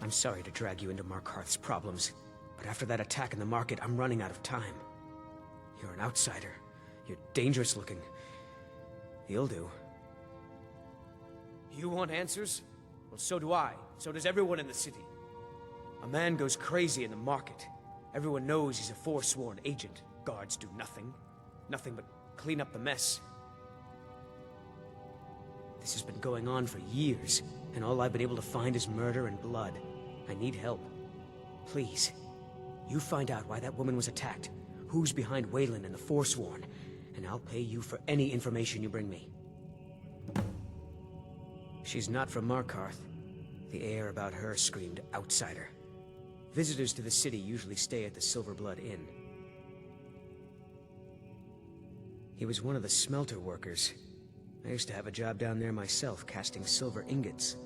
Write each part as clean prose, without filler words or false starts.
I'm sorry to drag you into Markarth's problems, but after that attack in the market, I'm running out of time. You're an outsider. You're dangerous looking. You'll do. You want answers? Well, so do I. So does everyone in the city. A man goes crazy in the market. Everyone knows he's a forsworn agent. Guards do nothing. Nothing but clean up the mess. This has been going on for years, and all I've been able to find is murder and blood. I need help. Please. You find out why that woman was attacked, who's behind Waylon and the Forsworn, and I'll pay you for any information you bring me. She's not from Markarth. The air about her screamed outsider. Visitors to the city usually stay at the Silver Blood Inn. He was one of the smelter workers. I used to have a job down there myself, casting silver ingots.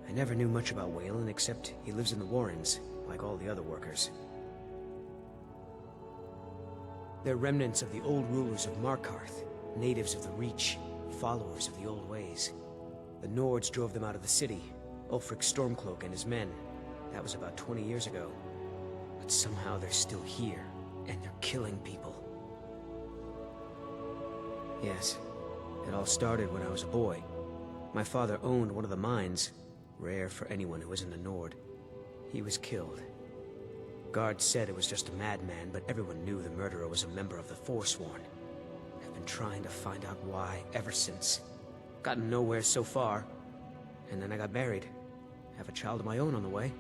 I never knew much about Waylon, except he lives in the Warrens, like all the other workers. They're remnants of the old rulers of Markarth, natives of the Reach, followers of the old ways. The Nords drove them out of the city, Ulfric Stormcloak and his men. That was about 20 years ago. But somehow they're still here, and they're killing people. Yes, it all started when I was a boy. My father owned one of the mines, rare for anyone who isn't a Nord. He was killed. Guards said it was just a madman, but everyone knew the murderer was a member of the Forsworn. I've been trying to find out why ever since. Gotten nowhere so far. And then I got married. Have a child of my own on the way.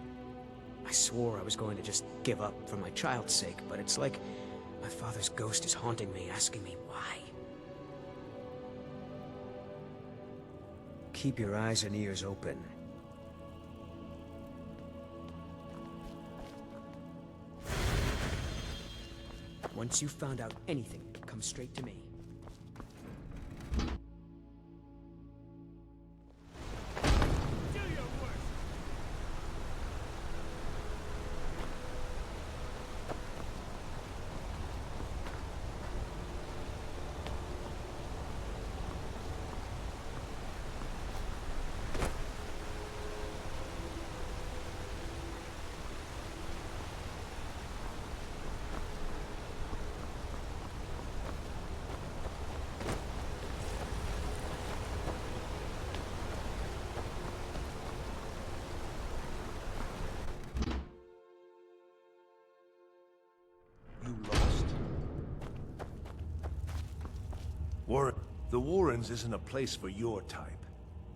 I swore I was going to just give up for my child's sake, but it's like my father's ghost is haunting me, asking me why. Keep your eyes and ears open. Once you've found out anything, come straight to me. Warren, the Warrens isn't a place for your type.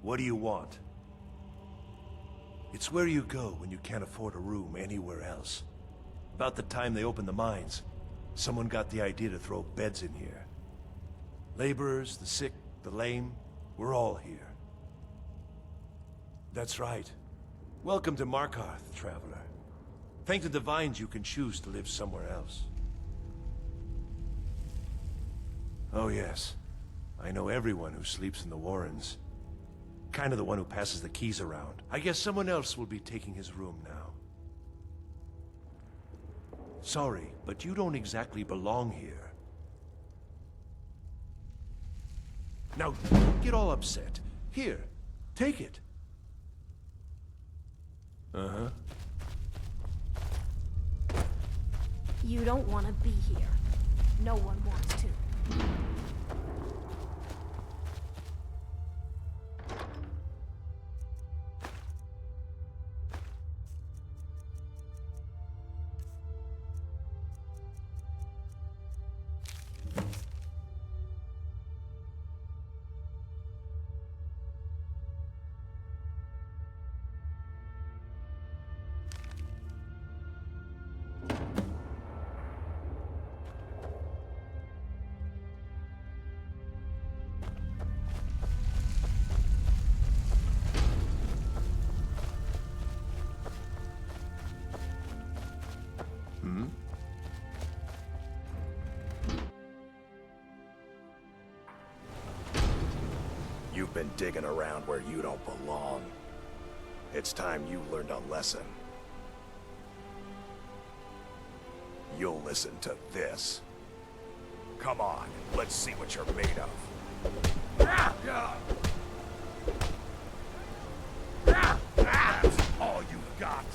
What do you want? It's where you go when you can't afford a room anywhere else. About the time they opened the mines, someone got the idea to throw beds in here. Laborers, the sick, the lame, we're all here. That's right. Welcome to Markarth, traveler. Thank the Divines you can choose to live somewhere else. Oh yes. I know everyone who sleeps in the Warrens. Kind of the one who passes the keys around. I guess someone else will be taking his room now. Sorry, but you don't exactly belong here. Now, don't get all upset. Here, take it. Uh-huh. You don't want to be here. No one wants to. You've been digging around where you don't belong. It's time you learned a lesson. You'll listen to this. Come on, let's see what you're made of. That's all you've got.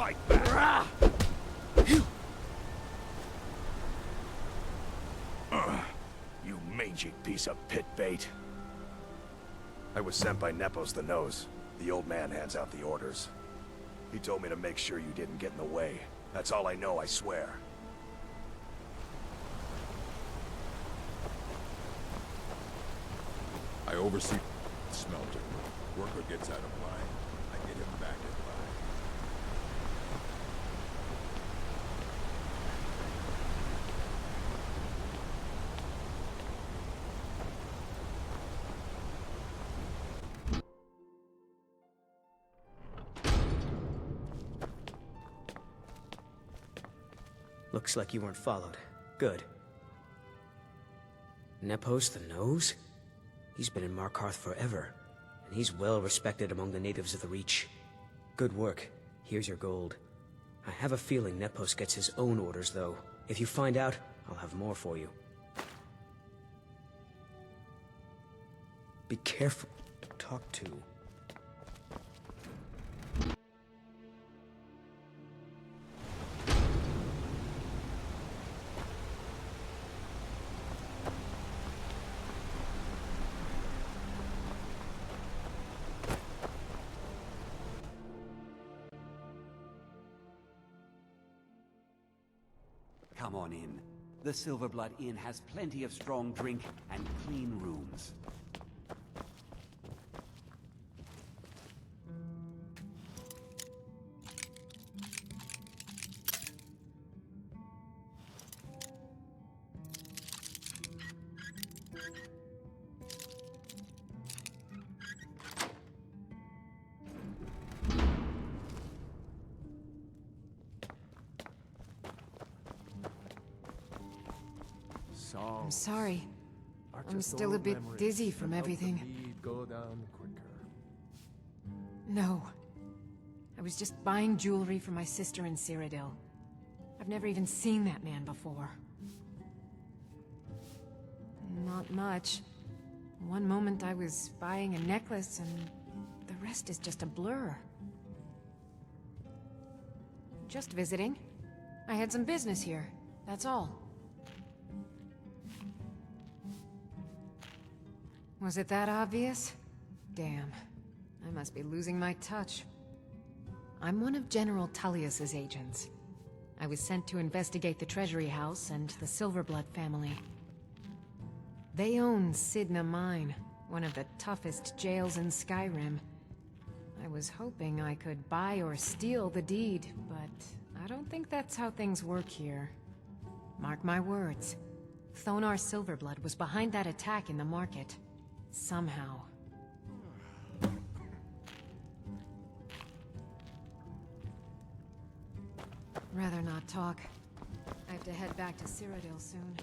Fight back! You mangy piece of pit bait. I was sent by Nepos the Nose. The old man hands out the orders. He told me to make sure you didn't get in the way. That's all I know, I swear. I oversee the smelter. Worker gets out of line, I get him back in line. Looks like you weren't followed. Good. Nepos the Nose? He's been in Markarth forever, and he's well respected among the natives of the Reach. Good work. Here's your gold. I have a feeling Nepos gets his own orders, though. If you find out, I'll have more for you. Be careful. Talk to. Come on in. The Silverblood Inn has plenty of strong drink and clean rooms. I'm sorry. I'm still a bit dizzy from everything. Go down quicker. No. I was just buying jewelry for my sister in Cyrodiil. I've never even seen that man before. Not much. One moment I was buying a necklace and the rest is just a blur. Just visiting. I had some business here, that's all. Was it that obvious? Damn. I must be losing my touch. I'm one of General Tullius's agents. I was sent to investigate the Treasury House and the Silverblood family. They own Sidna Mine, one of the toughest jails in Skyrim. I was hoping I could buy or steal the deed, but I don't think that's how things work here. Mark my words. Thonar Silverblood was behind that attack in the market. Somehow. Rather not talk. I have to head back to Cyrodiil soon.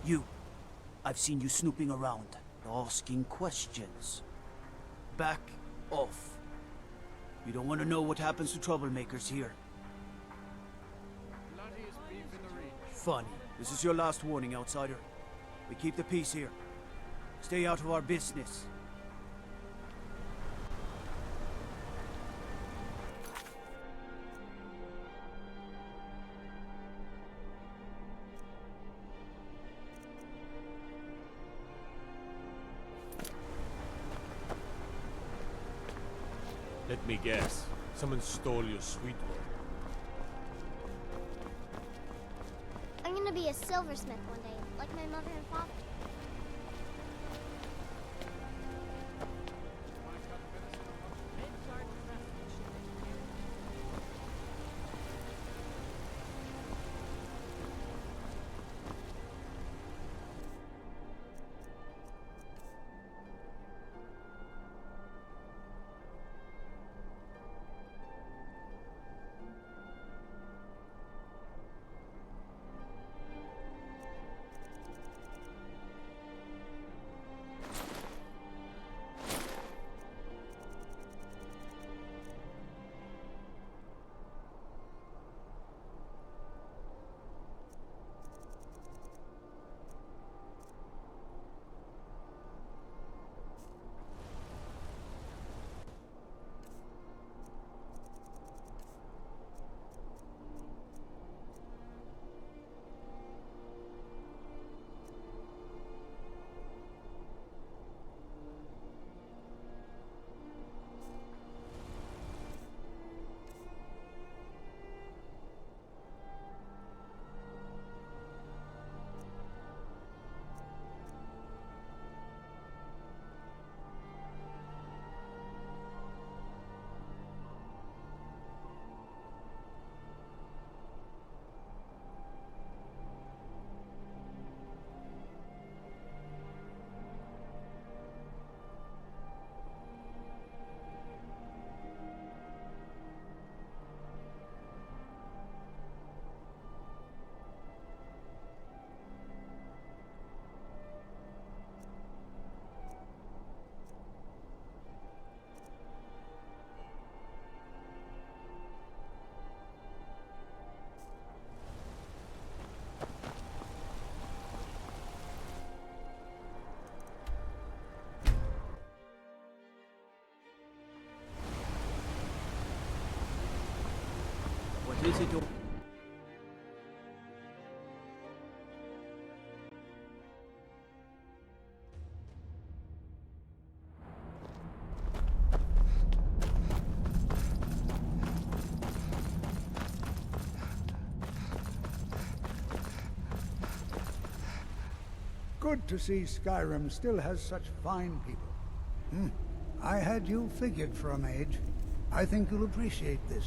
You. I've seen you snooping around, asking questions. Back off. You don't want to know what happens to troublemakers here. Funny. This is your last warning, outsider. We keep the peace here. Stay out of our business. Let me guess. Someone stole your sweet one. I'm gonna be a silversmith one day, like my mother and father. visit or... Good to see Skyrim still has such fine people. I had you figured for a mage. I think you'll appreciate this.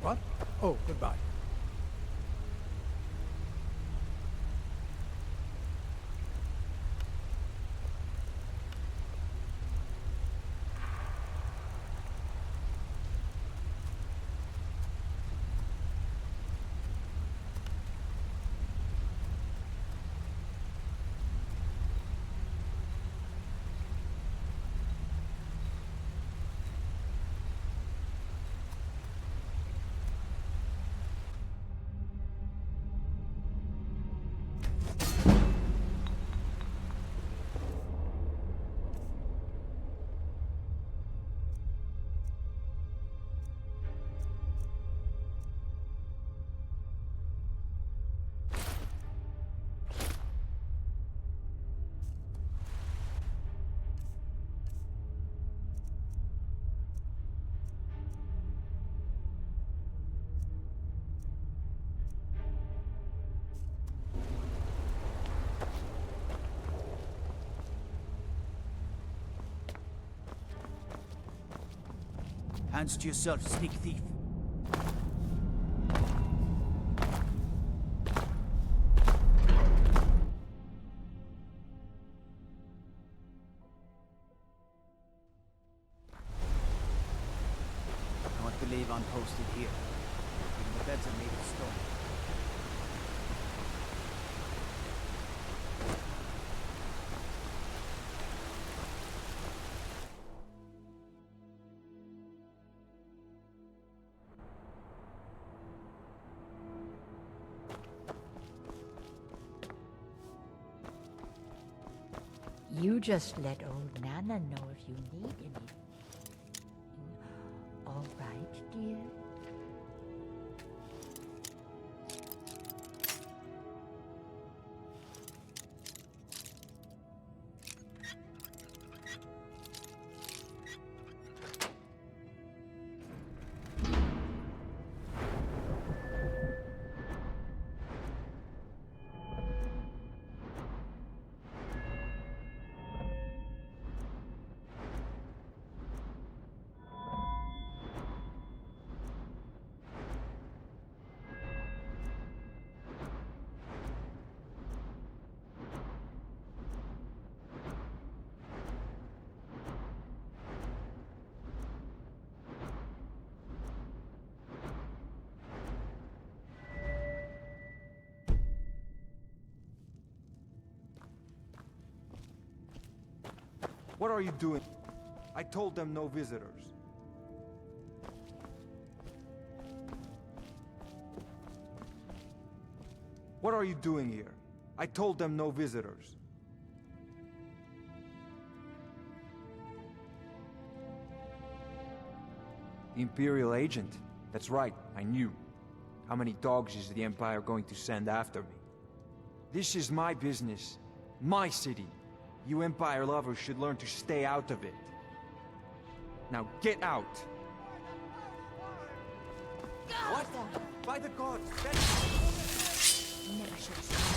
What? Oh, goodbye. Hands to yourself, sneak thief. I don't believe I'm posted here. Even the beds are made of stone. You just let old Nana know if you need anything. All right, dear? What are you doing? I told them no visitors. What are you doing here? I told them no visitors. The Imperial agent? That's right, I knew. How many dogs is the Empire going to send after me? This is my business, my city. You Empire lovers should learn to stay out of it. Now get out! What? By the gods, that's... Never should have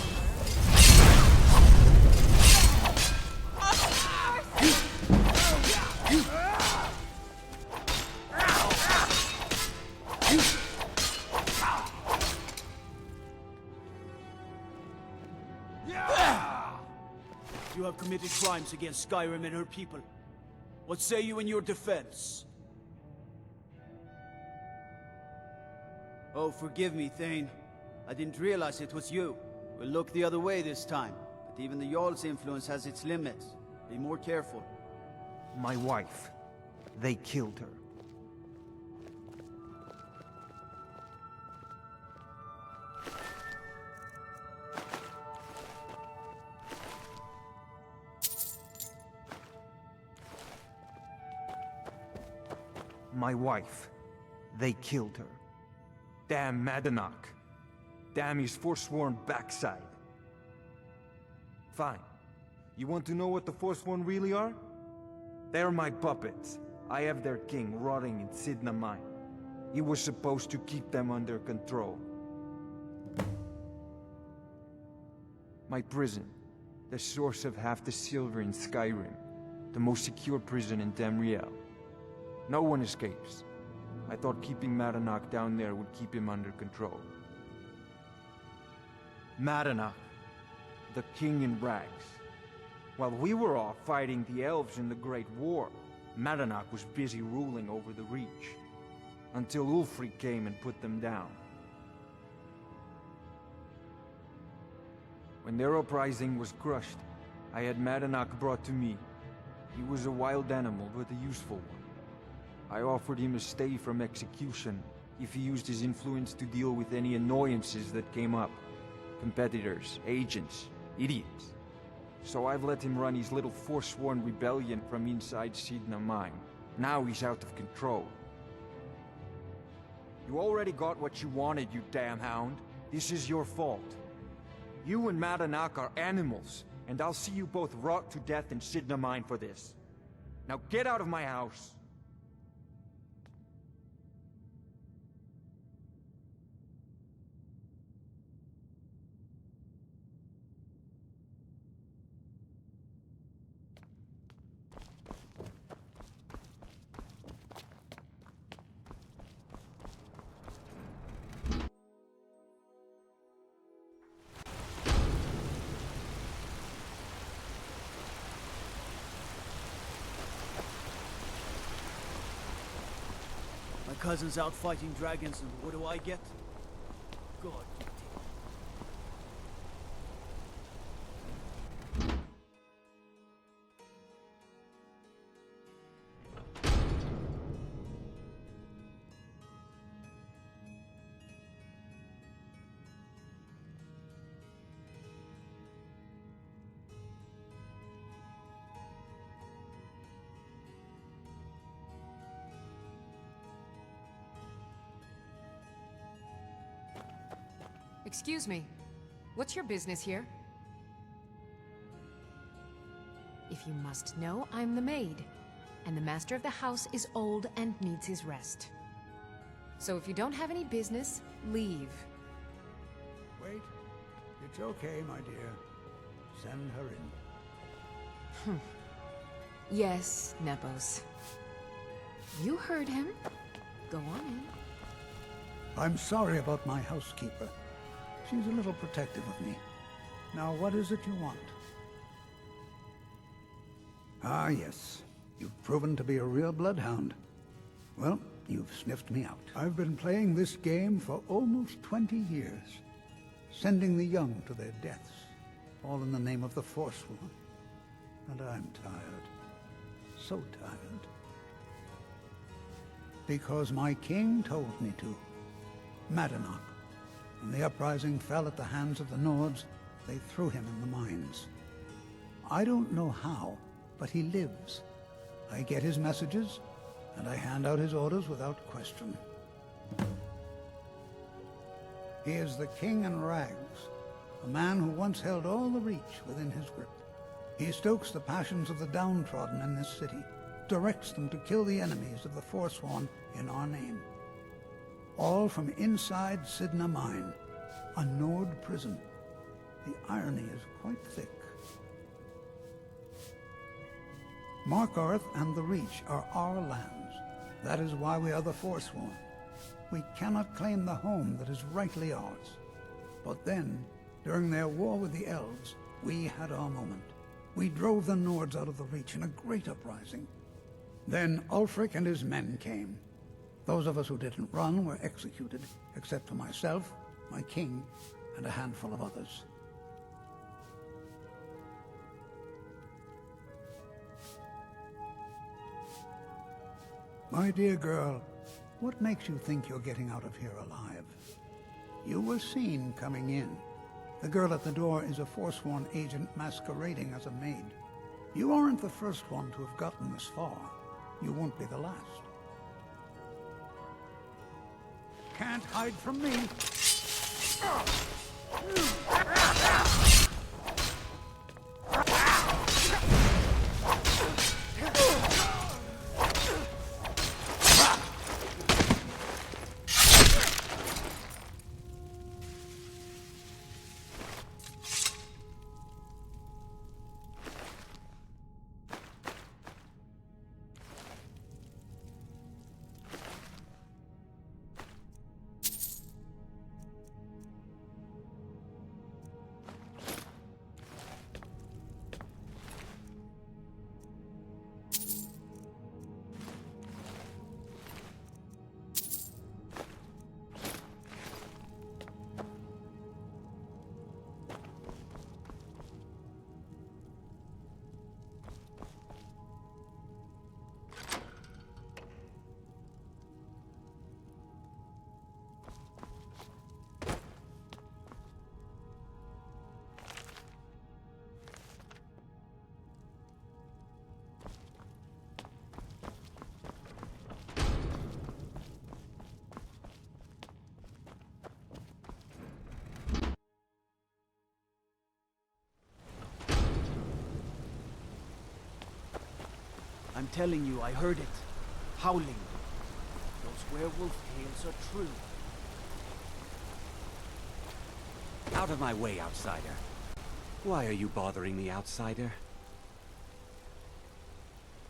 You have committed crimes against Skyrim and her people. What say you in your defense? Oh, forgive me, Thane. I didn't realize it was you. We'll look the other way this time. But even the Jarl's influence has its limits. Be more careful. My wife. They killed her. my wife. They killed her. Damn Madanach. Damn his forsworn backside. Fine. You want to know what the Forsworn really are? They're my puppets. I have their king rotting in Sidna Mine. He was supposed to keep them under control. My prison, the source of half the silver in Skyrim, the most secure prison in Tamriel. No one escapes. I thought keeping Madanach down there would keep him under control. Madanach, the king in rags. While we were off fighting the elves in the Great War, Madanach was busy ruling over the Reach, until Ulfric came and put them down. When their uprising was crushed, I had Madanach brought to me. He was a wild animal, but a useful one. I offered him a stay from execution if he used his influence to deal with any annoyances that came up. Competitors, agents, idiots. So I've let him run his little forsworn rebellion from inside Sidna Mine. Now he's out of control. You already got what you wanted, you damn hound. This is your fault. You and Madanach are animals, and I'll see you both rot to death in Sidna Mine for this. Now get out of my house! My cousin's out fighting dragons, and what do I get? God. Excuse me. What's your business here? If you must know, I'm the maid. And the master of the house is old and needs his rest. So if you don't have any business, leave. Wait. It's okay, my dear. Send her in. Yes, Nepos. You heard him. Go on in. I'm sorry about my housekeeper. She's a little protective of me. Now, what is it you want? Ah, yes. You've proven to be a real bloodhound. Well, you've sniffed me out. I've been playing this game for almost 20 years, sending the young to their deaths, all in the name of the Forsworn. And I'm tired. So tired. Because my king told me to. Madanach. When the uprising fell at the hands of the Nords, they threw him in the mines. I don't know how, but he lives. I get his messages, and I hand out his orders without question. He is the king in rags, a man who once held all the Reach within his grip. He stokes the passions of the downtrodden in this city, directs them to kill the enemies of the Forsworn in our name. All from inside Sidna Mine, a Nord prison. The irony is quite thick. Markarth and the Reach are our lands. That is why we are the Forsworn. We cannot claim the home that is rightly ours. But then, during their war with the elves, we had our moment. We drove the Nords out of the Reach in a great uprising. Then Ulfric and his men came. Those of us who didn't run were executed, except for myself, my king, and a handful of others. My dear girl, what makes you think you're getting out of here alive? You were seen coming in. The girl at the door is a Forsworn agent masquerading as a maid. You aren't the first one to have gotten this far. You won't be the last. can't hide from me. I'm telling you, I heard it. Howling. Those werewolf tales are true. Out of my way, outsider. Why are you bothering me, outsider?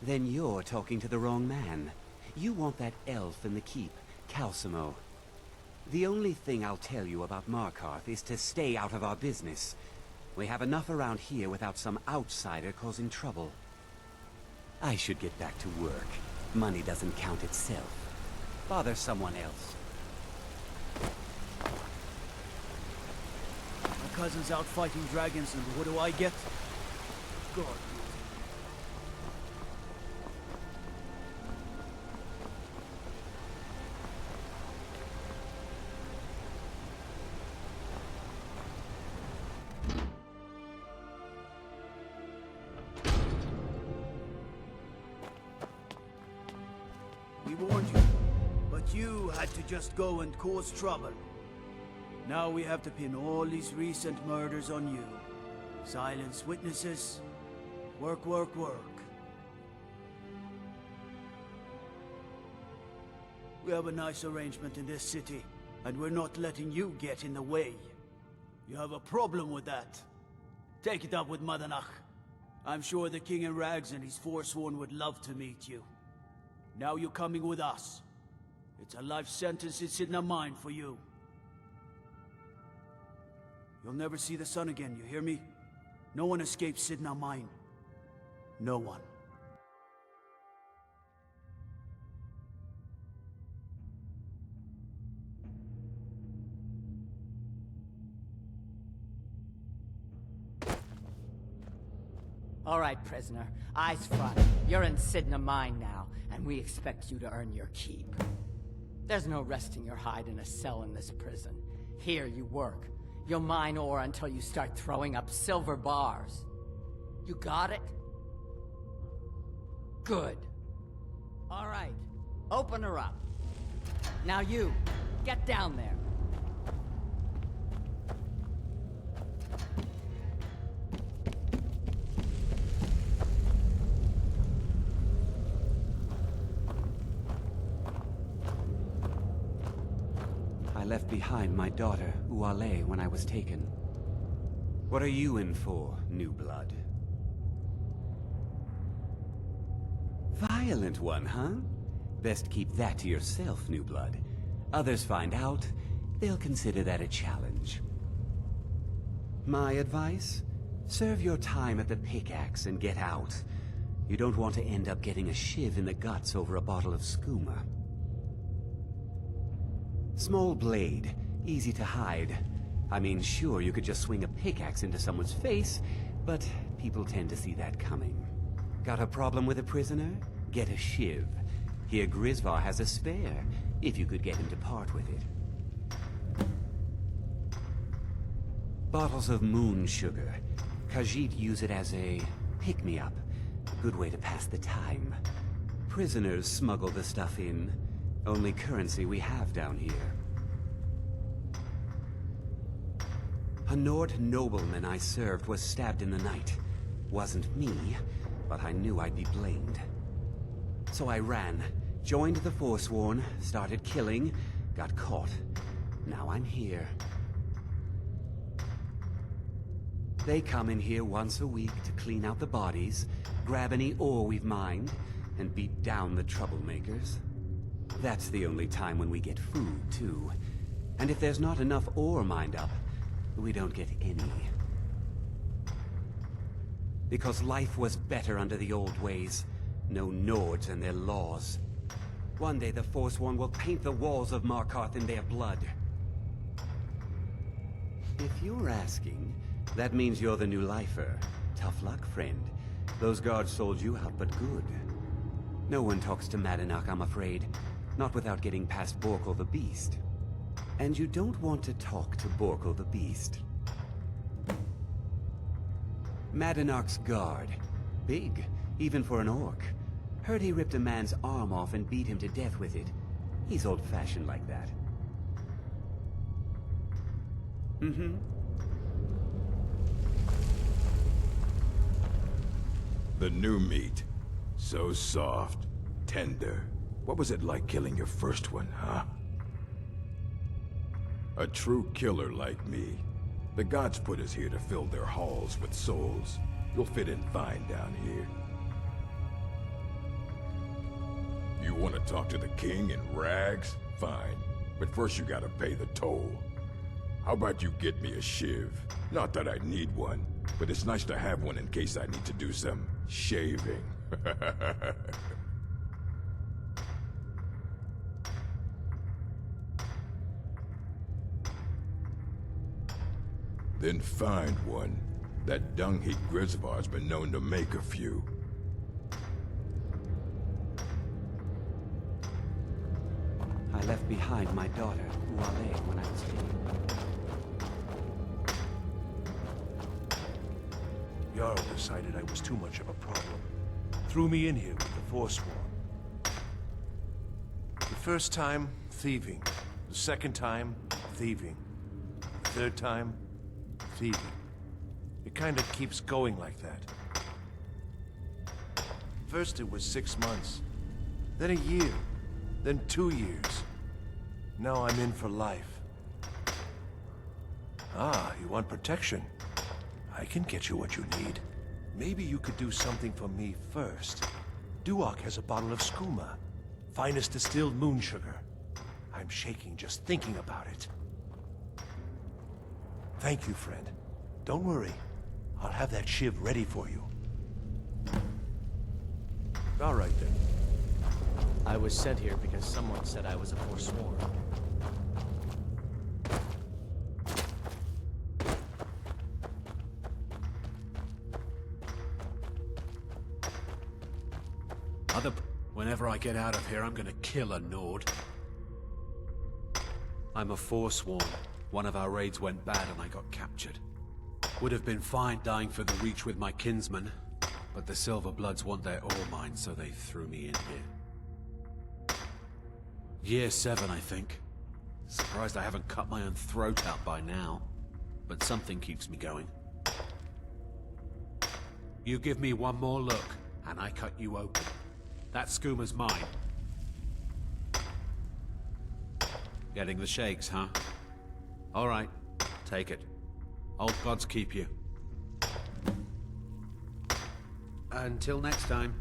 Then you're talking to the wrong man. You want that elf in the keep, Calcimo. The only thing I'll tell you about Markarth is to stay out of our business. We have enough around here without some outsider causing trouble. I should get back to work. Money doesn't count itself. Bother someone else. My cousin's out fighting dragons, and what do I get? God. We warned you, but you had to just go and cause trouble. Now we have to pin all these recent murders on you. Silence witnesses. Work, work, work. We have a nice arrangement in this city, and we're not letting you get in the way. You have a problem with that. Take it up with Madanach. I'm sure the King in Rags and his Forsworn would love to meet you. Now you're coming with us. It's a life sentence that's in our mind for you. You'll never see the sun again, you hear me? No one escapes Sidna Mine. No one. All right, prisoner. Eyes front. You're in Sidna Mine now, and we expect you to earn your keep. There's no resting your hide in a cell in this prison. Here you work. You'll mine ore until you start throwing up silver bars. You got it? Good. All right. Open her up. Now you, get down there. I left behind my daughter, Uale, when I was taken. What are you in for, new blood? Violent one, huh? Best keep that to yourself, new blood. Others find out, they'll consider that a challenge. My advice? Serve your time at the pickaxe and get out. You don't want to end up getting a shiv in the guts over a bottle of skooma. Small blade, easy to hide. I mean, sure, you could just swing a pickaxe into someone's face, but people tend to see that coming. Got a problem with a prisoner? Get a shiv. Here Grisvar has a spare, if you could get him to part with it. Bottles of moon sugar. Khajiit use it as a pick-me-up. Good way to pass the time. Prisoners smuggle the stuff in. Only currency we have down here. A Nord nobleman I served was stabbed in the night. Wasn't me, but I knew I'd be blamed. So I ran, joined the Forsworn, started killing, got caught. Now I'm here. They come in here once a week to clean out the bodies, grab any ore we've mined, and beat down the troublemakers. That's the only time when we get food, too. And if there's not enough ore mined up, we don't get any. Because life was better under the old ways. No Nords and their laws. One day the Forsworn will paint the walls of Markarth in their blood. If you're asking, that means you're the new lifer. Tough luck, friend. Those guards sold you out, but good. No one talks to Madanach, I'm afraid. Not without getting past Borkul the Beast. And you don't want to talk to Borkul the Beast. Madanach's guard. Big, even for an orc. Heard he ripped a man's arm off and beat him to death with it. He's old-fashioned like that. Mm-hmm. The new meat. So soft, tender. What was it like killing your first one, huh? A true killer like me. The gods put us here to fill their halls with souls. You'll fit in fine down here. You want to talk to the king in rags? Fine. But first you gotta pay the toll. How about you get me a shiv? Not that I need one, but it's nice to have one in case I need to do some shaving. Then find one. That dung-heap Grisvar's been known to make a few. I left behind my daughter, Wale, when I was taken. Jarl decided I was too much of a problem. Threw me in here with the Forsworn. The first time, thieving. The second time, thieving. The third time, thieving. It kind of keeps going like that. First it was 6 months, then a year, then 2 years. Now I'm in for life. Ah, you want protection? I can get you what you need. Maybe you could do something for me first. Duak has a bottle of skooma, finest distilled moon sugar. I'm shaking just thinking about it. Thank you, friend. Don't worry. I'll have that shiv ready for you. All right, then. I was sent here because someone said I was a Forsworn. Whenever I get out of here, I'm gonna kill a Nord. I'm a Forsworn. One of our raids went bad and I got captured. Would have been fine dying for the Reach with my kinsmen, but the Silver Bloods want their ore mine, so they threw me in here. Year 7, I think. Surprised I haven't cut my own throat out by now, but something keeps me going. You give me one more look, and I cut you open. That skooma's mine. Getting the shakes, huh? All right, take it. Old gods keep you. Until next time.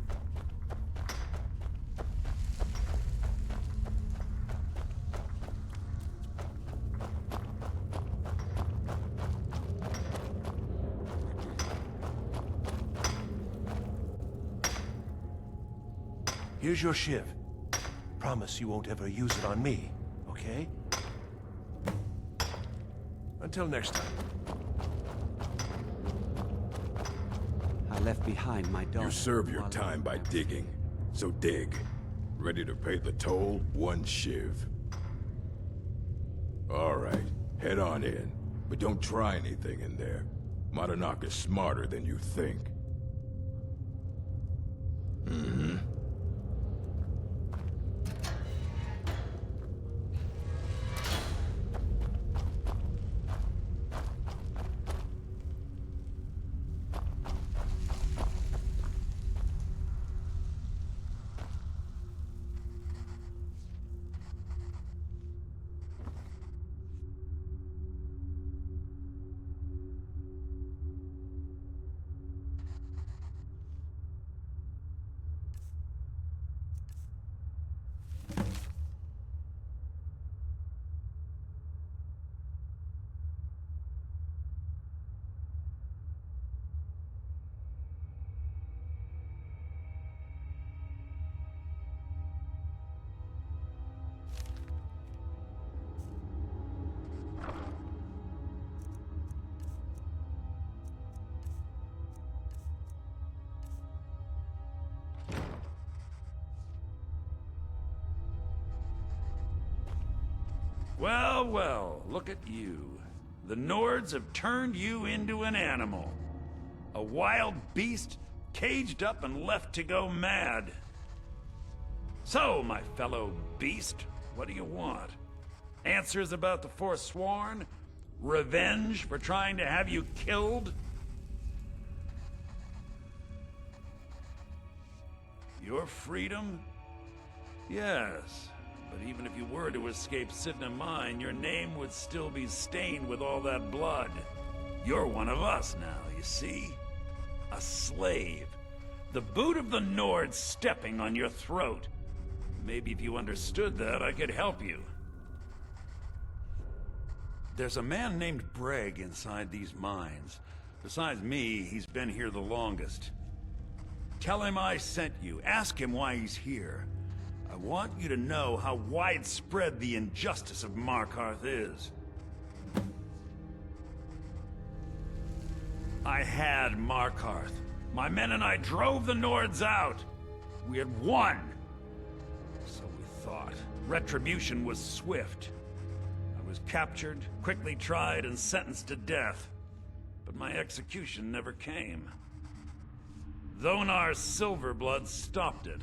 Here's your shiv. Promise you won't ever use it on me, okay? Until next time. I left behind my daughter. You serve your time by digging, so dig. Ready to pay the toll? 1 shiv. All right, head on in, but don't try anything in there. Madanach is smarter than you think. Mm-hmm. Well, well, look at you. The Nords have turned you into an animal. A wild beast, caged up and left to go mad. So, my fellow beast, what do you want? Answers about the Forsworn? Revenge for trying to have you killed? Your freedom? Yes. But even if you were to escape Sidna Mine, your name would still be stained with all that blood. You're one of us now, you see? A slave. The boot of the Nords stepping on your throat. Maybe if you understood that, I could help you. There's a man named Breg inside these mines. Besides me, he's been here the longest. Tell him I sent you. Ask him why he's here. I want you to know how widespread the injustice of Markarth is. I had Markarth. My men and I drove the Nords out. We had won. So we thought. Retribution was swift. I was captured, quickly tried, and sentenced to death. But my execution never came. Dhonar's Silverblood stopped it.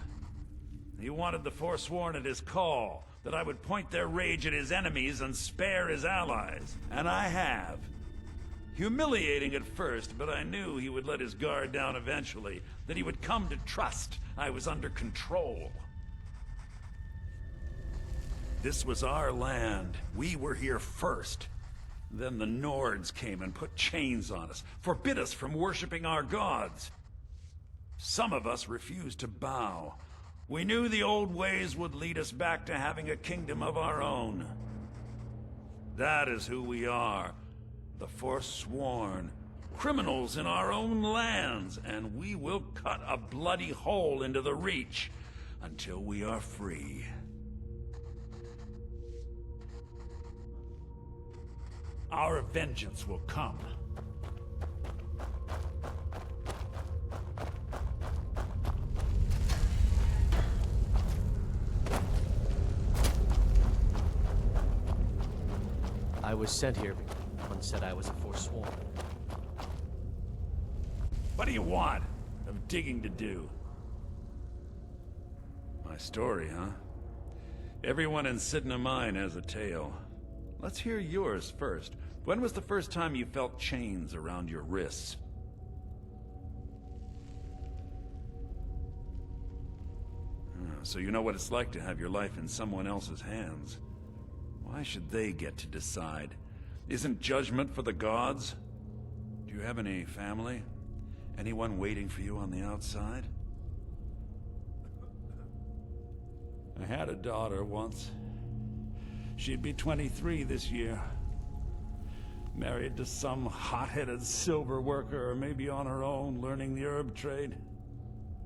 He wanted the Forsworn at his call, that I would point their rage at his enemies and spare his allies. And I have. Humiliating at first, but I knew he would let his guard down eventually, that he would come to trust I was under control. This was our land. We were here first. Then the Nords came and put chains on us, forbid us from worshipping our gods. Some of us refused to bow. We knew the old ways would lead us back to having a kingdom of our own. That is who we are. The Forsworn. Criminals in our own lands, and we will cut a bloody hole into the Reach until we are free. Our vengeance will come. I was sent here because someone said I was a Forsworn. What do you want? I've digging to do. My story, huh? Everyone in Sidna Mine has a tale. Let's hear yours first. When was the first time you felt chains around your wrists? So you know what it's like to have your life in someone else's hands. Why should they get to decide? Isn't judgment for the gods? Do you have any family? Anyone waiting for you on the outside? I had a daughter once. She'd be 23 this year. Married to some hot-headed silver worker, or maybe on her own, learning the herb trade.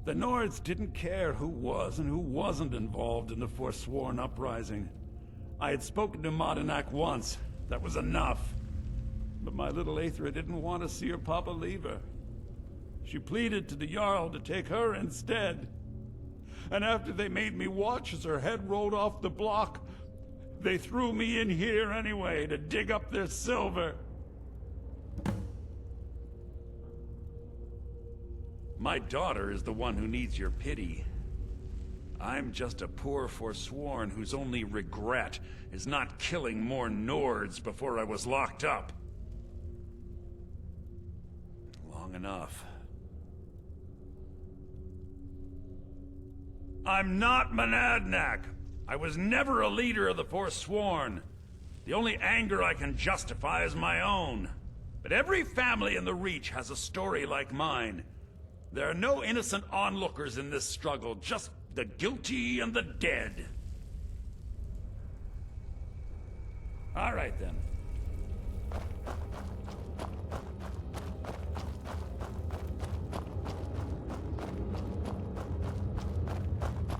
The Nords didn't care who was and who wasn't involved in the Forsworn uprising. I had spoken to Modinak once. That was enough. But my little Aethra didn't want to see her papa leave her. She pleaded to the Jarl to take her instead. And after they made me watch as her head rolled off the block, they threw me in here anyway to dig up their silver. My daughter is the one who needs your pity. I'm just a poor Forsworn whose only regret is not killing more Nords before I was locked up. Long enough. I'm not Monadnack. I was never a leader of the Forsworn. The only anger I can justify is my own. But every family in the Reach has a story like mine. There are no innocent onlookers in this struggle, just the guilty and the dead. All right, then.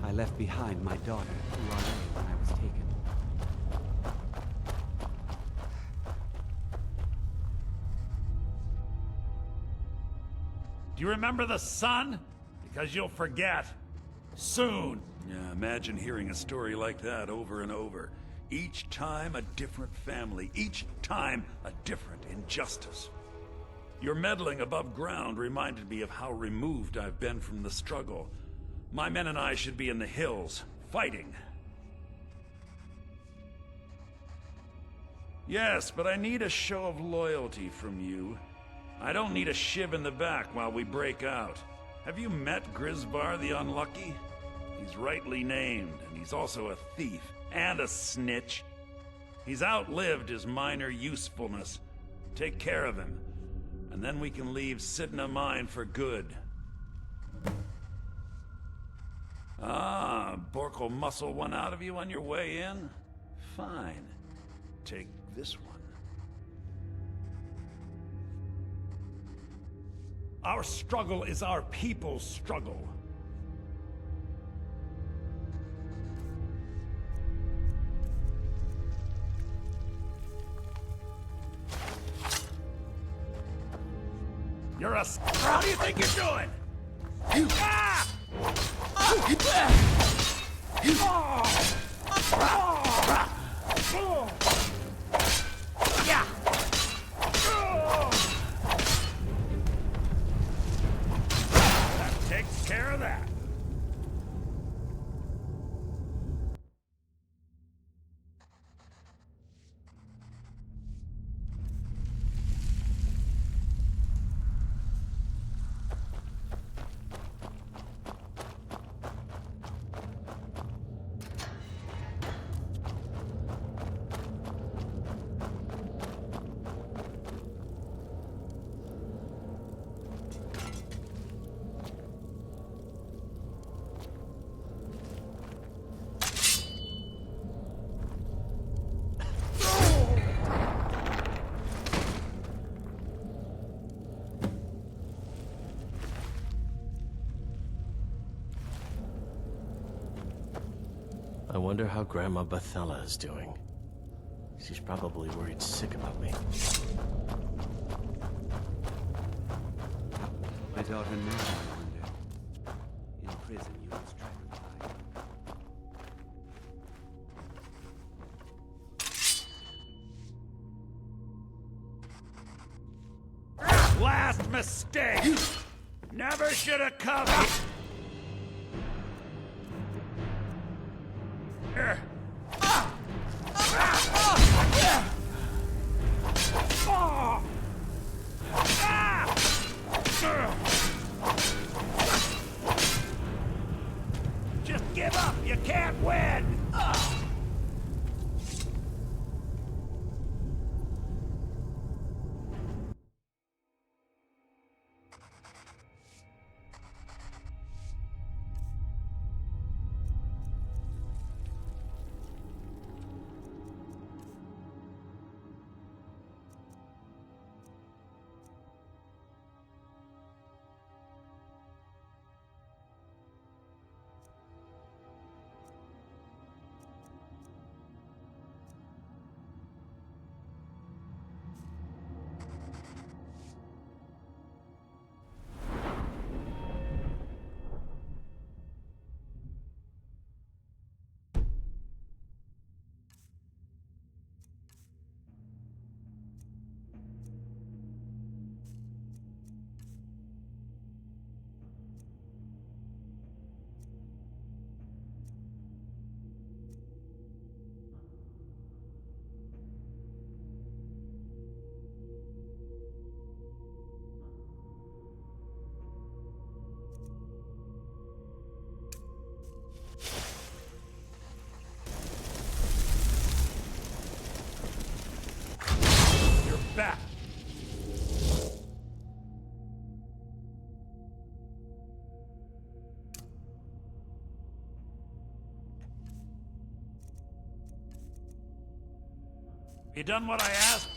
I left behind my daughter, who I lay when I was taken. Do you remember the sun? Because you'll forget. Soon. Yeah, imagine hearing a story like that over and over. Each time a different family, each time a different injustice. Your meddling above ground reminded me of how removed I've been from the struggle. My men and I should be in the hills, fighting. Yes, but I need a show of loyalty from you. I don't need a shiv in the back while we break out. Have you met Grisbar the Unlucky? He's rightly named, and he's also a thief and a snitch. He's outlived his minor usefulness. Take care of him, and then we can leave Sidna Mine for good. Ah, Bork will muscle one out of you on your way in? Fine. Take this one. Our struggle is our people's struggle. You're a... How do you think you're doing? Ah! Yeah. That takes care of that. I wonder how Grandma Bethella is doing. She's probably worried sick about me. My daughter Mary, I wonder. In prison, you lost track of time. Last mistake! Never should have come! Just give up! You can't win! Back. You done what I asked?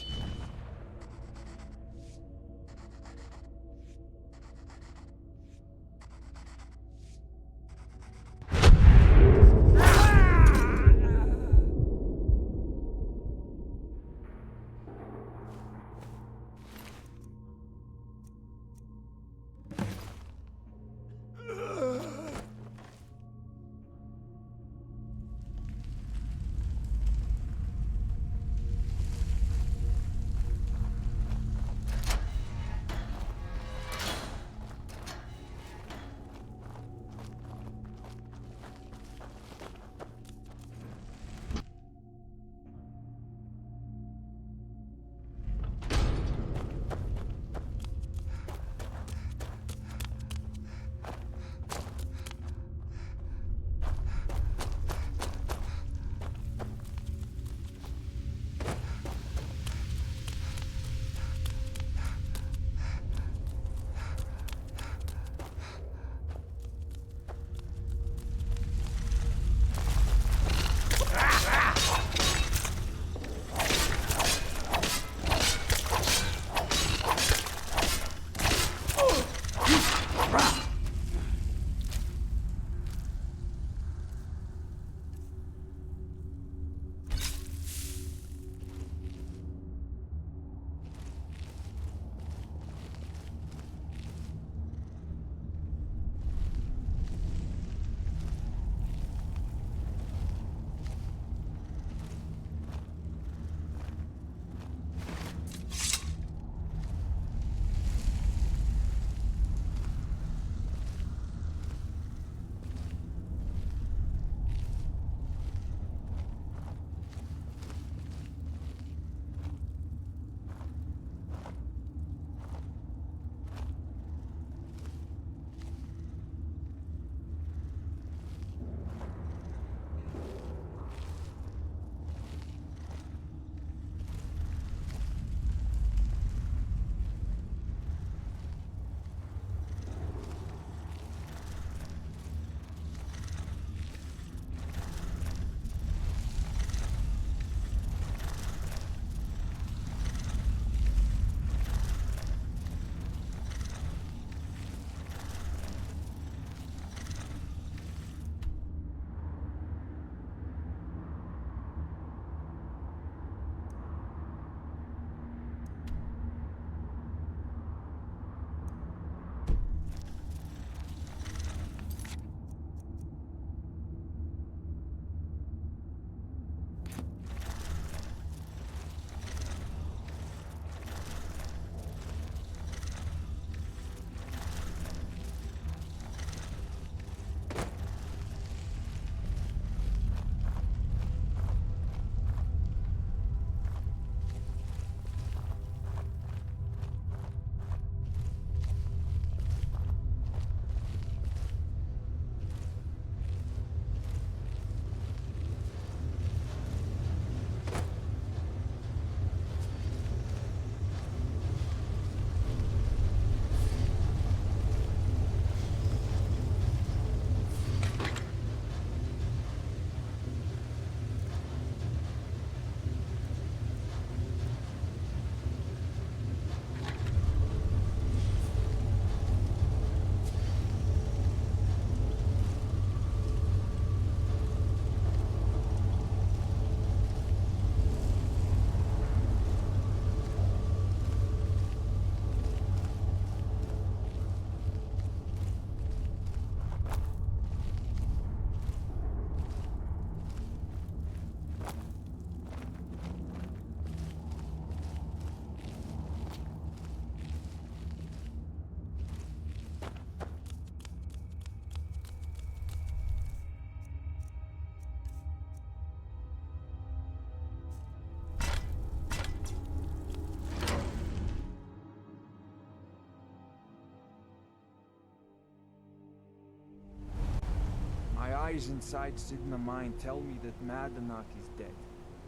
eyes inside Sidna Mine tell me that Madanach is dead.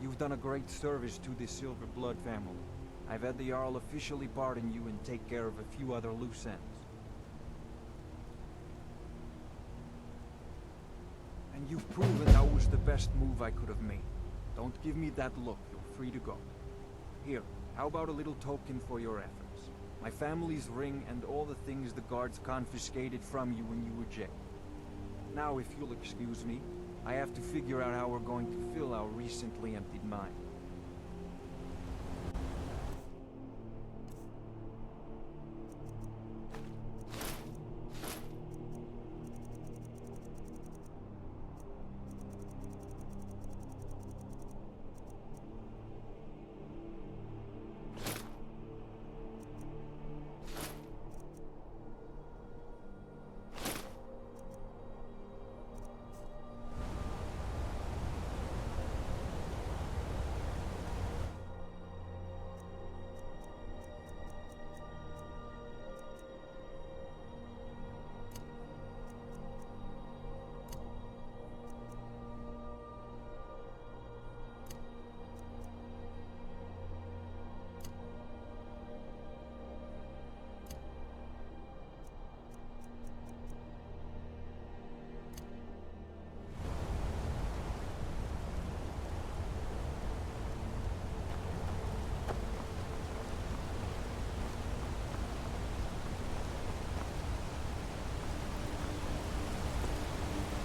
You've done a great service to the Silver Blood family. I've had the Jarl officially pardon you and take care of a few other loose ends. And you've proven that was the best move I could have made. Don't give me that look, you're free to go. Here, how about a little token for your efforts? My family's ring and all the things the guards confiscated from you when you were jailed. Now, if you'll excuse me, I have to figure out how we're going to fill our recently emptied mine.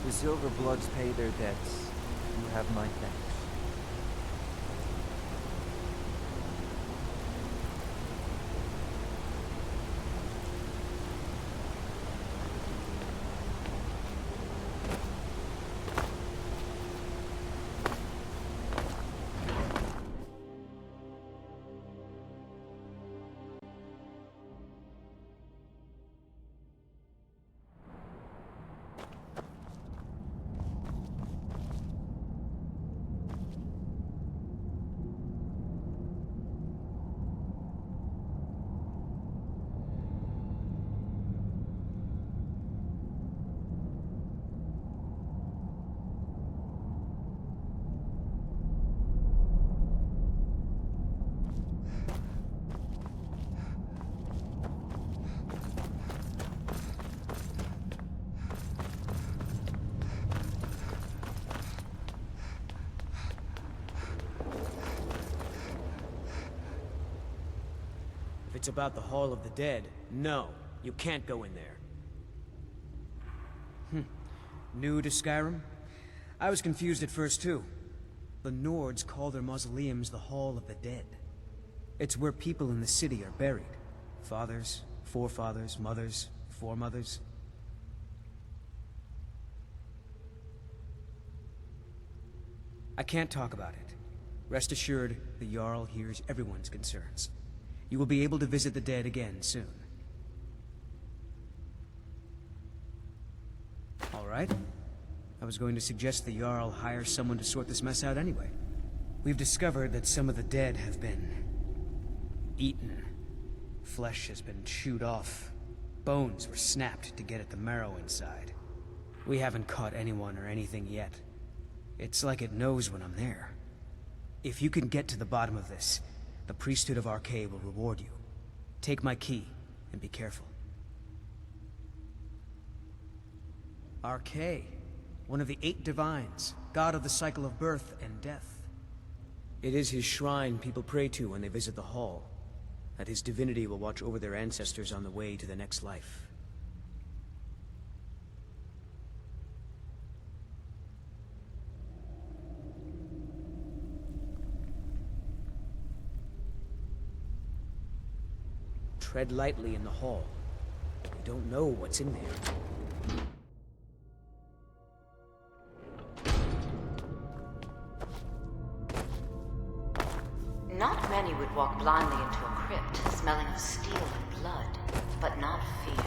The Silver Bloods pay their debts. You have my thanks. It's about the Hall of the Dead. No, you can't go in there. New to Skyrim? I was confused at first, too. The Nords call their mausoleums the Hall of the Dead. It's where people in the city are buried. Fathers, forefathers, mothers, foremothers. I can't talk about it. Rest assured, the Jarl hears everyone's concerns. You will be able to visit the dead again soon. All right. I was going to suggest the Jarl hire someone to sort this mess out anyway. We've discovered that some of the dead have been eaten. Flesh has been chewed off. Bones were snapped to get at the marrow inside. We haven't caught anyone or anything yet. It's like it knows when I'm there. If you can get to the bottom of this, the priesthood of Archay will reward you. Take my key, and be careful. Archay, one of the 8 divines, god of the cycle of birth and death. It is his shrine people pray to when they visit the hall, that his divinity will watch over their ancestors on the way to the next life. Tread lightly in the hall. You don't know what's in there. Not many would walk blindly into a crypt, smelling of steel and blood, but not fear.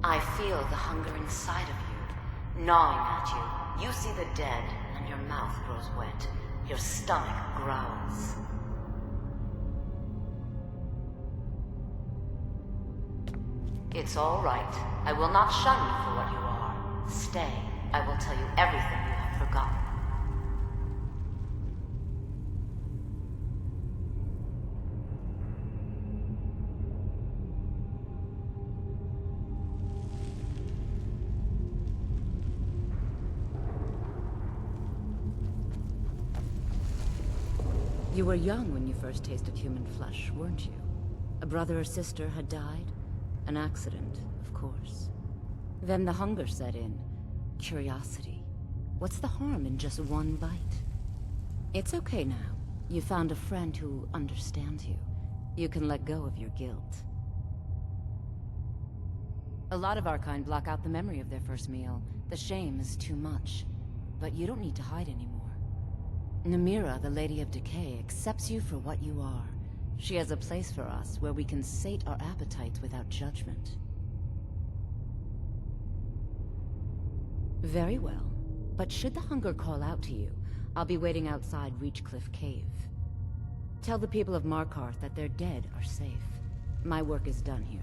I feel the hunger inside of you, gnawing at you. You see the dead, and your mouth grows wet. Your stomach growls. It's all right. I will not shun you for what you are. Stay. I will tell you everything you have forgotten. You were young when you first tasted human flesh, weren't you? A brother or sister had died? An accident, of course. Then the hunger set in. Curiosity. What's the harm in just one bite? It's okay now. You found a friend who understands you. You can let go of your guilt. A lot of our kind block out the memory of their first meal. The shame is too much. But you don't need to hide anymore. Namira, the Lady of Decay, accepts you for what you are. She has a place for us where we can sate our appetites without judgment. Very well. But should the hunger call out to you, I'll be waiting outside Reachcliff Cave. Tell the people of Markarth that their dead are safe. My work is done here.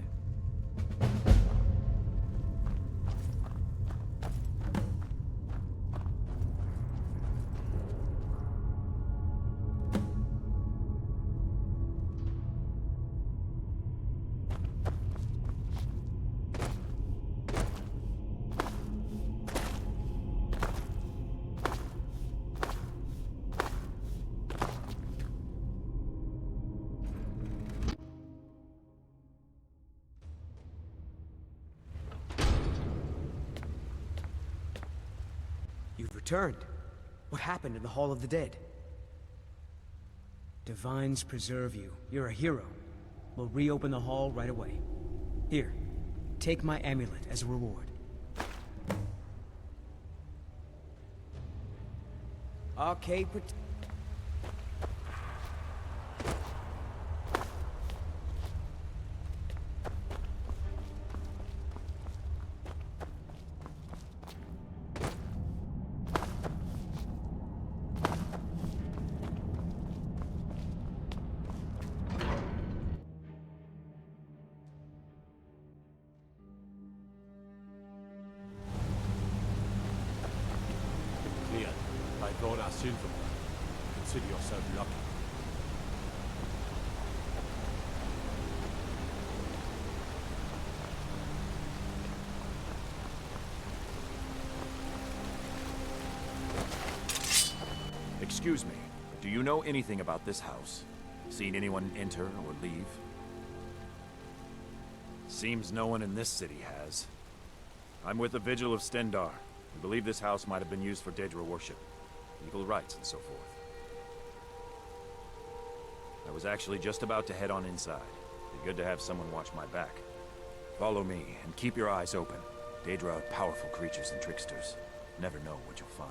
You've returned. What happened in the Hall of the Dead? Divines preserve you. You're a hero. We'll reopen the hall right away. Here, take my amulet as a reward. Okay, Thought our silver. Consider yourself lucky. Excuse me, do you know anything about this house? Seen anyone enter or leave? Seems no one in this city has. I'm with the Vigil of Stendar. We believe this house might have been used for Daedra worship. Legal rights and so forth. I was actually just about to head on inside. Be good to have someone watch my back. Follow me, and keep your eyes open. Daedra are powerful creatures and tricksters. Never know what you'll find.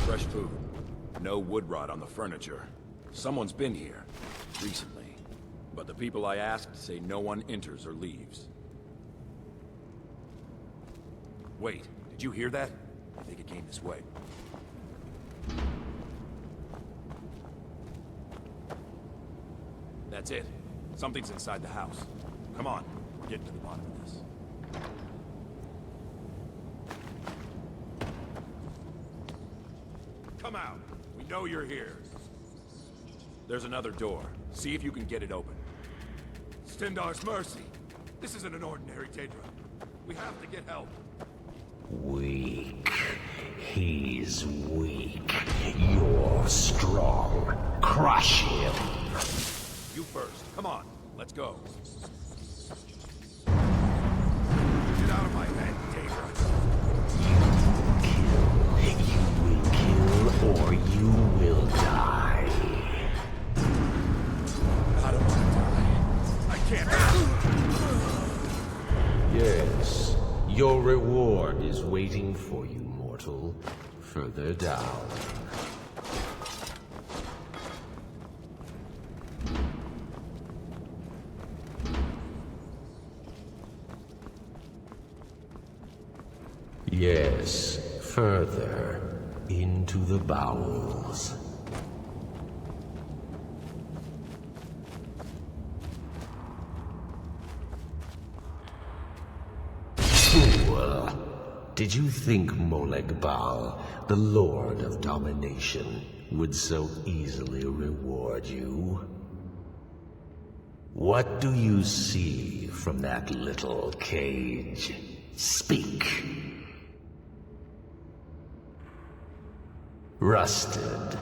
Fresh food. No wood rot on the furniture. Someone's been here. Recently. But the people I asked say no one enters or leaves. Wait, did you hear that? I think it came this way. That's it. Something's inside the house. Come on, we're getting to the bottom of this. Come out. We know you're here. There's another door. See if you can get it open. Stendar's mercy. This isn't an ordinary Daedra. We have to get help. Weak. He's weak. You're strong. Crush him. You first. Come on. Let's go. Get out of my head, Daedra. You will kill or you will die. I don't want to die. I can't. Yes. Your reward is waiting for you, mortal. Further down. Yes, further into the bowels. Fool! Did you think Moleg Bal, the Lord of Domination, would so easily reward you? What do you see from that little cage? Speak! Rusted,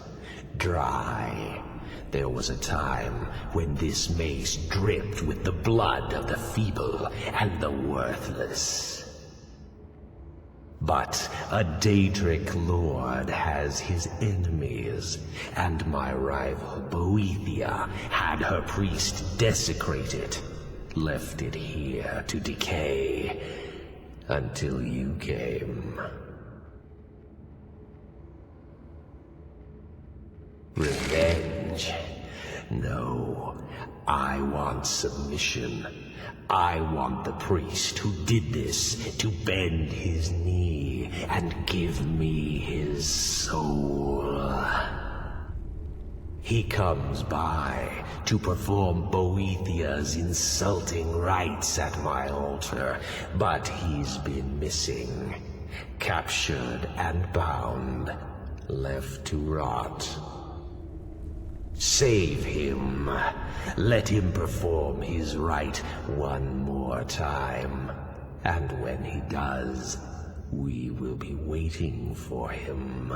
dry. There was a time when this mace dripped with the blood of the feeble and the worthless. But a Daedric lord has his enemies, and my rival Boethia had her priest desecrated, left it here to decay, until you came. Revenge? No, I want submission. I want the priest who did this to bend his knee and give me his soul. He comes by to perform Boethia's insulting rites at my altar, but he's been missing, captured and bound, left to rot. Save him. Let him perform his rite one more time. And when he does, we will be waiting for him.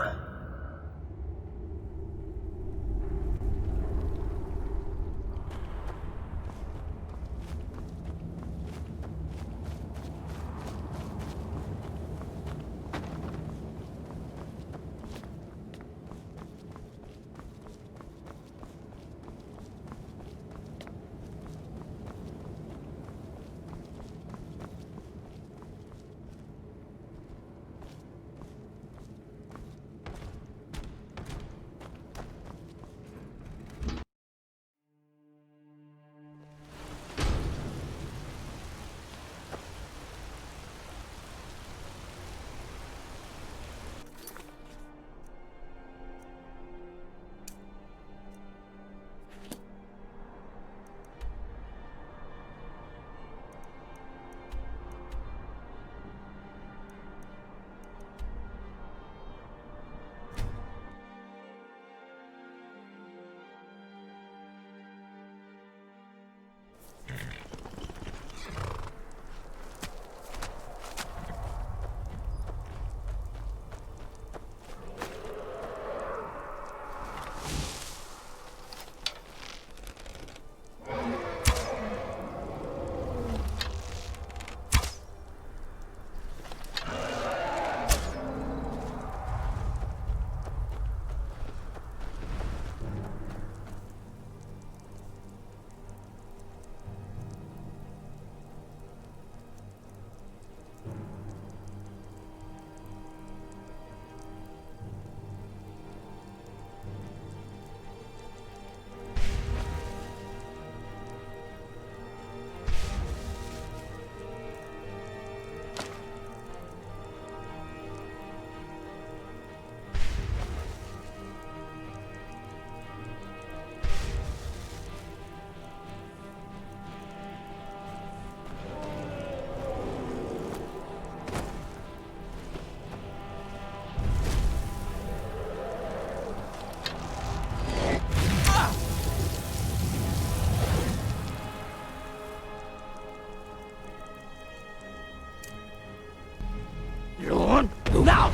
Now!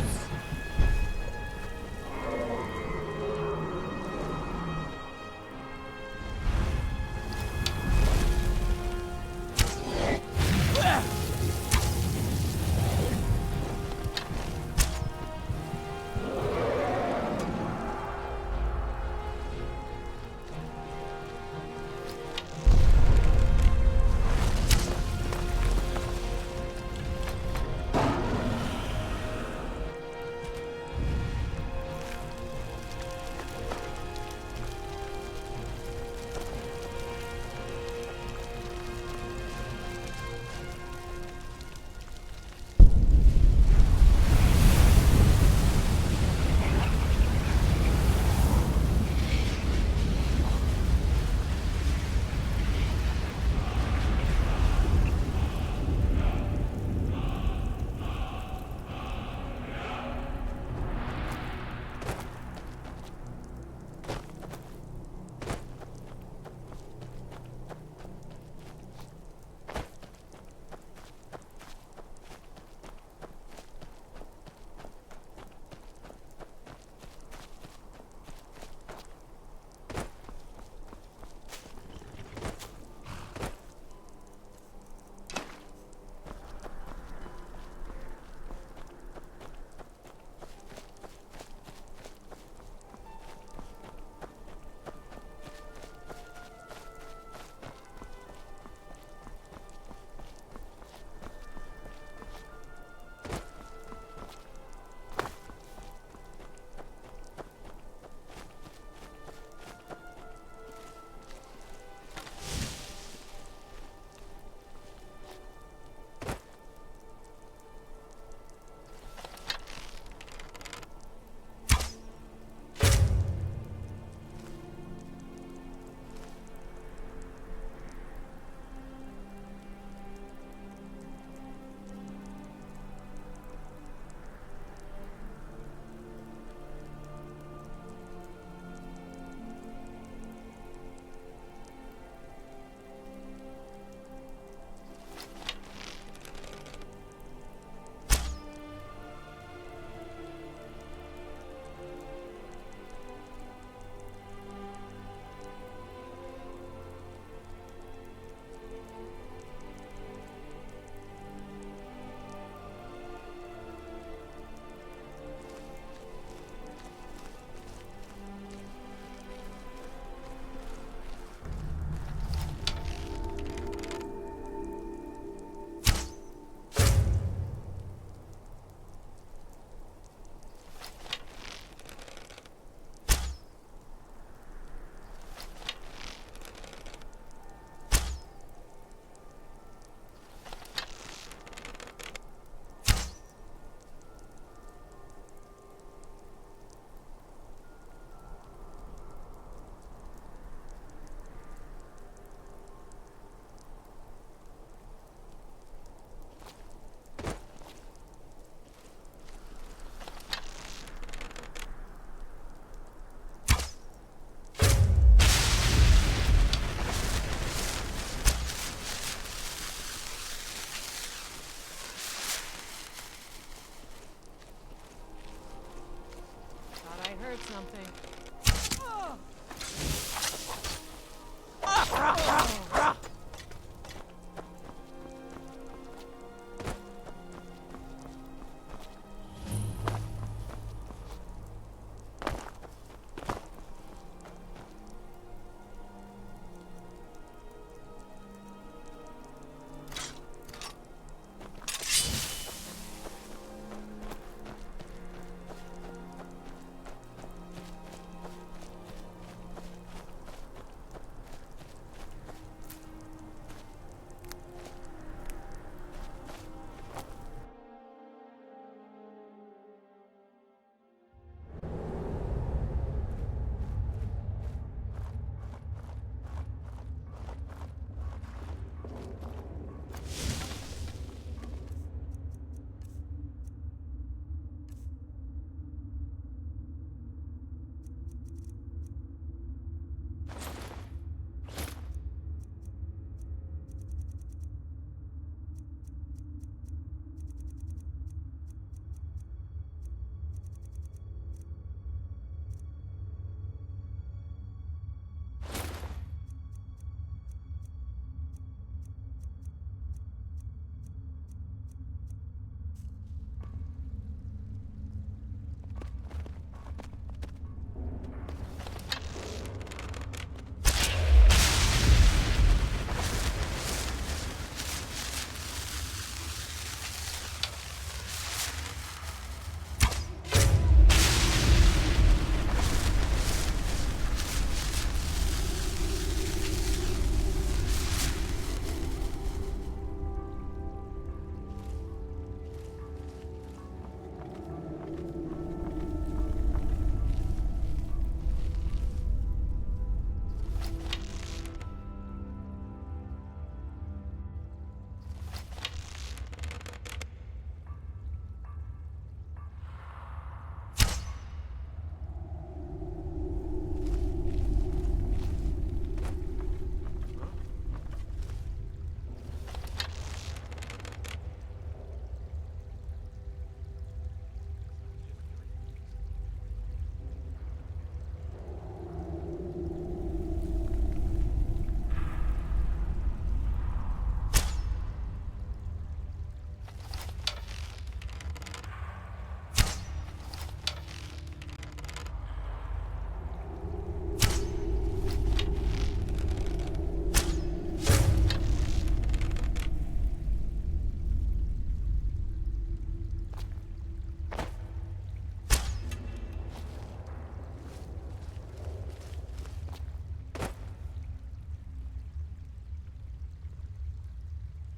something.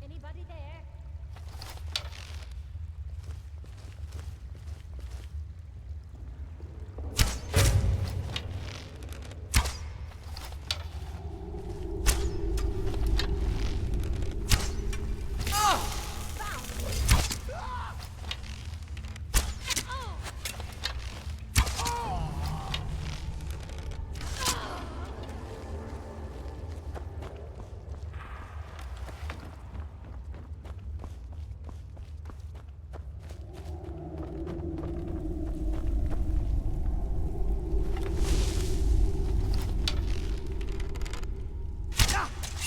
Anybody there?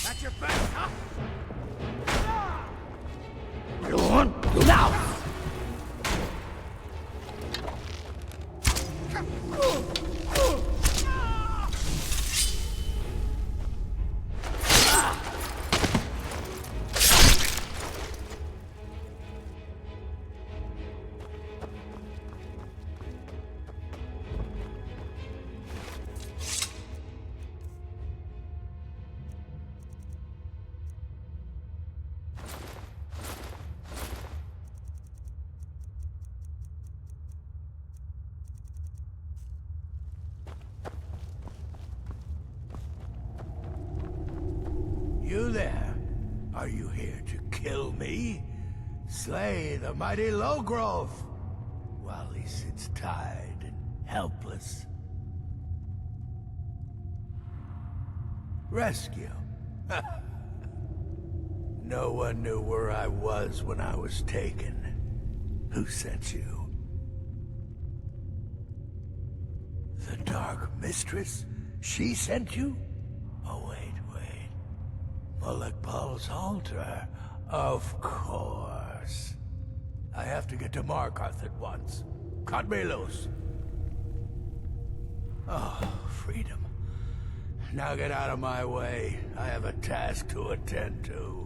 That's your best, huh? You want? Now! You there? Are you here to kill me? Slay the mighty Lowgrove, while he sits tied and helpless. Rescue? No one knew where I was when I was taken. Who sent you? The Dark Mistress? She sent you? Oh, wait. Mulekbal's altar? Of course. I have to get to Markarth at once. Cut me loose. Oh, freedom. Now get out of my way. I have a task to attend to.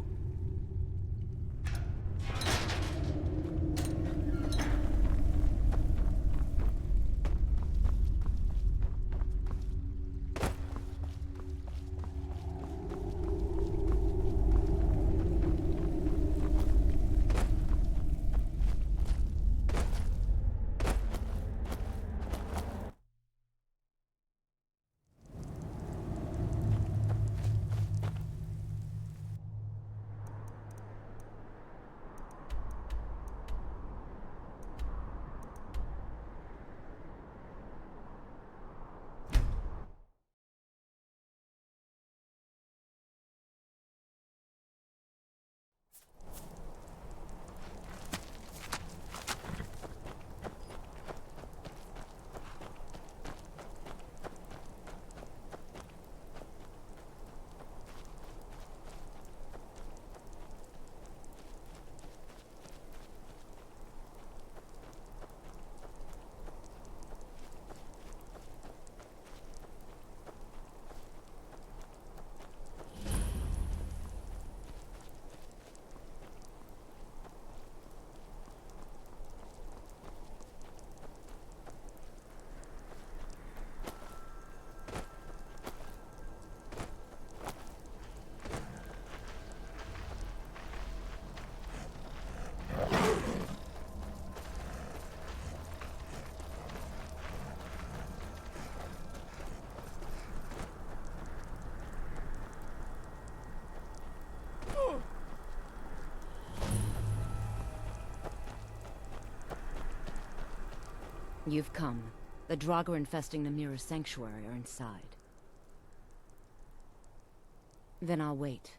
You've come. The Draugr infesting the Mirror Sanctuary are inside. Then I'll wait.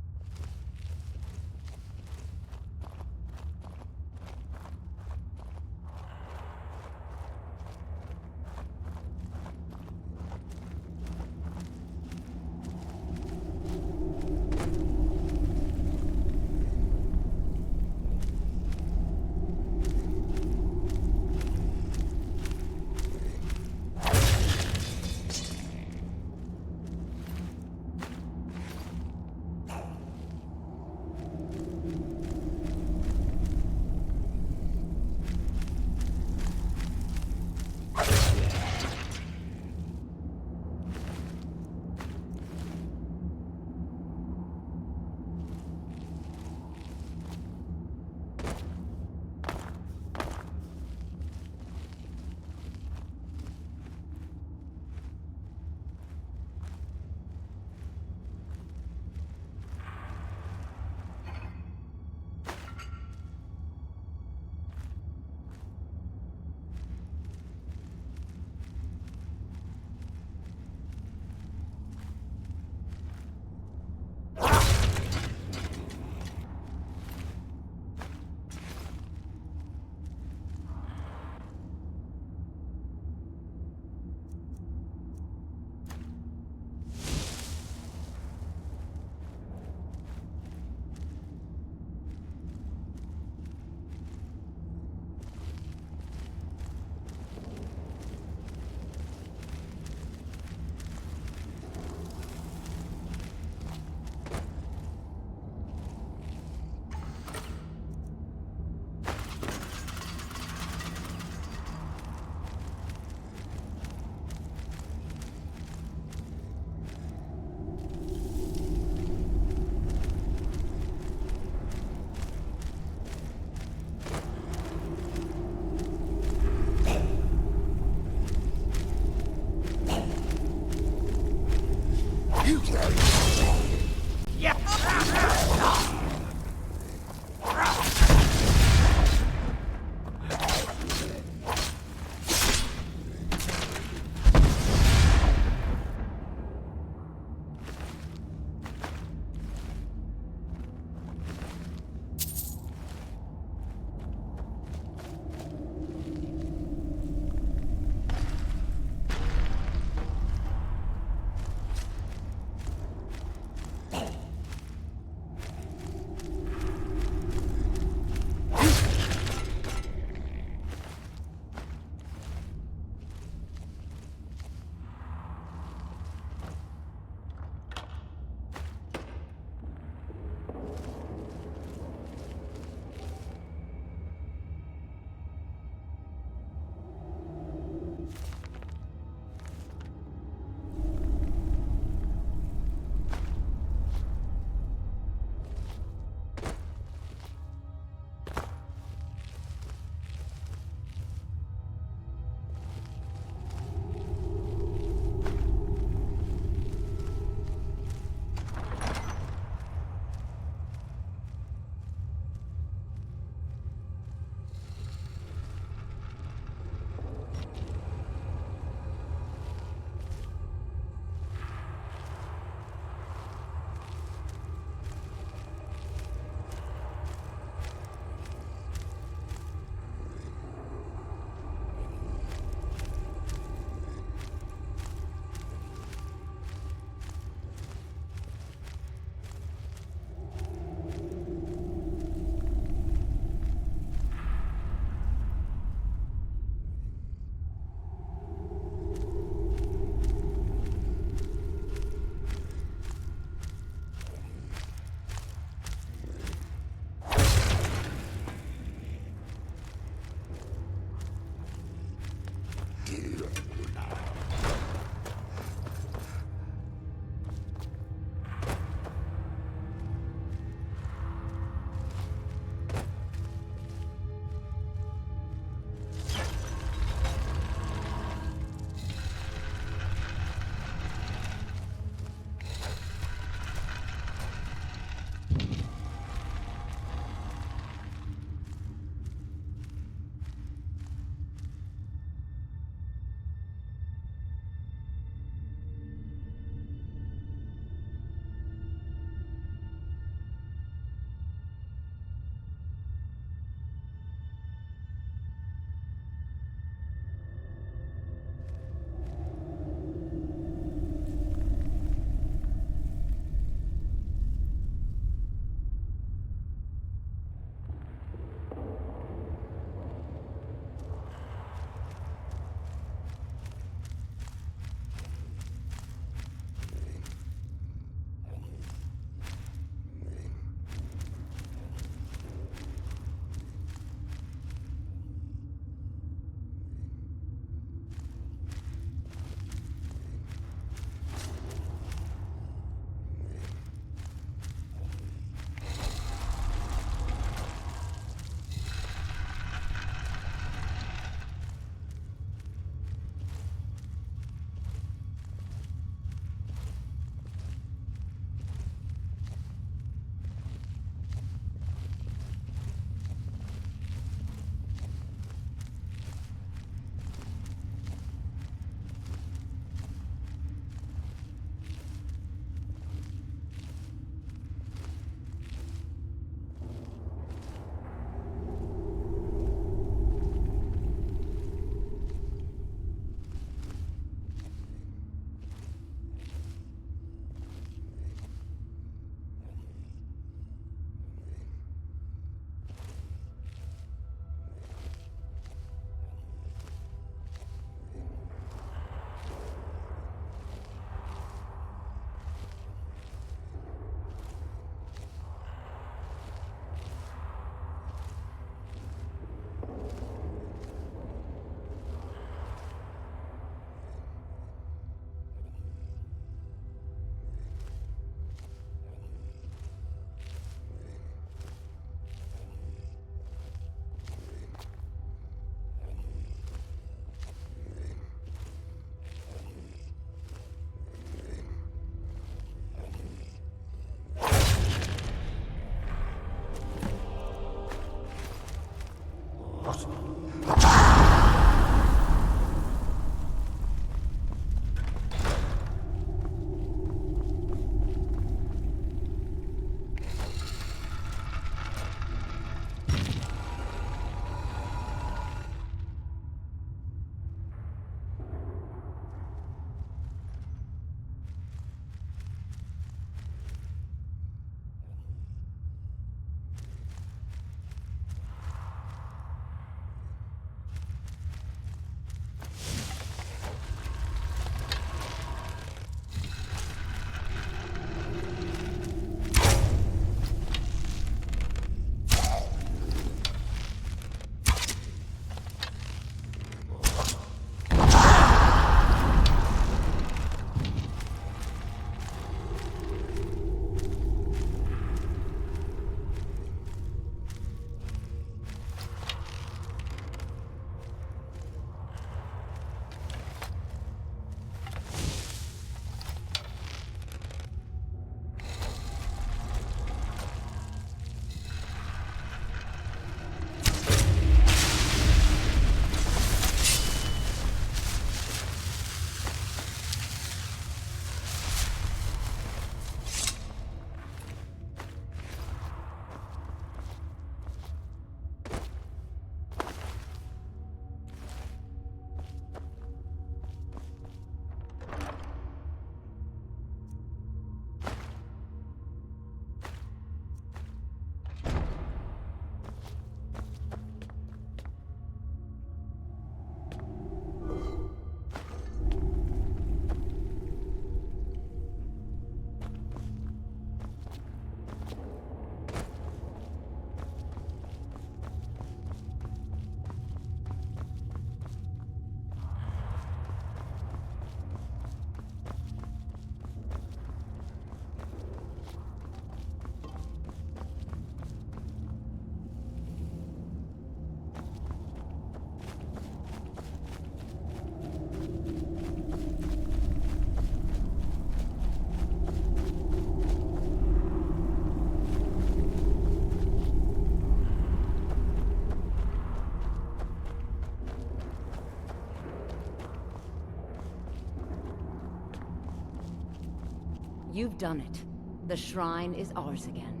You've done it. The shrine is ours again.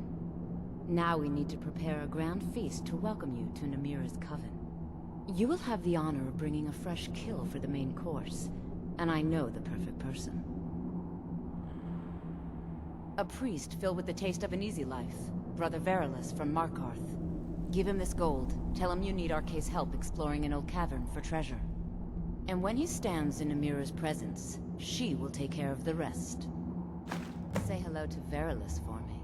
Now we need to prepare a grand feast to welcome you to Namira's coven. You will have the honor of bringing a fresh kill for the main course, and I know the perfect person. A priest filled with the taste of an easy life, Brother Verilus from Markarth. Give him this gold. Tell him you need Arkay's help exploring an old cavern for treasure. And when he stands in Namira's presence, she will take care of the rest. Say hello to Verilus for me.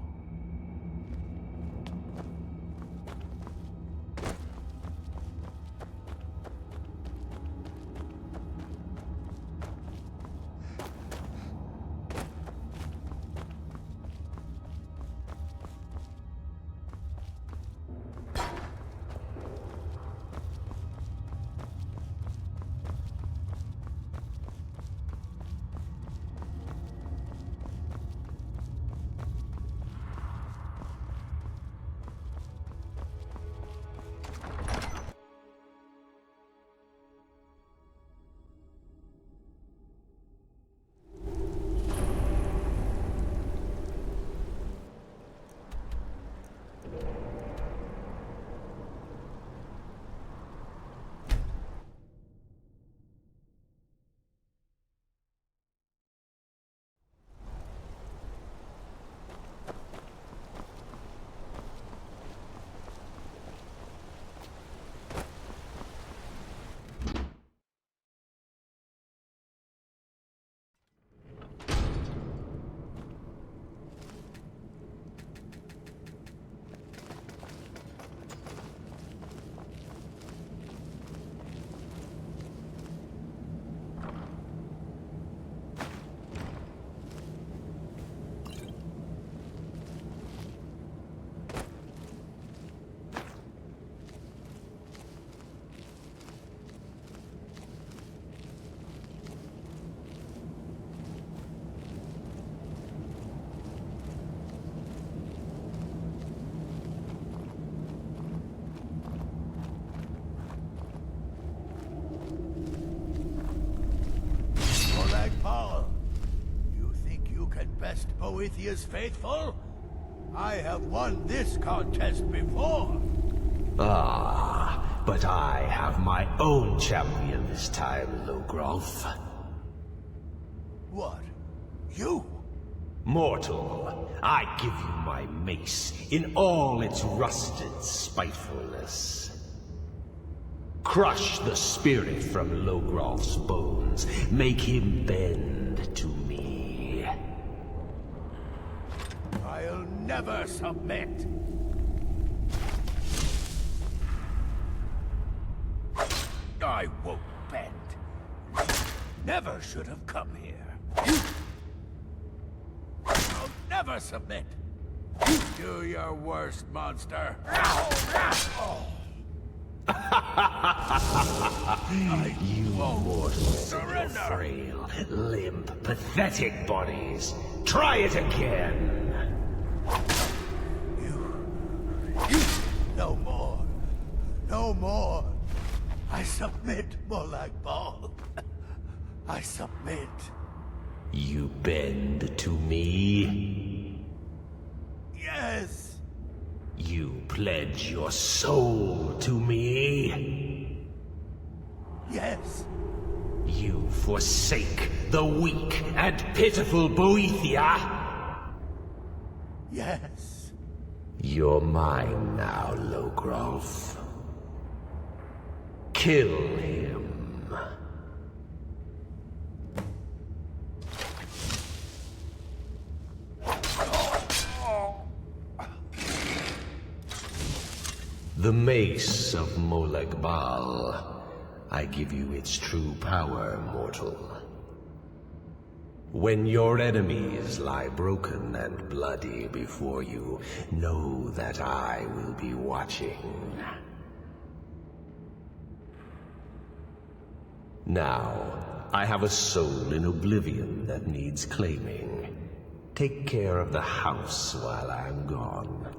Boethiah's faithful? I have won this contest before. Ah, but I have my own champion this time, Logrolf. What? You? Mortal, I give you my mace in all its rusted spitefulness. Crush the spirit from Logrolf's bones. Make him bend to me. I'll never submit. I won't bend. Never should have come here. I'll never submit. Do your worst, monster. You mortals and your frail, limp, pathetic bodies. Try it again. No more. No more. I submit, Molag Bal. I submit. You bend to me? Yes. You pledge your soul to me? Yes. You forsake the weak and pitiful Boethia? Yes. You're mine now, Logrolf. Kill him. The mace of Molag Bal. I give you its true power, mortal. When your enemies lie broken and bloody before you, know that I will be watching. Now, I have a soul in oblivion that needs claiming. Take care of the house while I'm gone.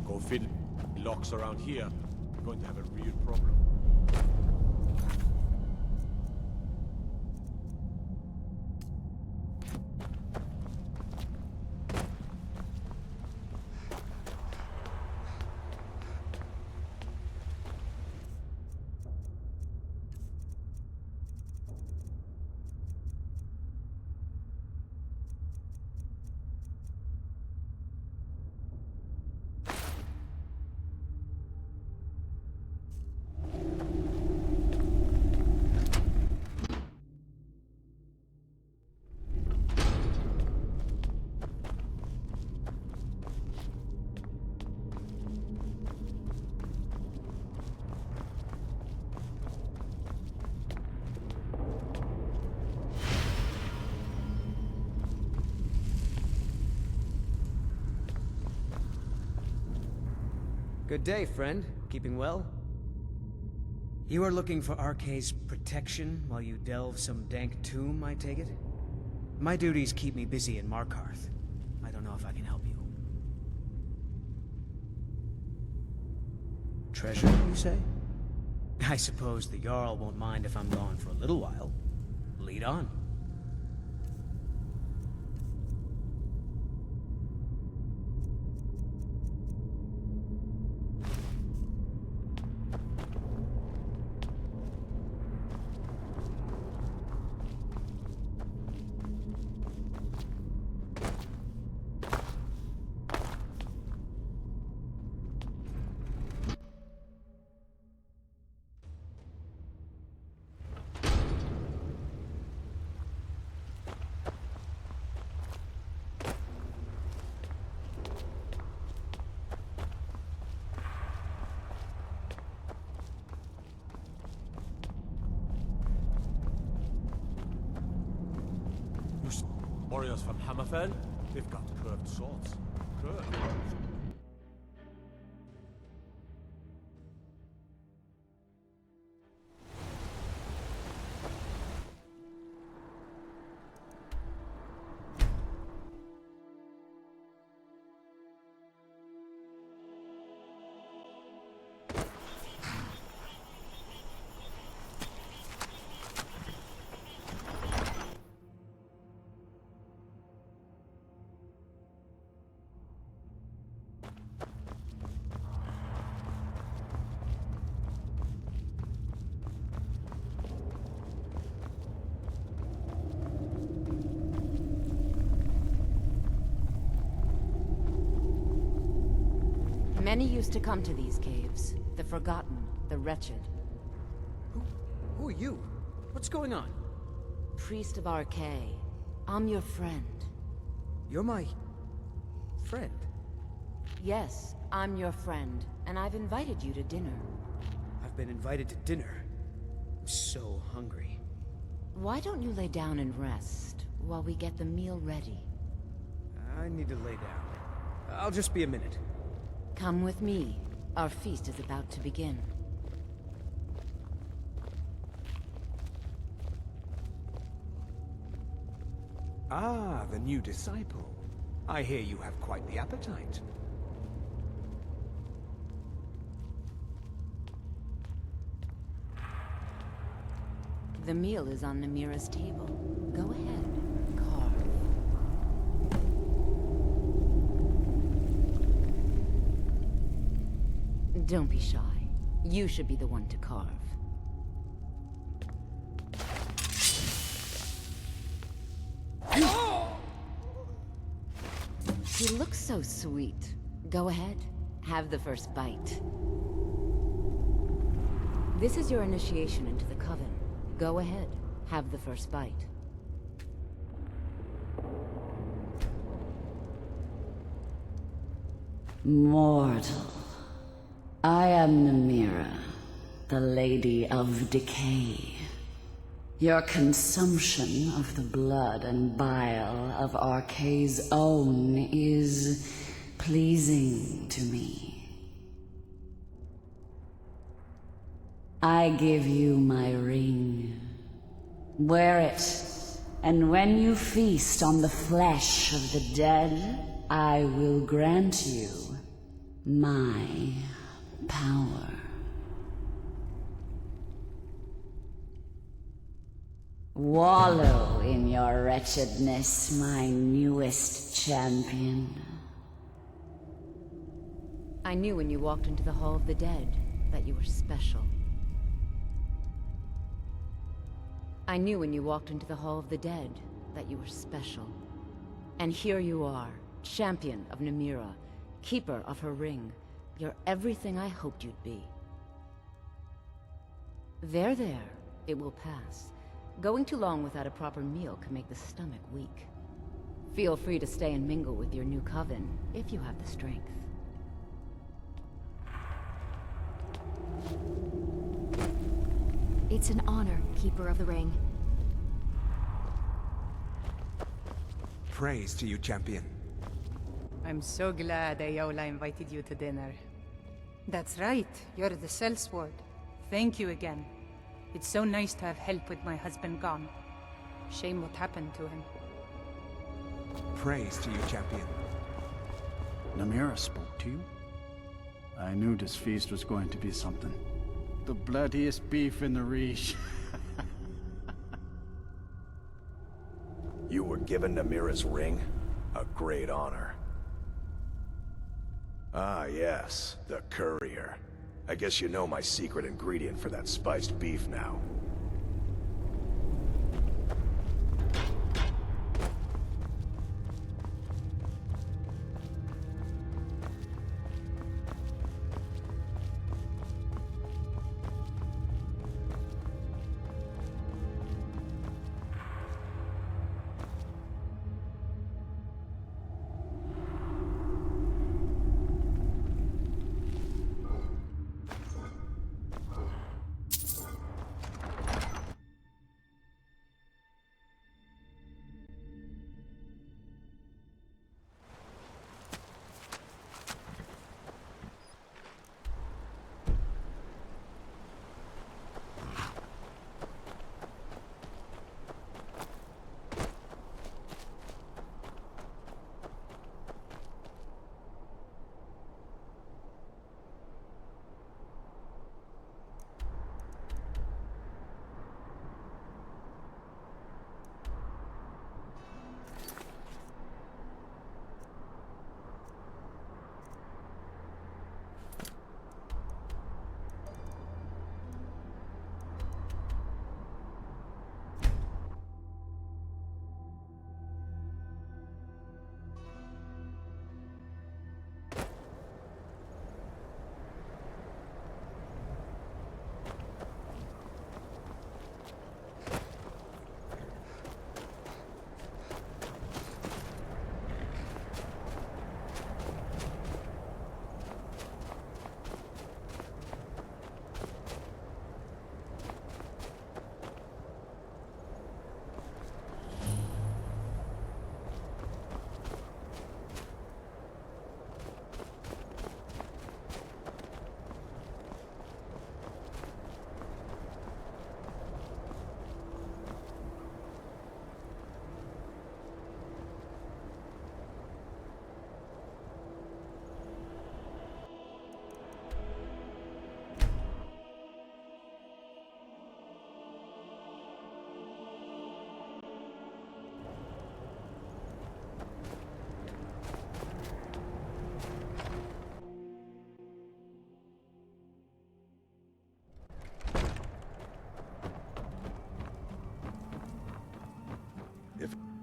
Go fill locks around here. We're going to have a real problem. Good day, friend. Keeping well? You are looking for Arkay's protection while you delve some dank tomb, I take it? My duties keep me busy in Markarth. I don't know if I can help you. Treasure, you say? I suppose the Jarl won't mind if I'm gone for a little while. Lead on. Warriors from Hammerfell? They've got curved swords. Curved. Many used to come to these caves. The forgotten, the wretched. Who are you? What's going on? Priest of Arcay. I'm your friend. You're my... friend? Yes, I'm your friend, and I've invited you to dinner. I've been invited to dinner. I'm so hungry. Why don't you lay down and rest, while we get the meal ready? I need to lay down. I'll just be a minute. Come with me. Our feast is about to begin. Ah, the new disciple. I hear you have quite the appetite. The meal is on Namira's table. Go ahead, carve. Don't be shy. You should be the one to carve. He looks so sweet. Go ahead, have the first bite. This is your initiation into the Coven. Go ahead, have the first bite. Mortal. I am Namira, the Lady of Decay. Your consumption of the blood and bile of Arcay's own is pleasing to me. I give you my ring. Wear it, and when you feast on the flesh of the dead, I will grant you my power. Wallow in your wretchedness, my newest champion. I knew when you walked into the Hall of the Dead that you were special. I knew when you walked into the Hall of the Dead that you were special. And here you are, champion of Namira, keeper of her ring. You're everything I hoped you'd be. There, it will pass. Going too long without a proper meal can make the stomach weak. Feel free to stay and mingle with your new coven, if you have the strength. It's an honor, Keeper of the Ring. Praise to you, champion. I'm so glad Ayola invited you to dinner. That's right, you're the sellsword. Thank you again. It's so nice to have help with my husband gone. Shame what happened to him. Praise to you, champion. Namira spoke to you? I knew this feast was going to be something. The bloodiest beef in the Reach. You were given Namira's ring? A great honor. Ah, yes, the courier. I guess you know my secret ingredient for that spiced beef now.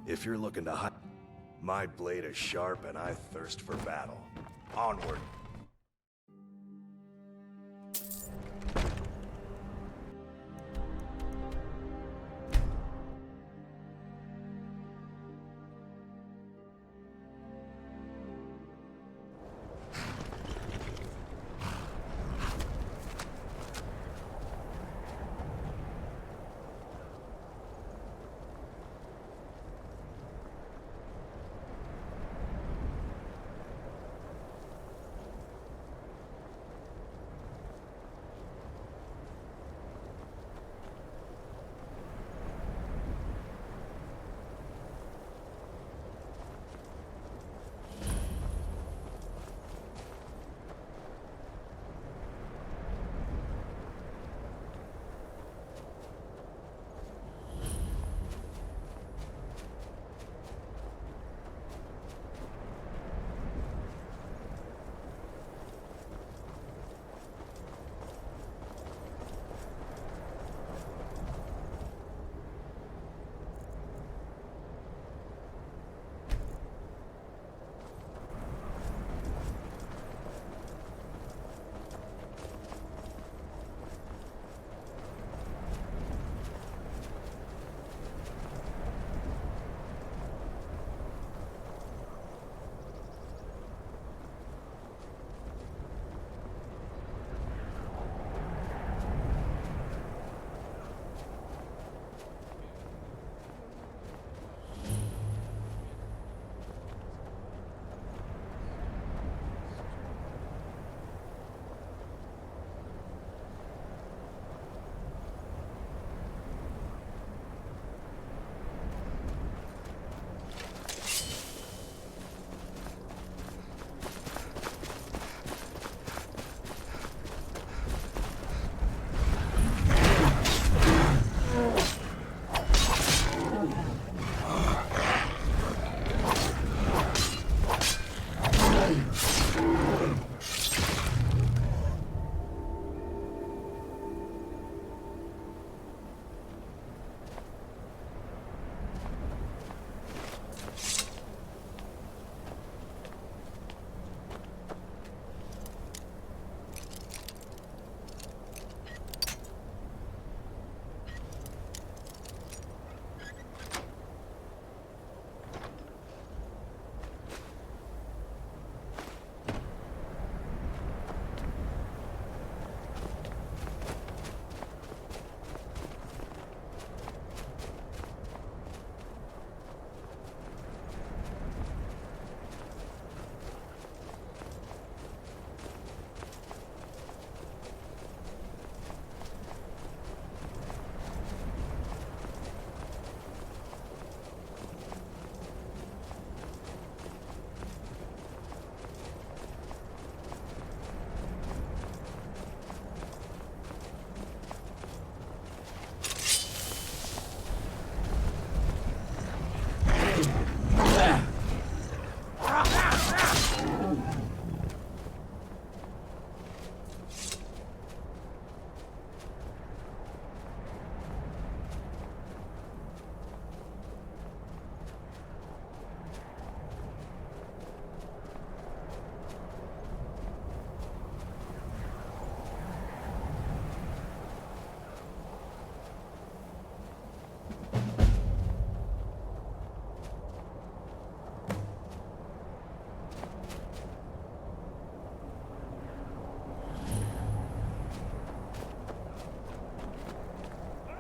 If you're looking to hide, my blade is sharp and I thirst for battle. Onward.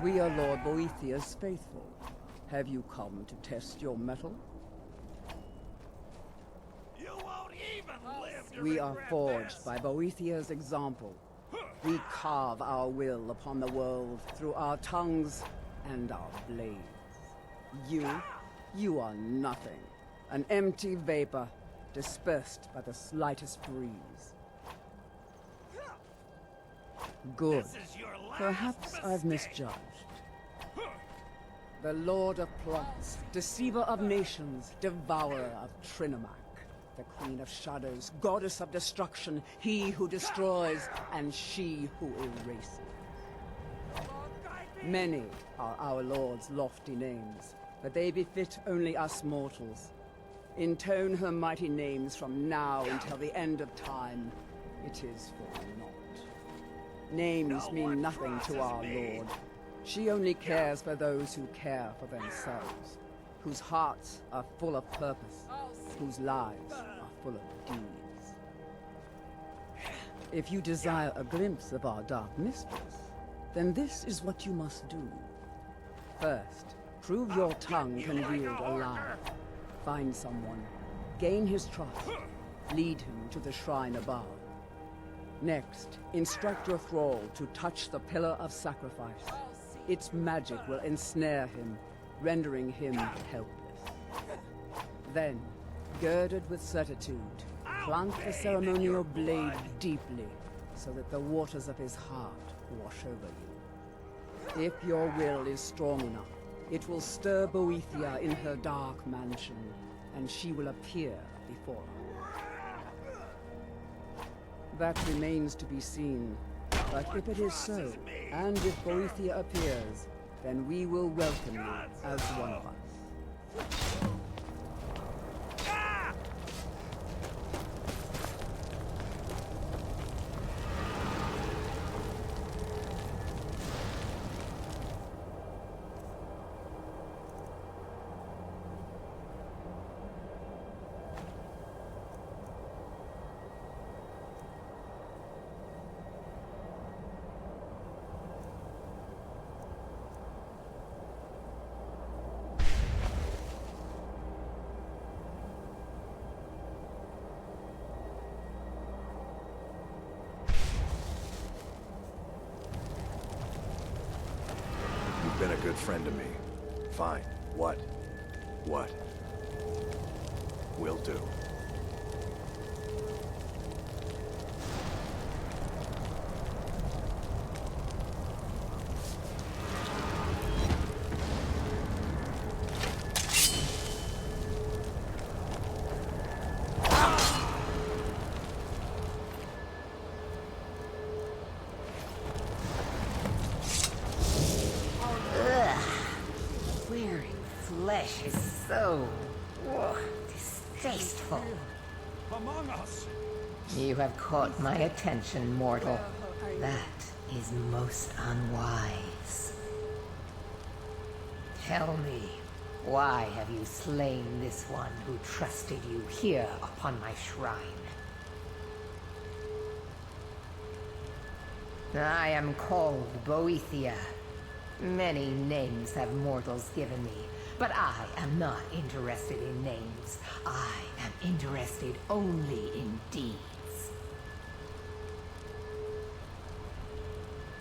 We are Lord Boethiah's faithful. Have you come to test your mettle? You won't even live to We are regret forged this. by Boethiah's example. We carve our will upon the world through our tongues and our blades. You are nothing. An empty vapor, dispersed by the slightest breeze. Good. Perhaps I've misjudged. The Lord of Plots, Deceiver of Nations, Devourer of Trinomac, the Queen of Shadows, Goddess of Destruction, he who destroys, and she who erases. Many are our Lord's lofty names, but they befit only us mortals. Intone her mighty names from now until the end of time. It is for naught. Names mean nothing to our Lord. She only cares for those who care for themselves, whose hearts are full of purpose, whose lives are full of deeds. If you desire a glimpse of our dark mistress, then this is what you must do. First, prove your tongue can wield a lie. Find someone, gain his trust, lead him to the shrine above. Next, instruct your thrall to touch the pillar of sacrifice. Its magic will ensnare him, rendering him helpless. Then, girded with certitude, plant the ceremonial blade deeply, so that the waters of his heart wash over you. If your will is strong enough, it will stir Boethia in her dark mansion, and she will appear before her. That remains to be seen, but if it is so, and if Boethia appears, then we will welcome you as one of us. You've been a good friend to me. Fine. What? What? Will do. Flesh is so distasteful. Among us. You have caught my attention, mortal. That is most unwise. Tell me, why have you slain this one who trusted you here upon my shrine? I am called Boethia. Many names have mortals given me, but I am not interested in names. I am interested only in deeds.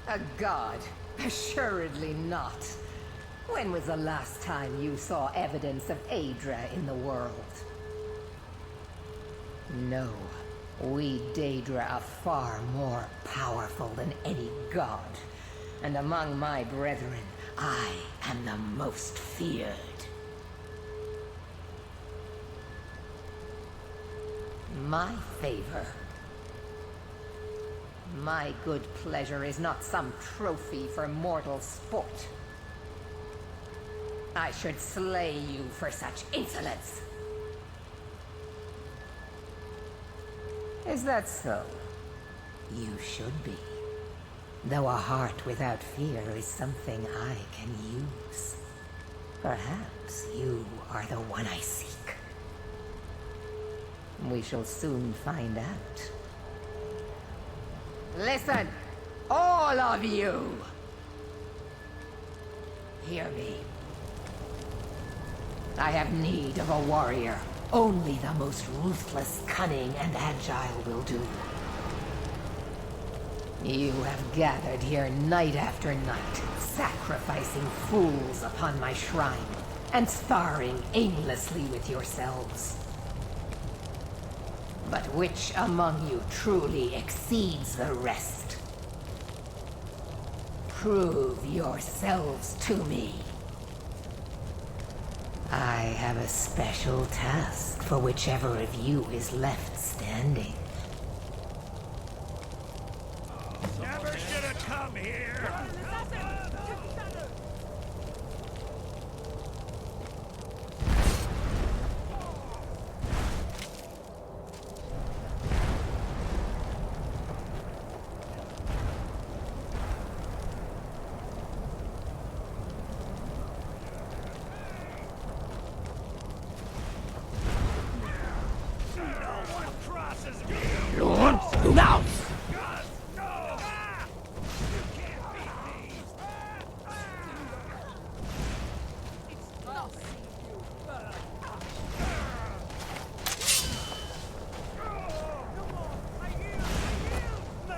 A god? Assuredly not. When was the last time you saw evidence of Aedra in the world? No. We Daedra are far more powerful than any god. And among my brethren, I am the most feared. My favor. My good pleasure is not some trophy for mortal sport. I should slay you for such insolence. Is that so? You should be. Though a heart without fear is something I can use. Perhaps you are the one I seek. We shall soon find out. Listen, all of you! Hear me. I have need of a warrior. Only the most ruthless, cunning, and agile will do. You have gathered here night after night, sacrificing fools upon my shrine, and sparring aimlessly with yourselves. But which among you truly exceeds the rest? Prove yourselves to me. I have a special task for whichever of you is left standing. Never should have come here.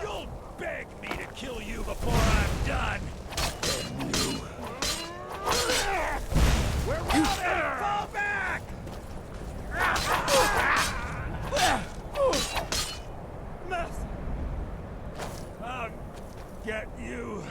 You'll beg me to kill you before I'm done! We're routed! Fall back! Mess! I'll get you.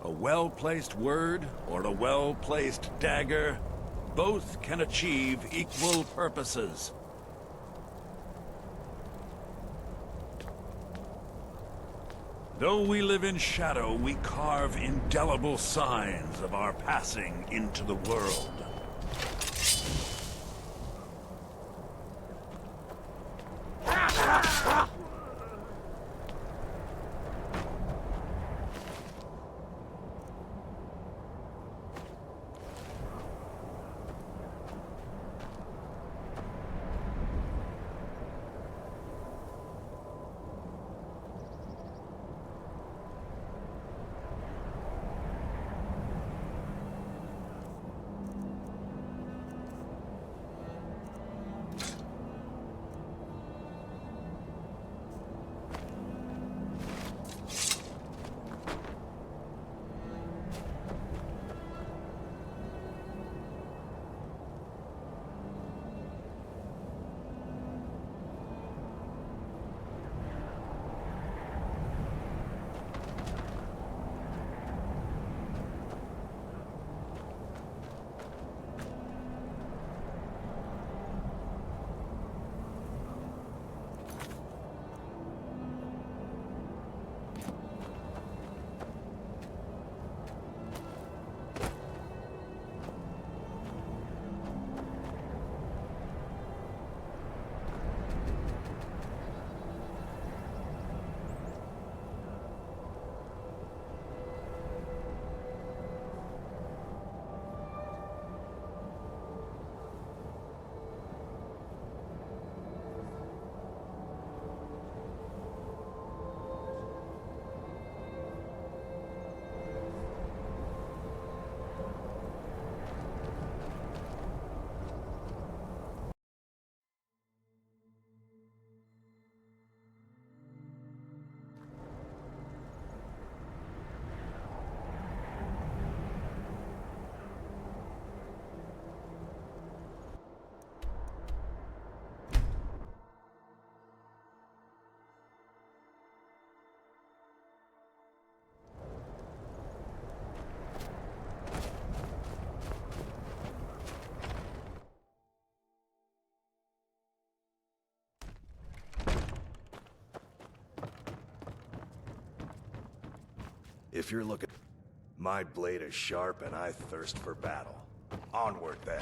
A well-placed word or a well-placed dagger, both can achieve equal purposes. Though we live in shadow, we carve indelible signs of our passing into the world. If you're looking... My blade is sharp and I thirst for battle. Onward, then.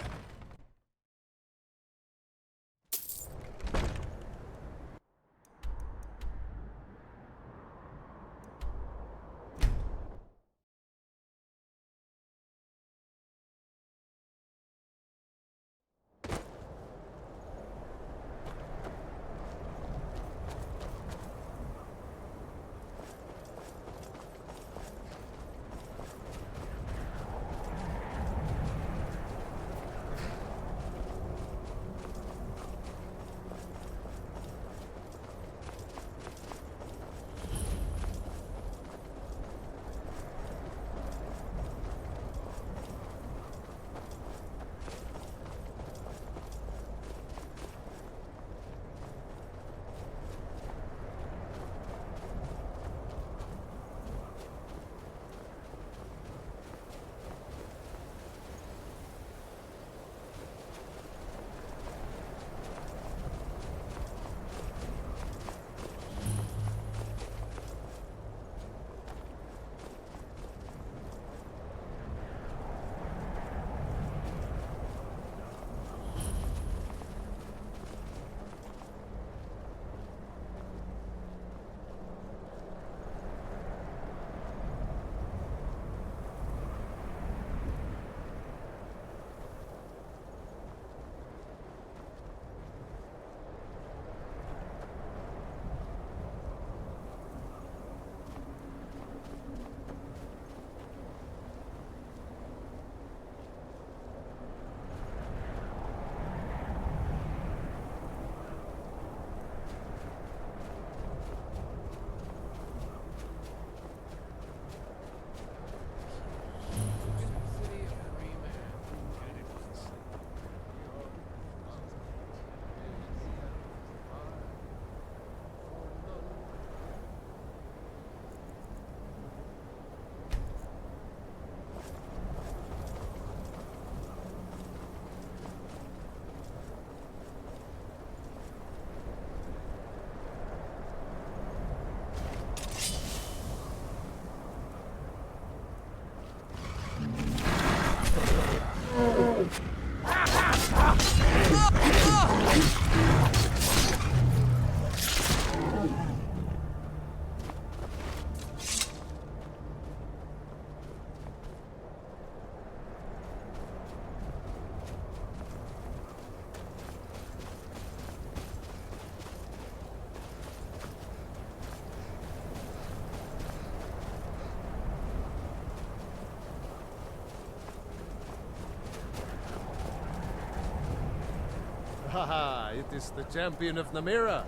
Haha, it is the champion of Namira.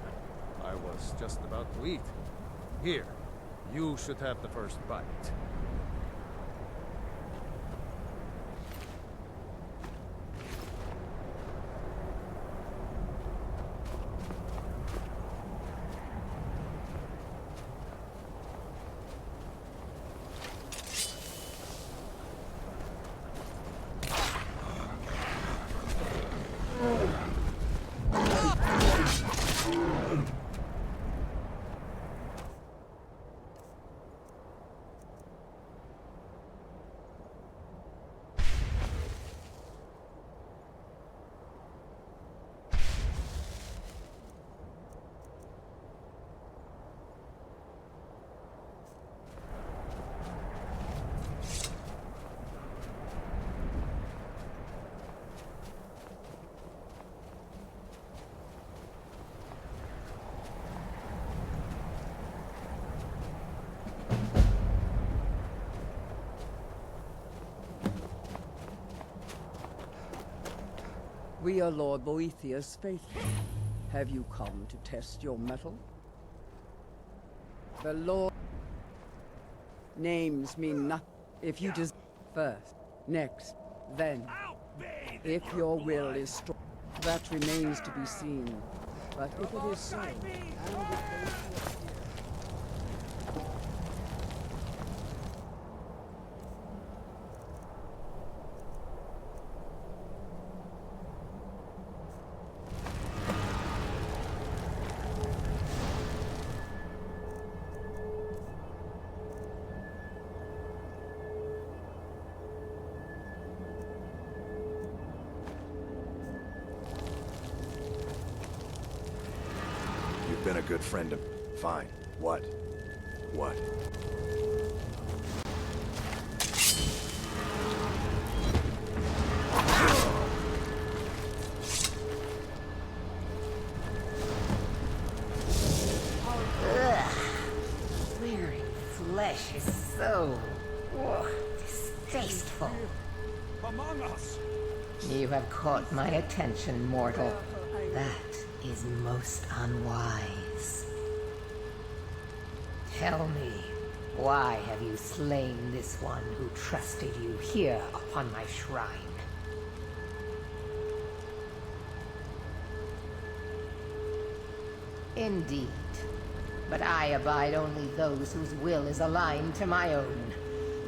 I was just about to eat. Here, you should have the first bite. We are Lord Boethiah's faithful. Have you come to test your mettle? The Lord... Names mean nothing. If you just... First, next, then. If your will is strong, that remains to be seen. But if it is so, and if those who are here... Been a good friend of... Fine. What? What? Ugh. Wearing flesh is so... distasteful. Among us! You have caught my attention, mortal. That is most unwise. Tell me, why have you slain this one who trusted you here upon my shrine? Indeed, but I abide only those whose will is aligned to my own.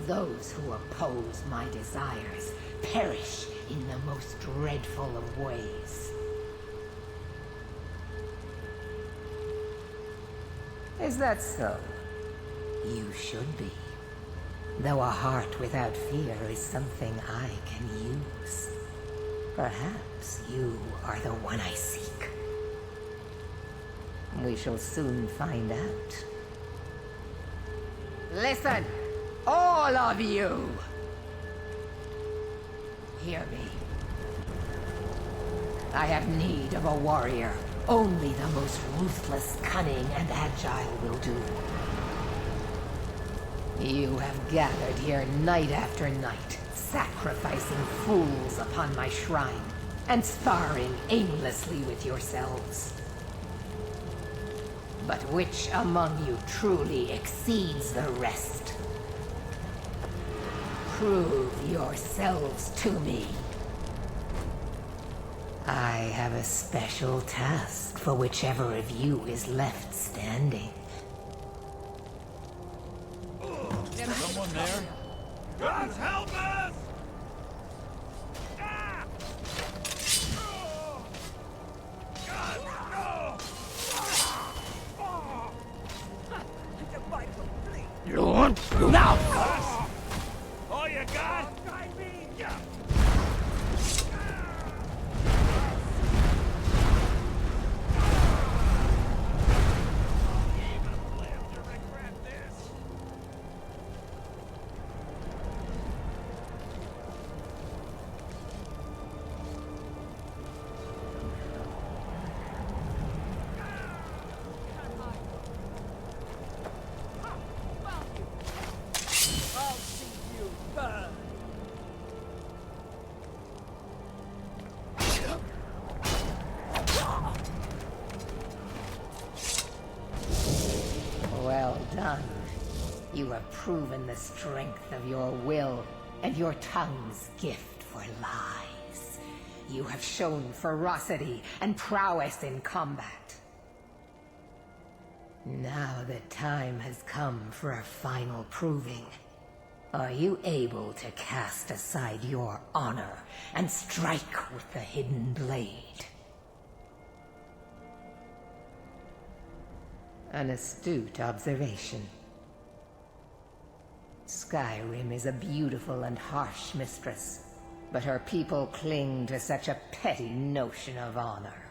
Those who oppose my desires perish in the most dreadful of ways. Is that so? You should be. Though a heart without fear is something I can use. Perhaps you are the one I seek. We shall soon find out. Listen, all of you! Hear me. I have need of a warrior. Only the most ruthless, cunning, and agile will do. You have gathered here night after night, sacrificing fools upon my shrine, and sparring aimlessly with yourselves. But which among you truly exceeds the rest? Prove yourselves to me. I have a special task for whichever of you is left standing. Someone there? God help us! Lord, now! All you got? You have proven the strength of your will and your tongue's gift for lies. You have shown ferocity and prowess in combat. Now the time has come for a final proving. Are you able to cast aside your honor and strike with the hidden blade? An astute observation. Skyrim is a beautiful and harsh mistress, but her people cling to such a petty notion of honor.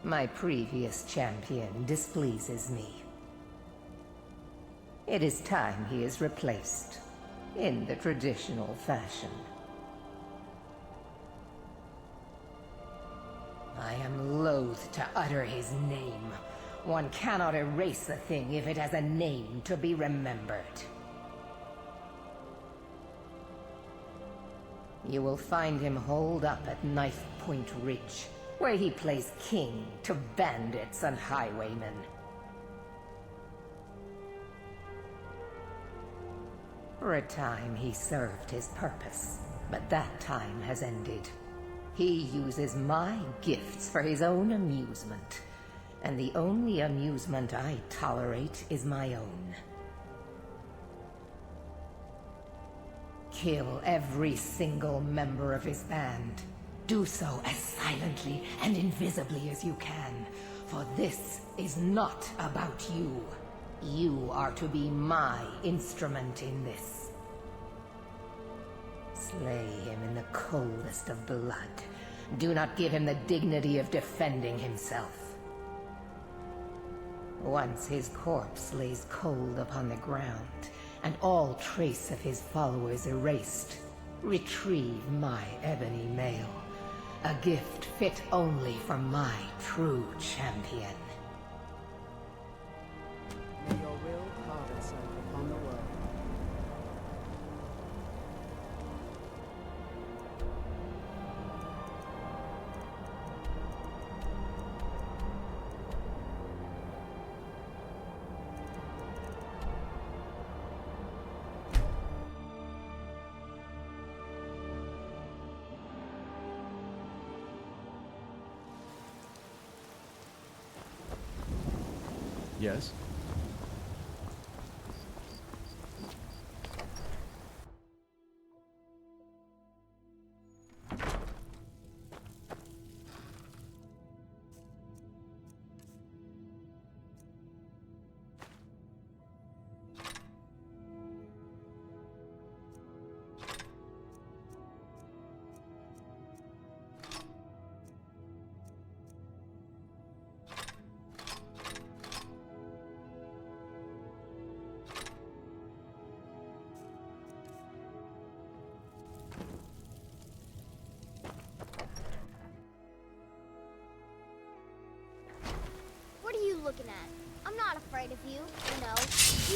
My previous champion displeases me. It is time he is replaced, in the traditional fashion. I am loath to utter his name. One cannot erase a thing if it has a name to be remembered. You will find him holed up at Knife Point Ridge, where he plays king to bandits and highwaymen. For a time he served his purpose, but that time has ended. He uses my gifts for his own amusement, and the only amusement I tolerate is my own. Kill every single member of his band. Do so as silently and invisibly as you can, for this is not about you. You are to be my instrument in this. Slay him in the coldest of blood. Do not give him the dignity of defending himself. Once his corpse lays cold upon the ground, and all trace of his followers erased, retrieve my ebony mail, a gift fit only for my true champion. May your will carve itself upon the world. Yes? What are you looking at? I'm not afraid of you, you know,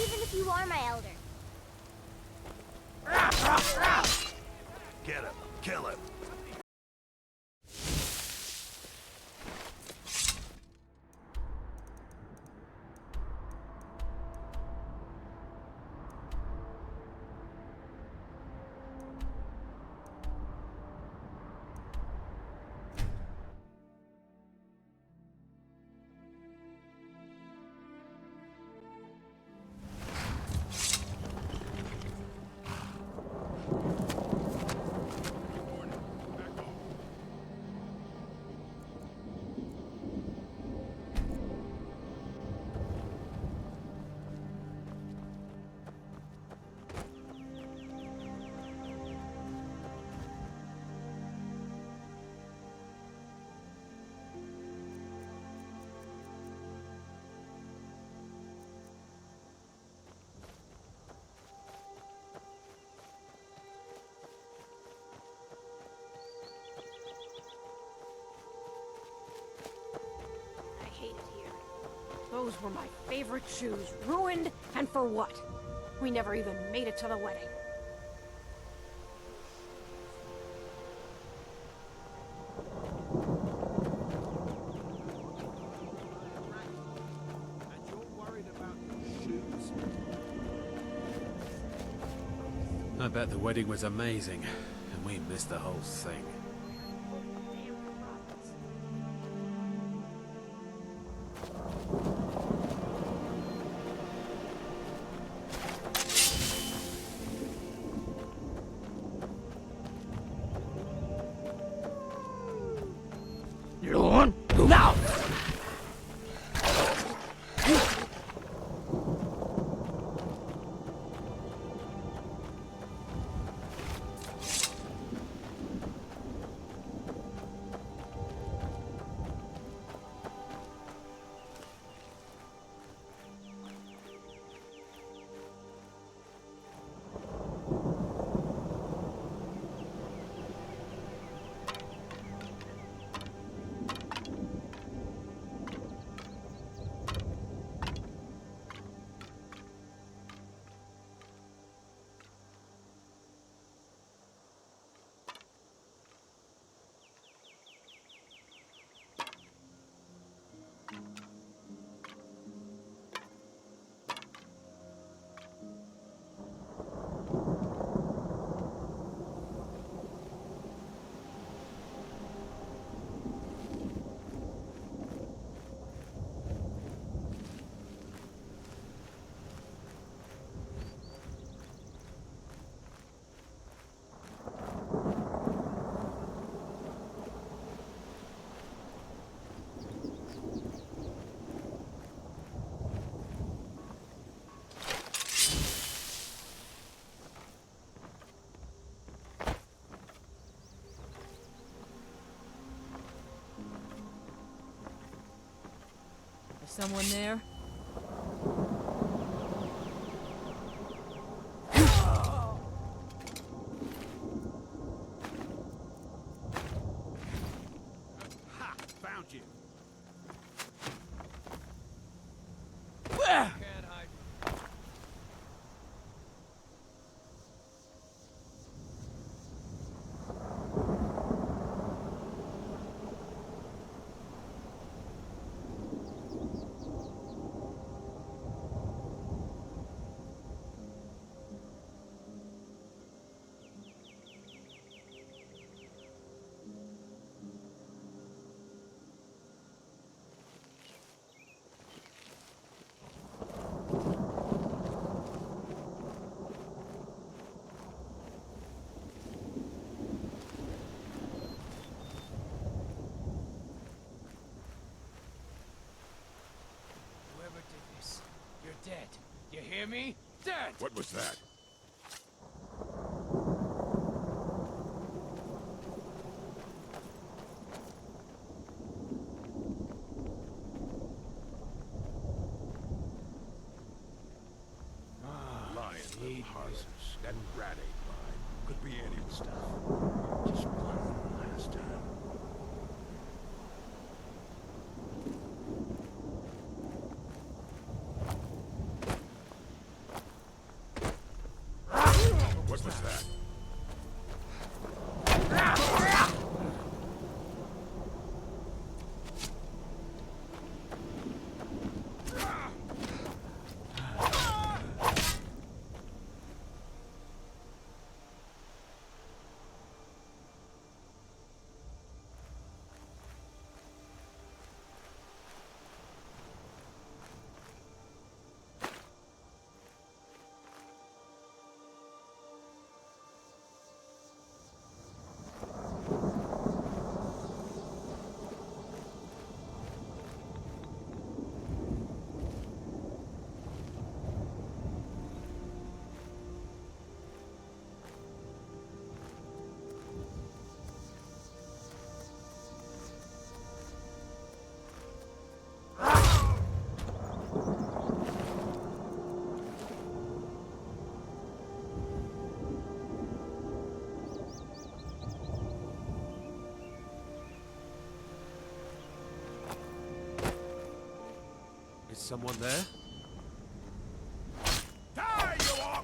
even if you are my elder. Get him. Kill him. Those were my favorite shoes. Ruined, and for what? We never even made it to the wedding. And you're worried about your shoes? bet the wedding was amazing, and we missed the whole thing. You're on now! Someone there? Ha! Found you! Can't hide. You're dead. You hear me? Dead! What was that? Lion, little horses, and rat ate mine. Could be any stuff. Just one last time. What was that? Is someone there? Die, you all!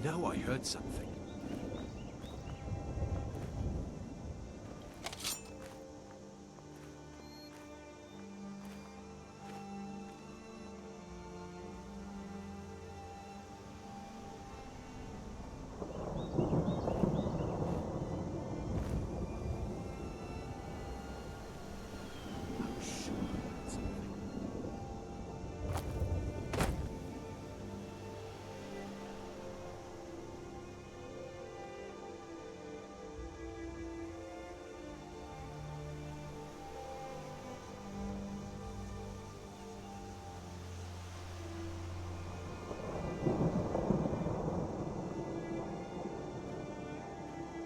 know I heard something.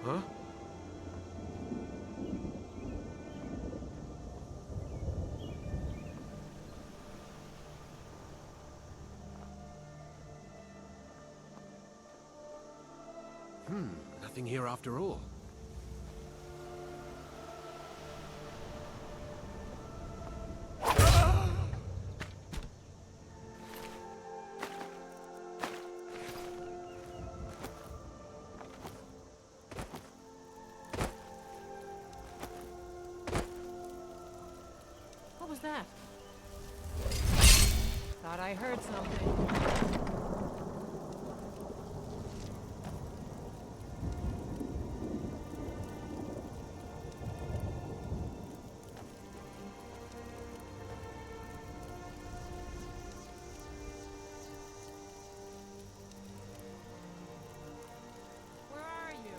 Huh? Nothing here after all. What was that? Thought I heard something. Where are you?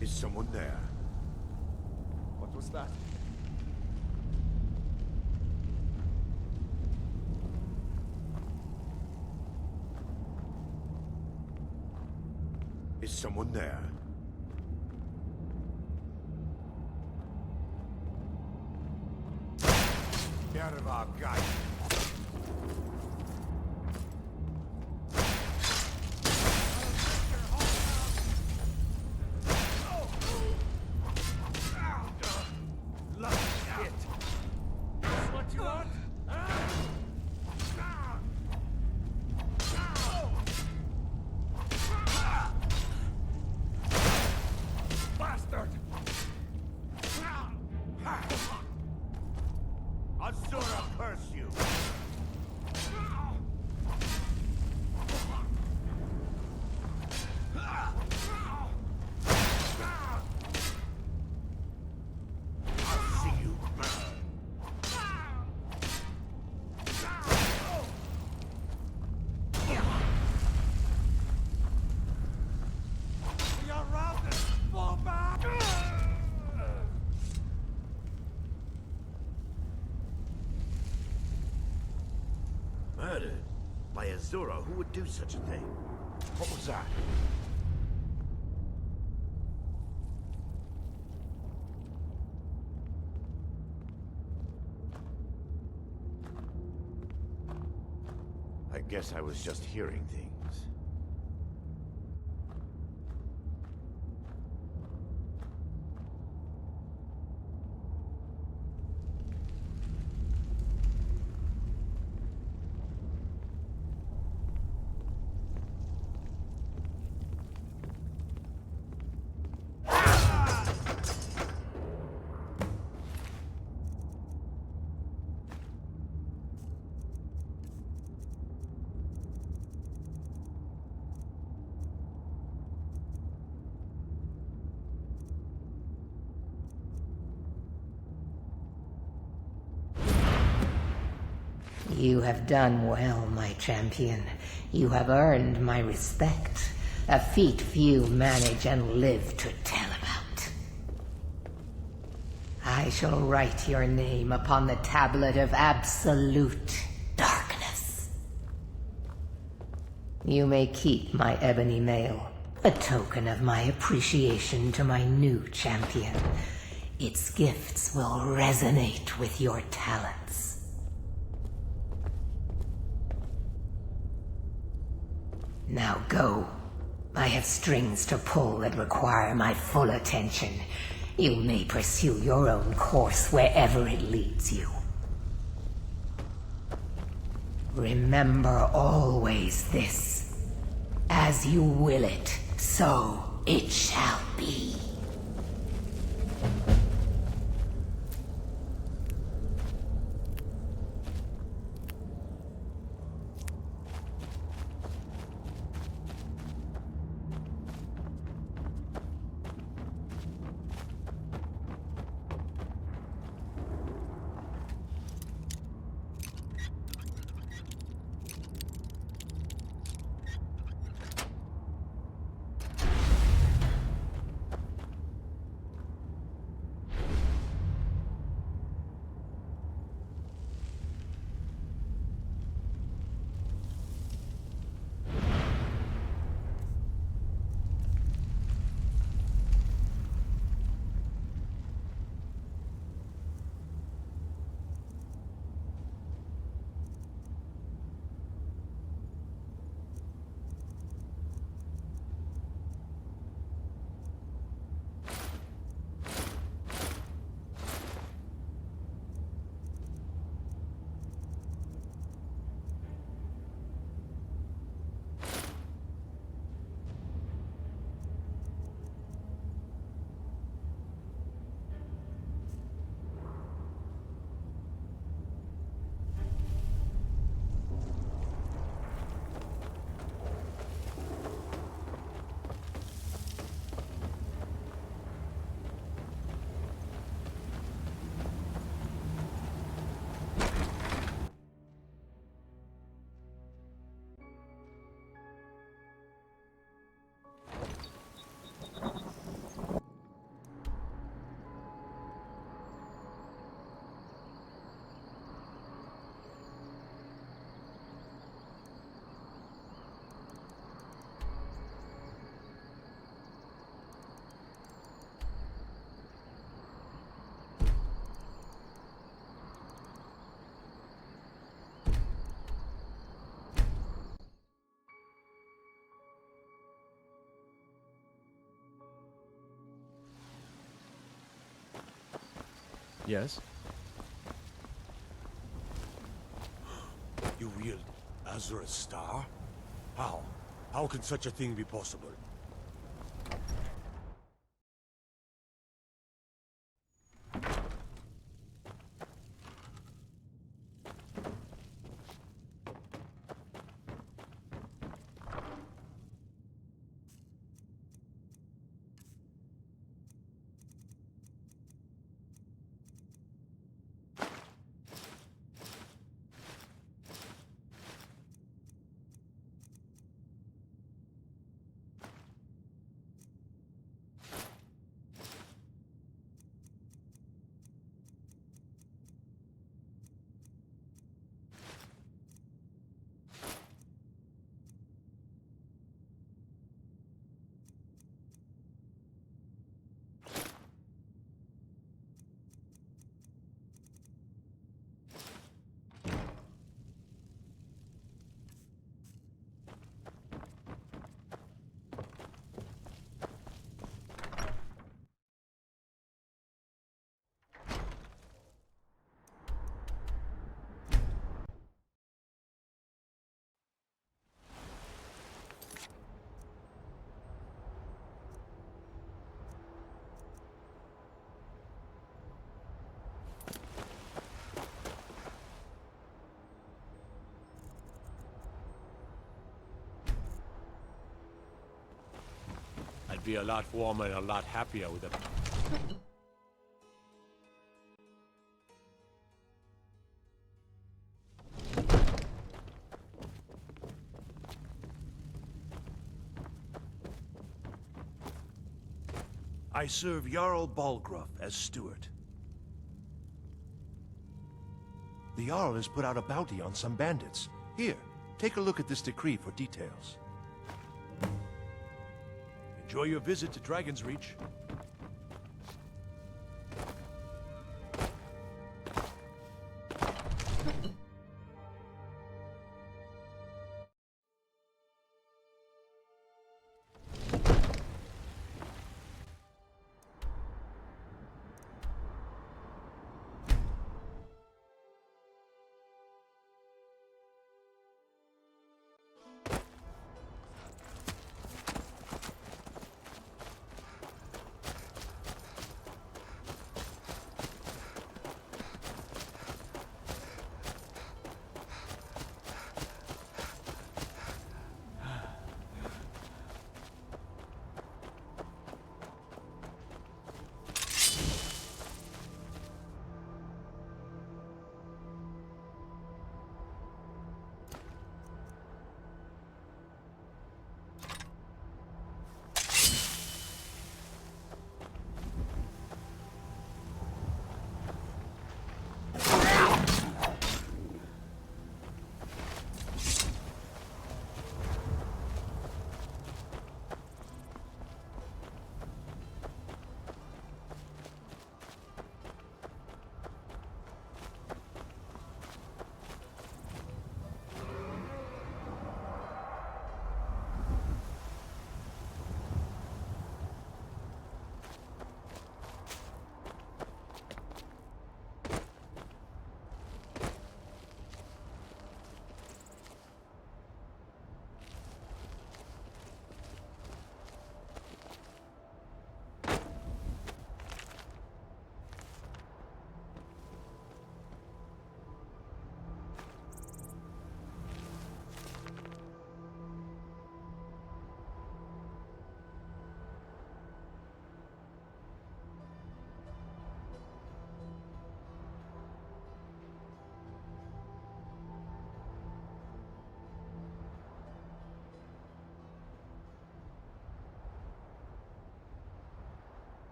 Is someone there? What was that? Is someone there? Get out of our guide. Azura curse you! I'll see you burn! We are routed! Fall back! Murdered? By Azura? Who would do such a thing? What was that? I guess I was just hearing things. You have done well, my champion. You have earned my respect, a feat few manage and live to tell about. I shall write your name upon the tablet of absolute darkness. You may keep my ebony mail, a token of my appreciation to my new champion. Its gifts will resonate with your talents. Now go. I have strings to pull that require my full attention. You may pursue your own course wherever it leads you. Remember always this. As you will it, so it shall be. Yes? You wield Azura's star? How? How can such a thing be possible? I'd be a lot warmer and a lot happier with a... I serve Jarl Balgruuf as steward. The Jarl has put out a bounty on some bandits. Here, take a look at this decree for details. Enjoy your visit to Dragon's Reach.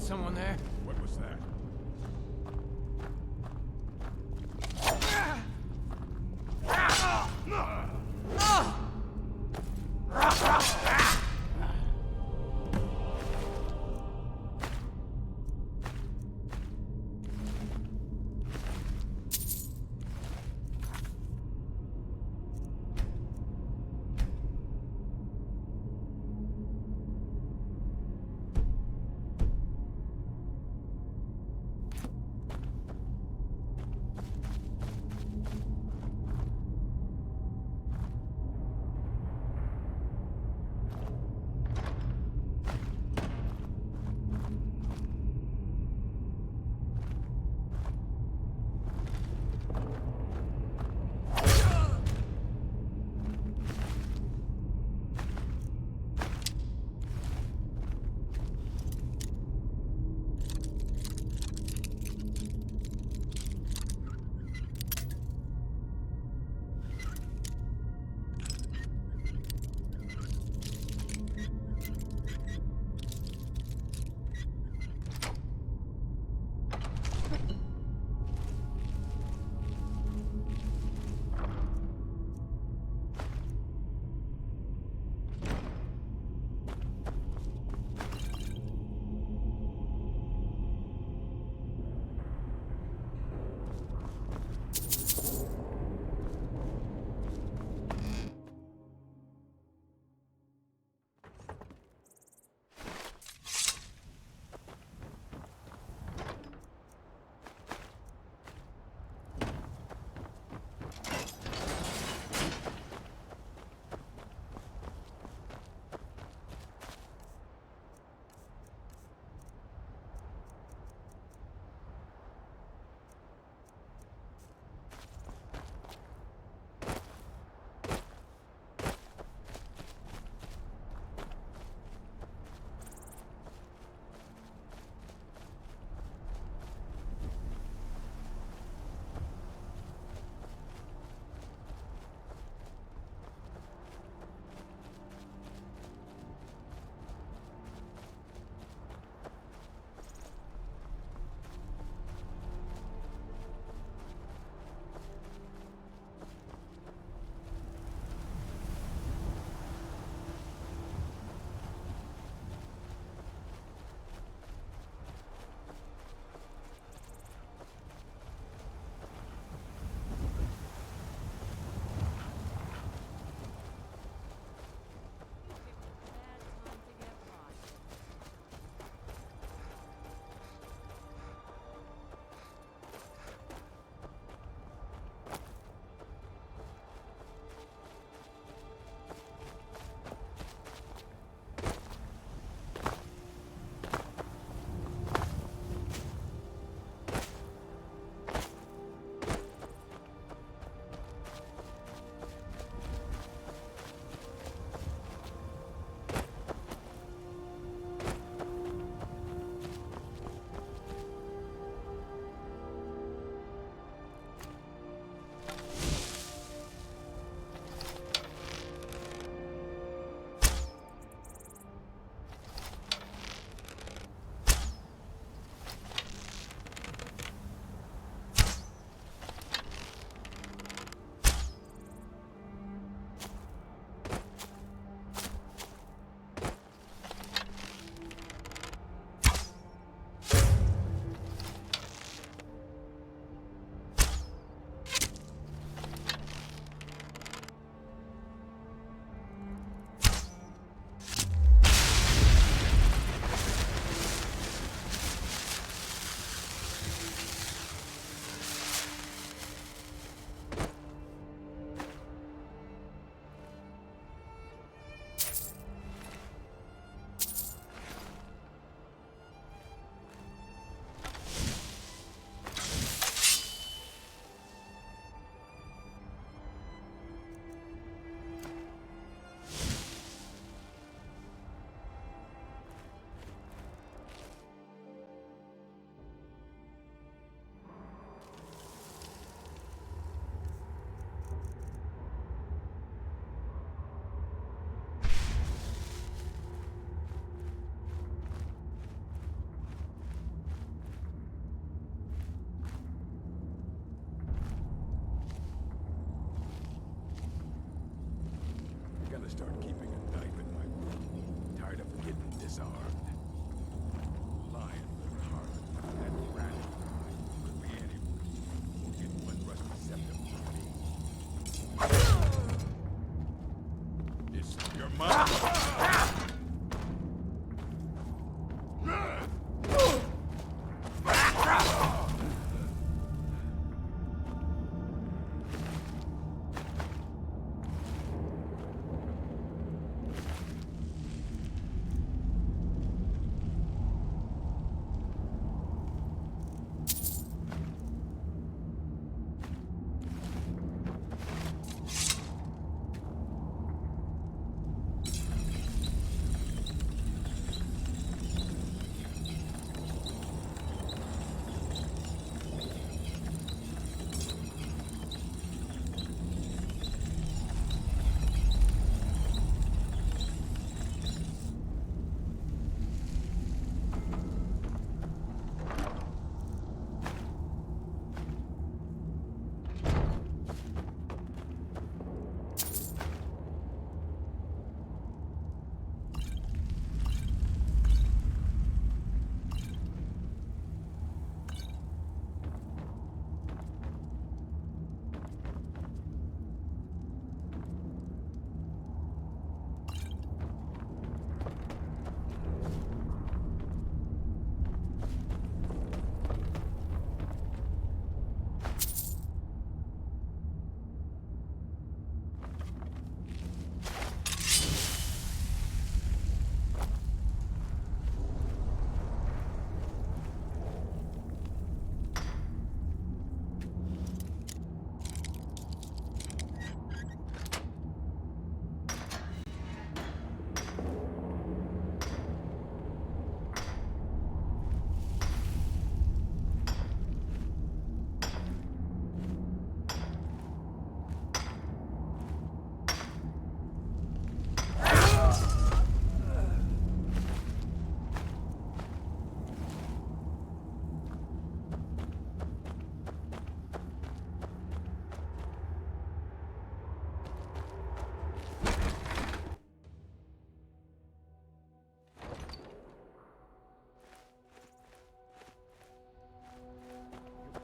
Someone there? What was that?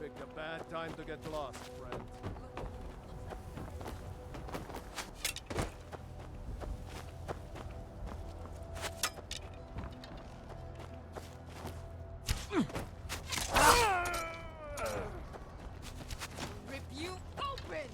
picked a bad time to get lost, friend. Rip you open!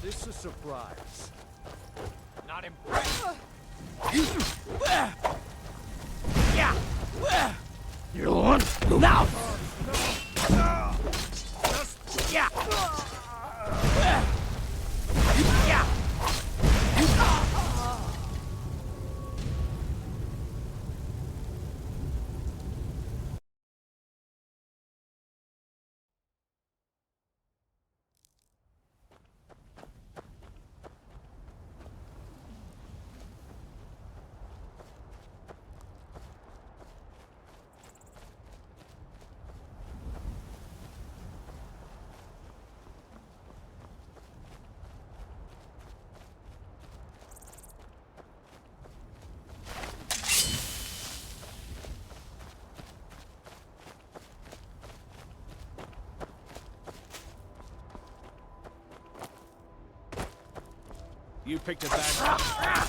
This is a surprise. Not impressed. You're the one? Now! You picked a bad time.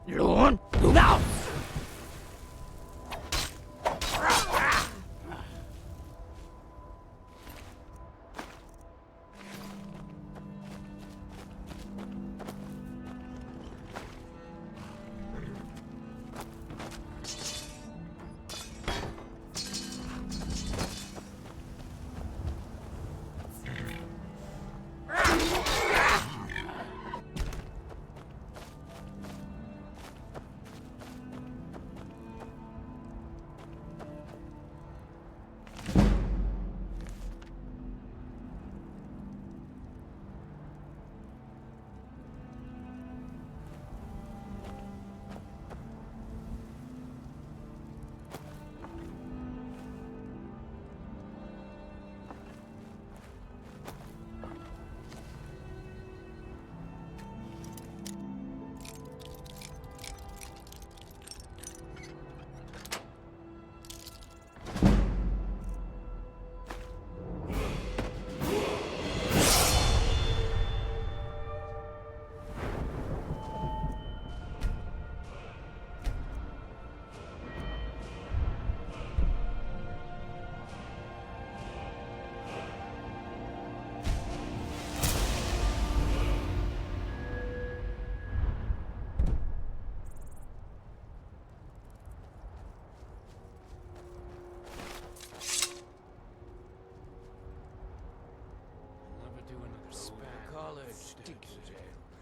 You're the one? Now!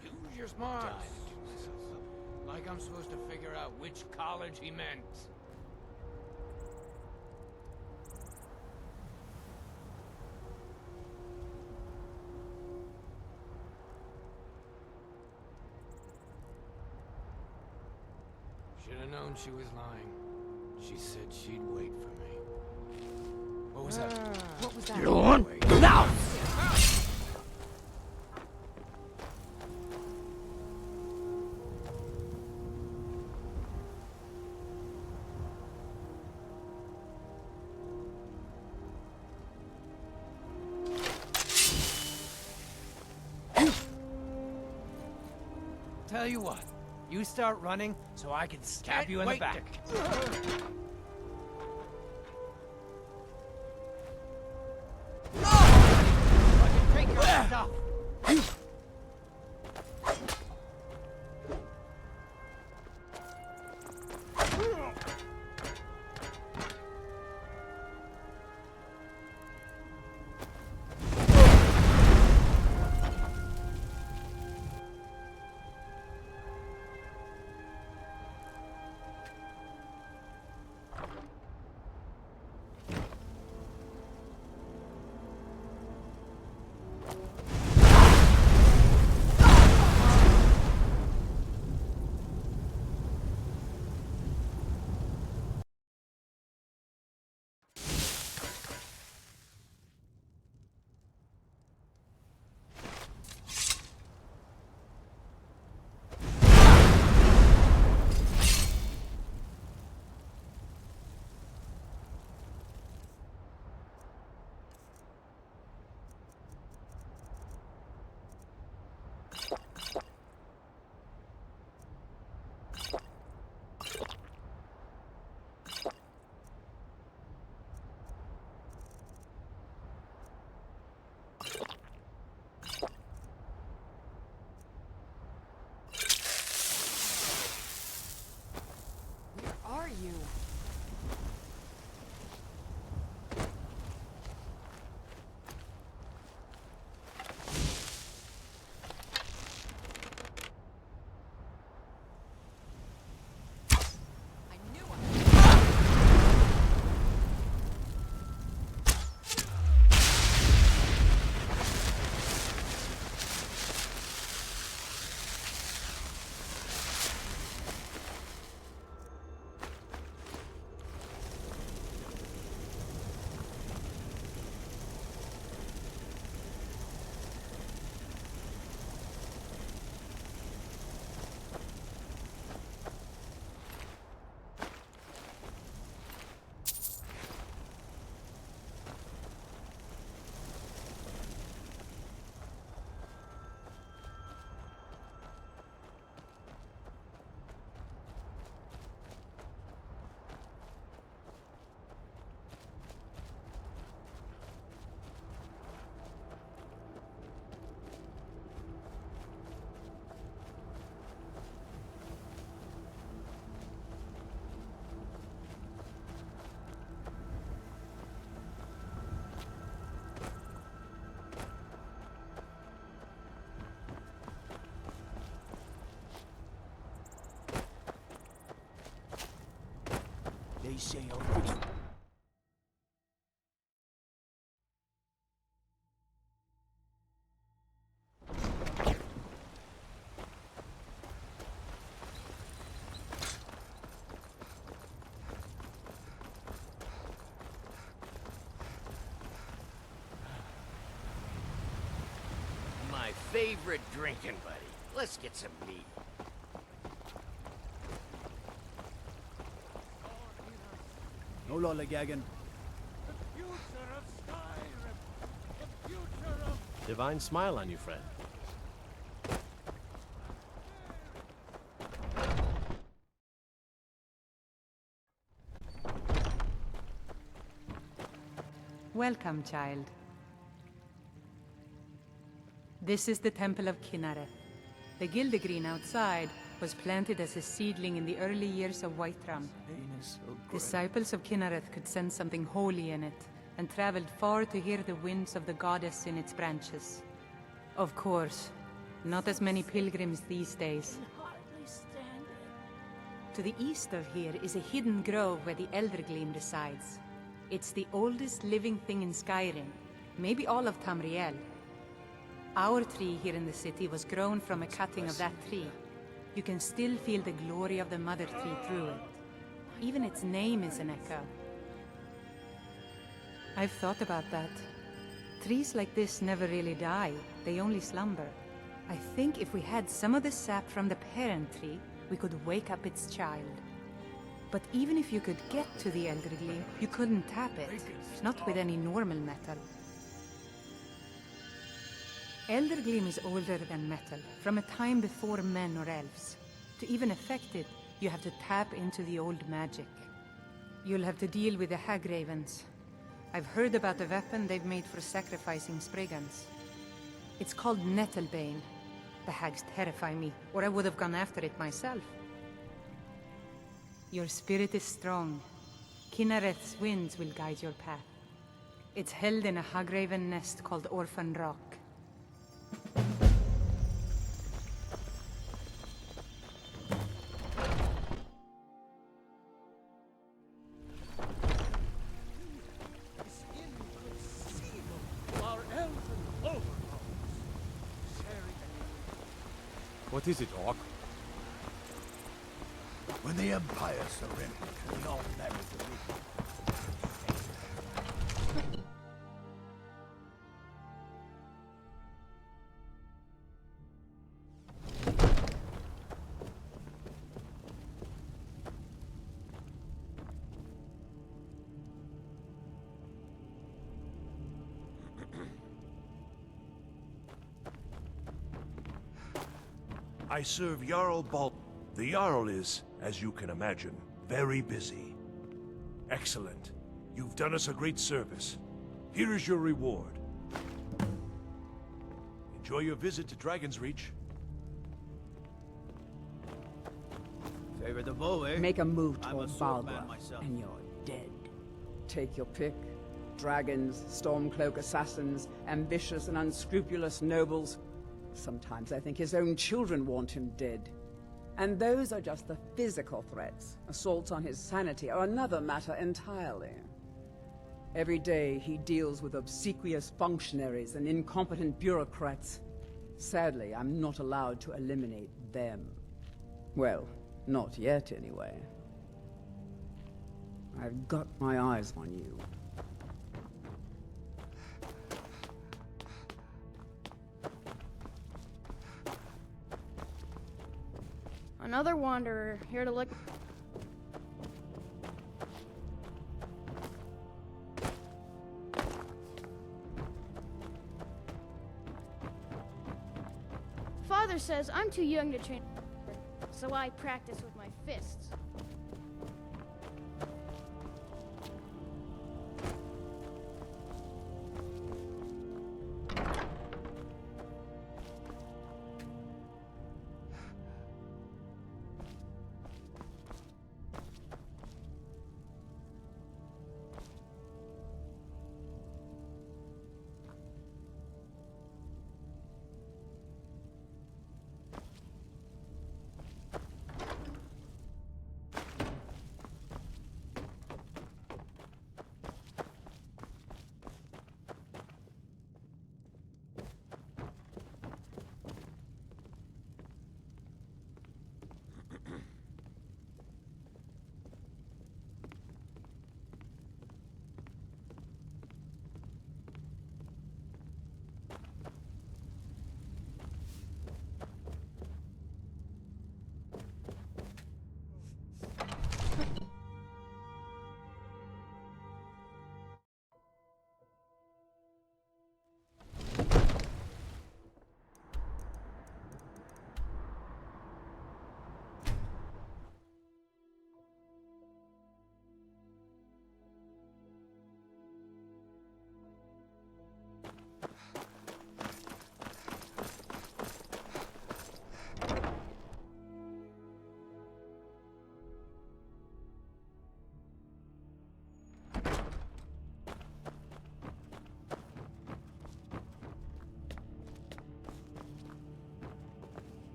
Use your smarts. Like I'm supposed to figure out which college he meant. Should have known she was lying. She said she'd wait for me. What was that? What was that? You want? Now! Tell you what, you start running so I can stab you in the back. Fucking take your stuff. Where are you? They say I'll fix it. My favorite drinking buddy. Let's get some meat. No lollygagging. Divine smile on you, friend. Welcome, child. This is the Temple of Kinnareth. The Gildegreen outside was planted as a seedling in the early years of Whiterun. Disciples of Kinnareth could sense something holy in it, and traveled far to hear the winds of the goddess in its branches. Of course, Not as many pilgrims these days. To the east of here is a hidden grove where the Eldergleam resides. It's the oldest living thing in Skyrim, maybe all of Tamriel. Our tree here in the city was grown from a cutting of that tree. You can still feel the glory of the mother tree through it. Even its name is an echo. I've thought about that. Trees like this never really die, they only slumber. I think if we had some of the sap from the parent tree, we could wake up its child. But even if you could get to the Eldergleam, you couldn't tap it, not with any normal metal. Eldergleam is older than metal, from a time before men or elves. To even affect it, you have to tap into the old magic. You'll have to deal with the Hagravens. I've heard about the weapon they've made for sacrificing Spriggans. It's called Nettlebane. The hags terrify me, or I would have gone after it myself. Your spirit is strong. Kinareth's winds will guide your path. It's held in a Hagraven nest called Orphan Rock. What is it, Orc? When the Empire surrendered, we all met at the I serve Jarl Bal. The Jarl is, as you can imagine, very busy. Excellent. You've done us a great service. Here is your reward. Enjoy your visit to Dragon's Reach. Favor the bow, eh? Make a move I'm a toward swordman Balgra, myself. and you're dead. Take your pick. Dragons, Stormcloak assassins, ambitious and unscrupulous nobles. Sometimes I think his own children want him dead. And those are just the physical threats. Assaults on his sanity are another matter entirely. Every day he deals with obsequious functionaries and incompetent bureaucrats. Sadly, I'm not allowed to eliminate them. Well, not yet anyway. I've got my eyes on you. Another wanderer, here to look... Father says I'm too young to train, so I practice with my fists.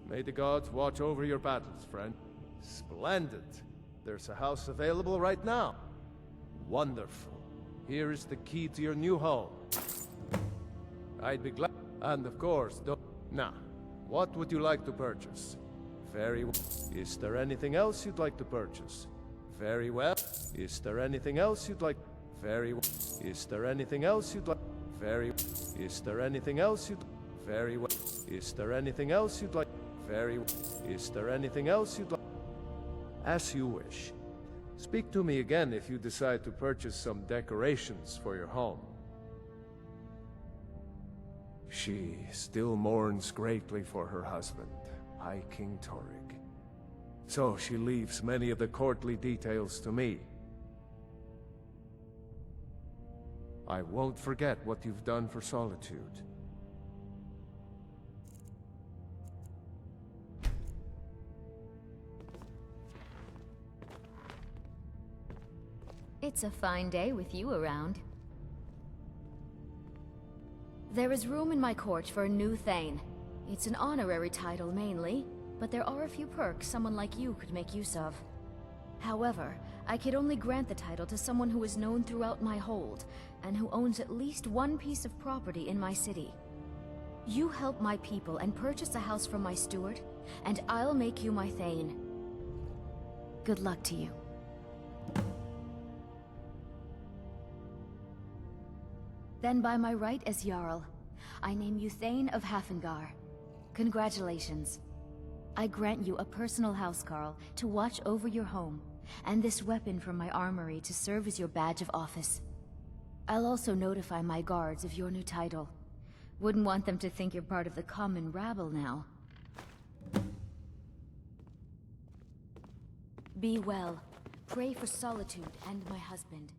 May the gods watch over your battles, friend. Splendid. There's a house available right now. Wonderful. Here is the key to your new home. I'd be glad. And of course, now, what would you like to purchase? Very well. Is there anything else you'd like to purchase? Very well. Is there anything else you'd like? Very well. Is there anything else you'd like? Very well. Is there anything else you'd? Very well. Is there anything else you'd like? Very well. Is there anything else you'd like? As you wish. Speak to me again if you decide to purchase some decorations for your home. She still mourns greatly for her husband, High King Torygg. So she leaves many of the courtly details to me. I won't forget what you've done for Solitude. It's a fine day with you around. There is room in my court for a new Thane. It's an honorary title mainly, but there are a few perks someone like you could make use of. However, I could only grant the title to someone who is known throughout my hold, and who owns at least one piece of property in my city. You help my people and purchase a house from my steward, and I'll make you my Thane. Good luck to you. Then by my right as Jarl, I name you Thane of Hafengar. Congratulations. I grant you a personal housecarl to watch over your home, and this weapon from my armory to serve as your badge of office. I'll also notify my guards of your new title. Wouldn't want them to think you're part of the common rabble now. Be well. Pray for Solitude and my husband.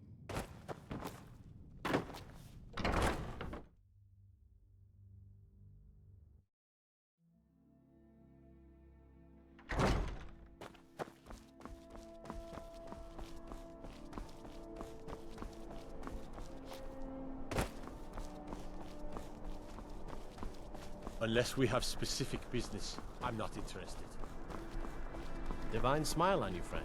Unless we have specific business, I'm not interested. Divine smile on you, friend.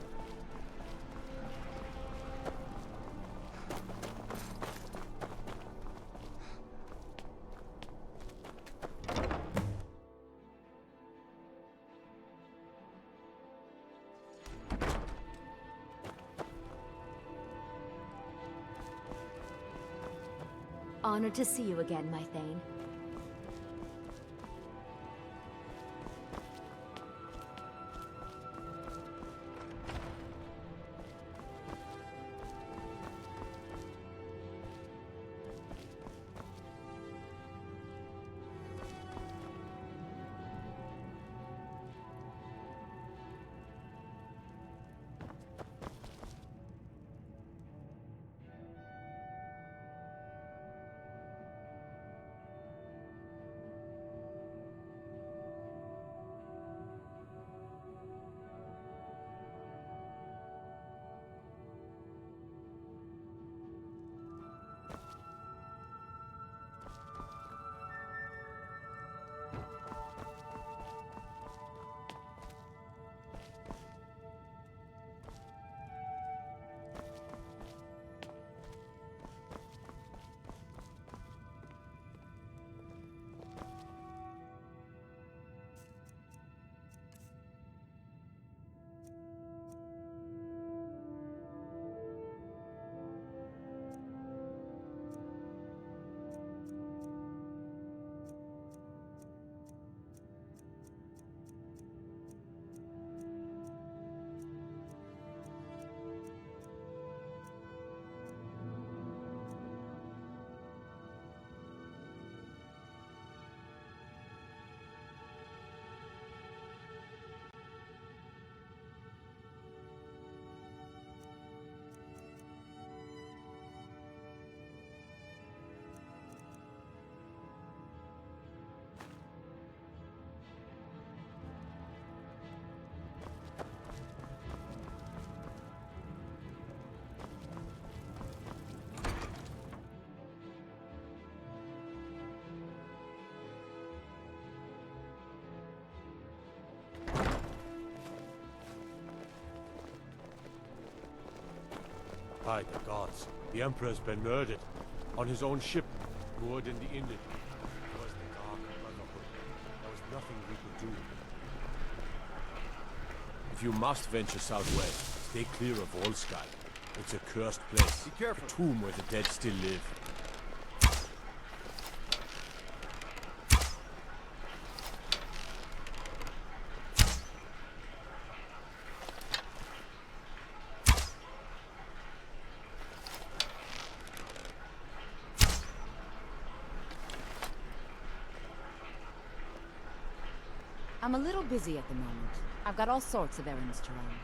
Honored to see you again, my Thane. By the gods, the Emperor's been murdered. On his own ship, moored in the inlet. It was the Dark Brotherhood. There was nothing we could do. If you must venture southwest, stay clear of Volsky. It's a cursed place. Be careful. A tomb where the dead still live. I'm a little busy at the moment. I've got all sorts of errands to run.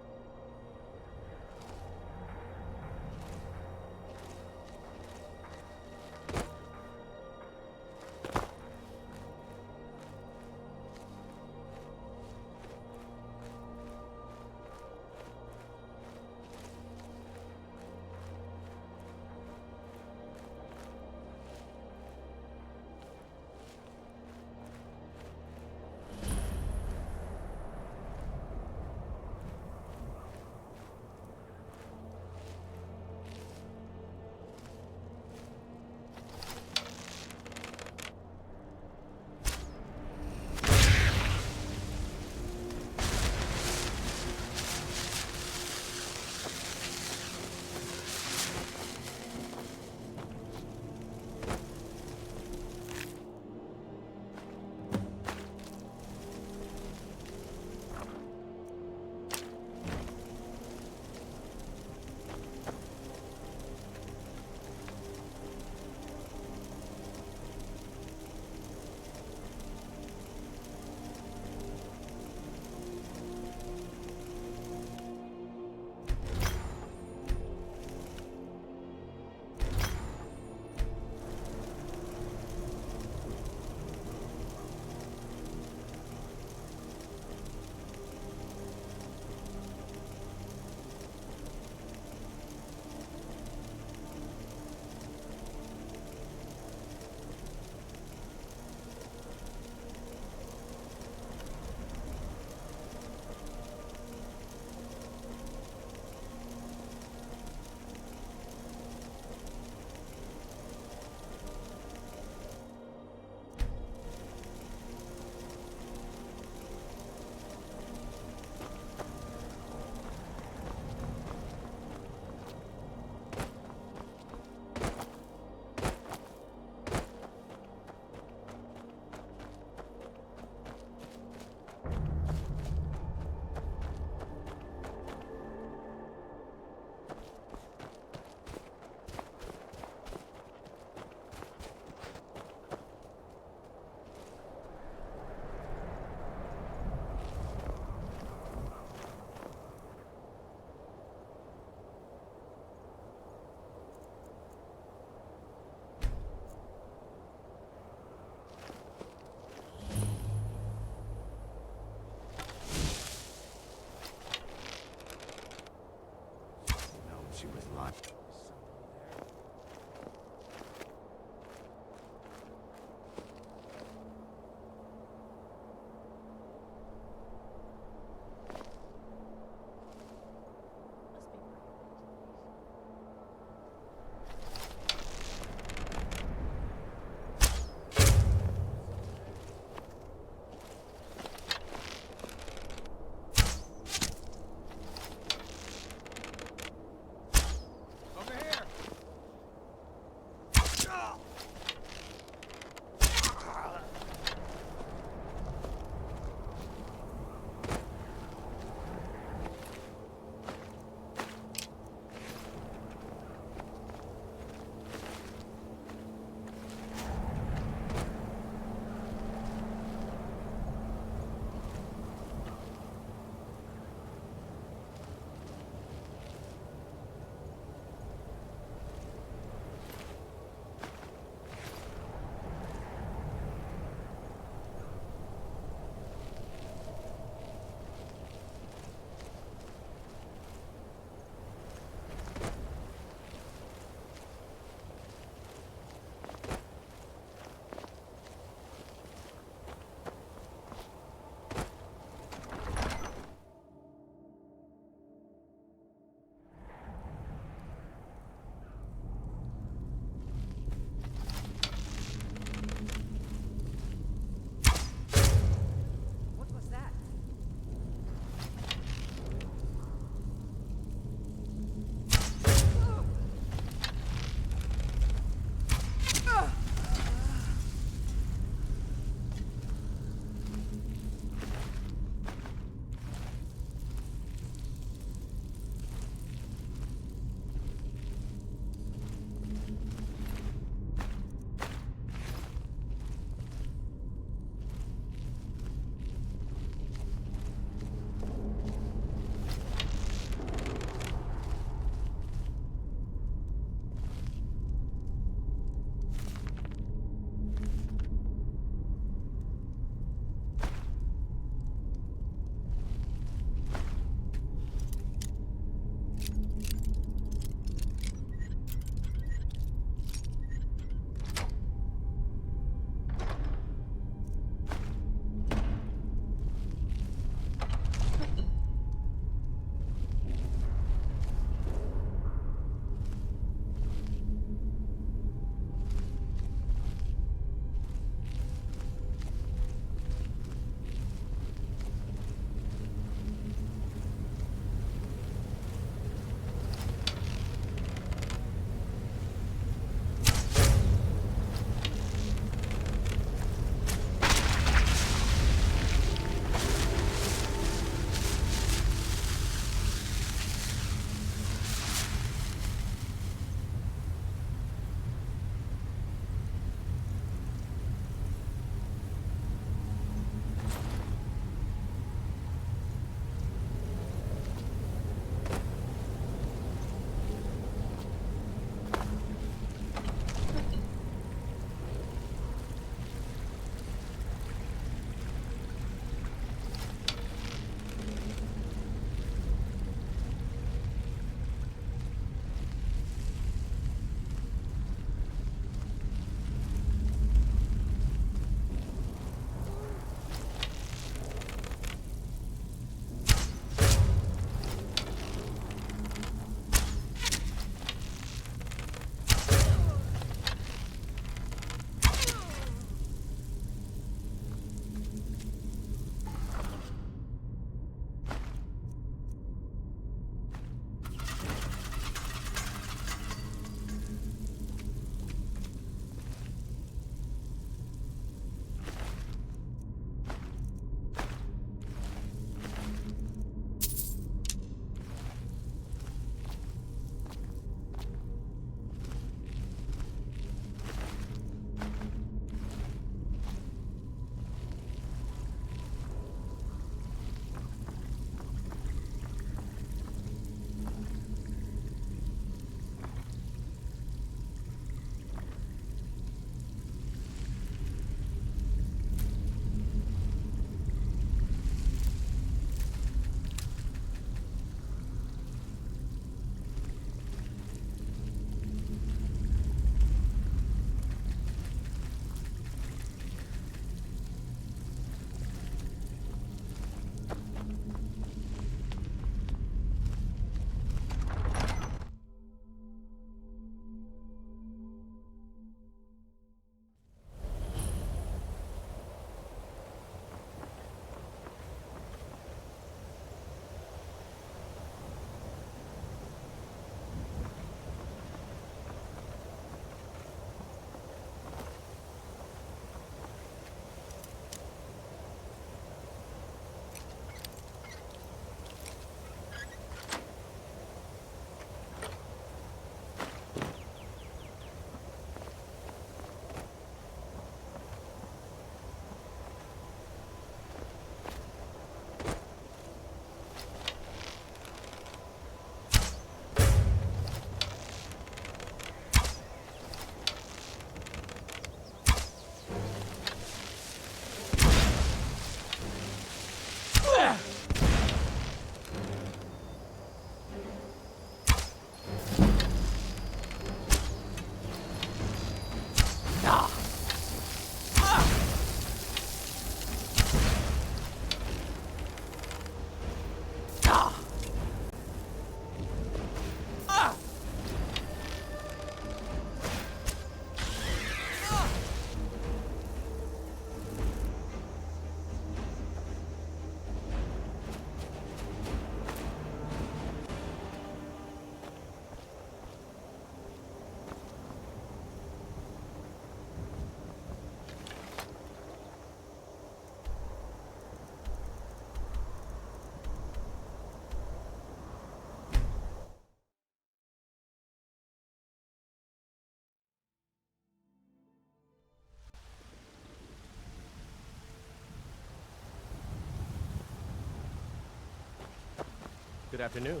Good afternoon.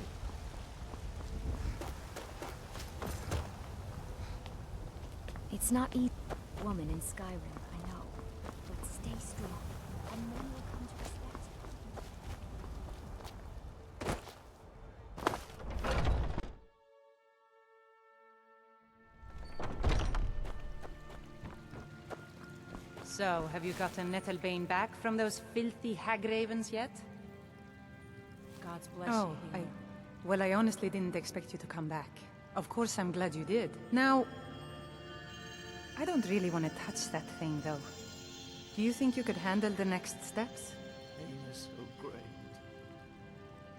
It's not easy. Woman in Skyrim, I know. But stay strong, and men will come to respect you. So, have you gotten Nettlebane back from those filthy hag ravens yet? God's bless Oh, you. Well, I honestly didn't expect you to come back. Of course, I'm glad you did. Now, I don't really want to touch that thing, though. Do you think you could handle the next steps? Pain is so great.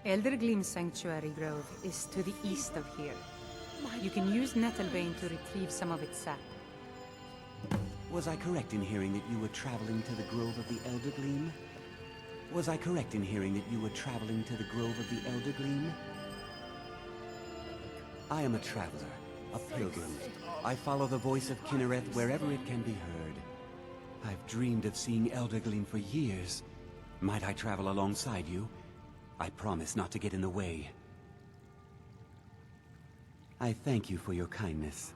Eldergleam Sanctuary Grove is to the east of here. You can use Nettlebane to retrieve some of its sap. Was I correct in hearing that you were traveling to the Grove of the Eldergleam? Was I correct in hearing that you were traveling to the Grove of the Eldergleam? I am a traveler, a pilgrim. I follow the voice of Kinnereth wherever it can be heard. I've dreamed of seeing Eldergleam for years. Might I travel alongside you? I promise not to get in the way. I thank you for your kindness.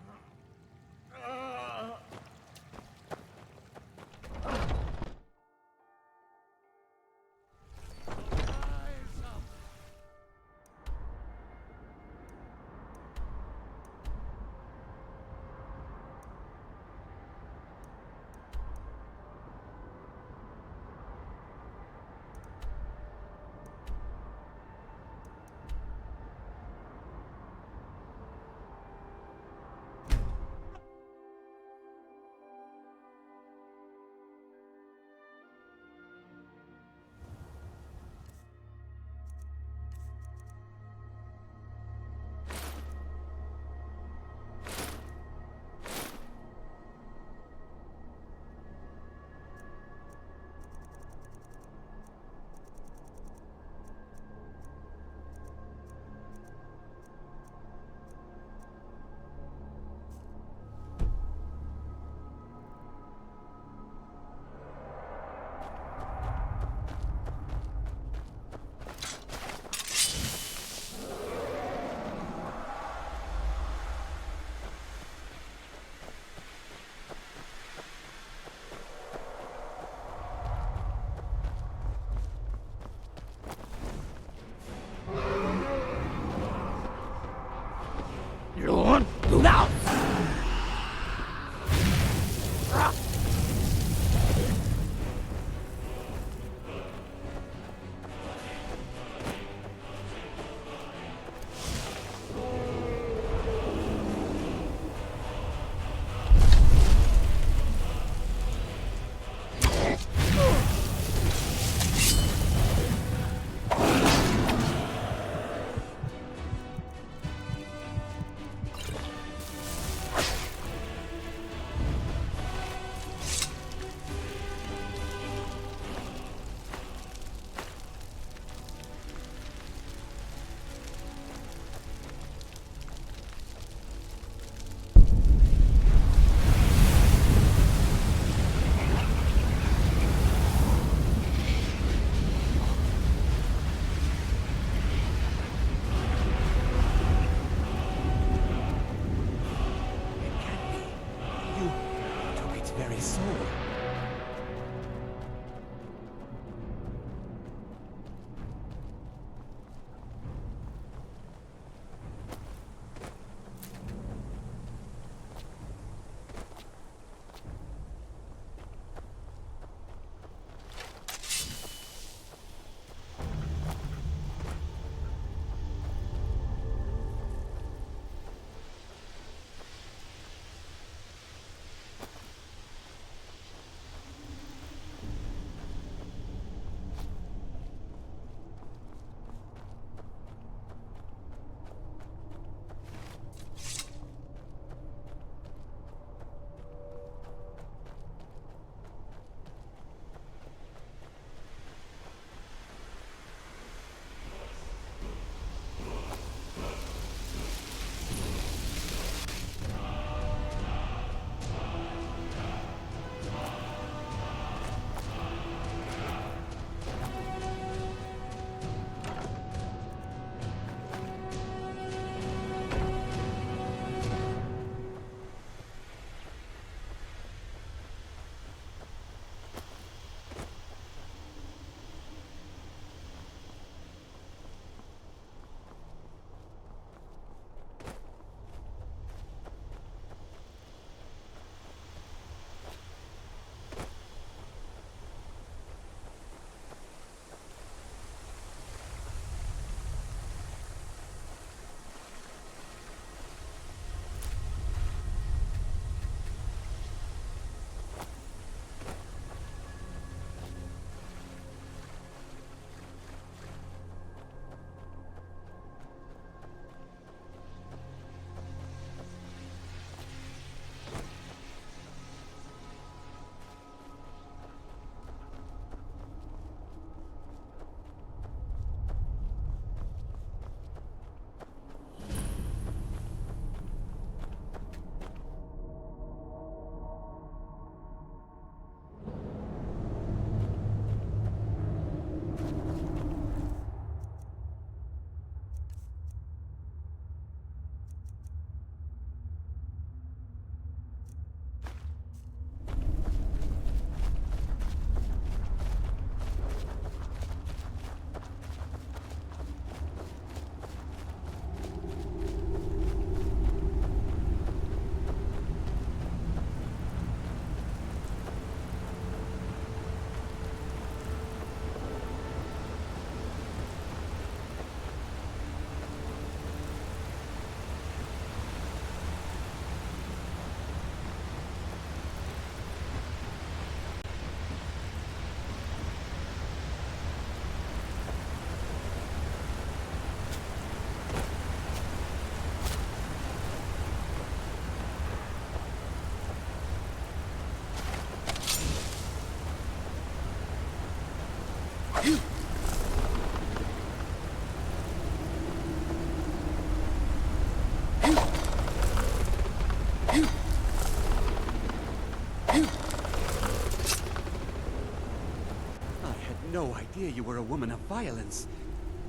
no idea you were a woman of violence.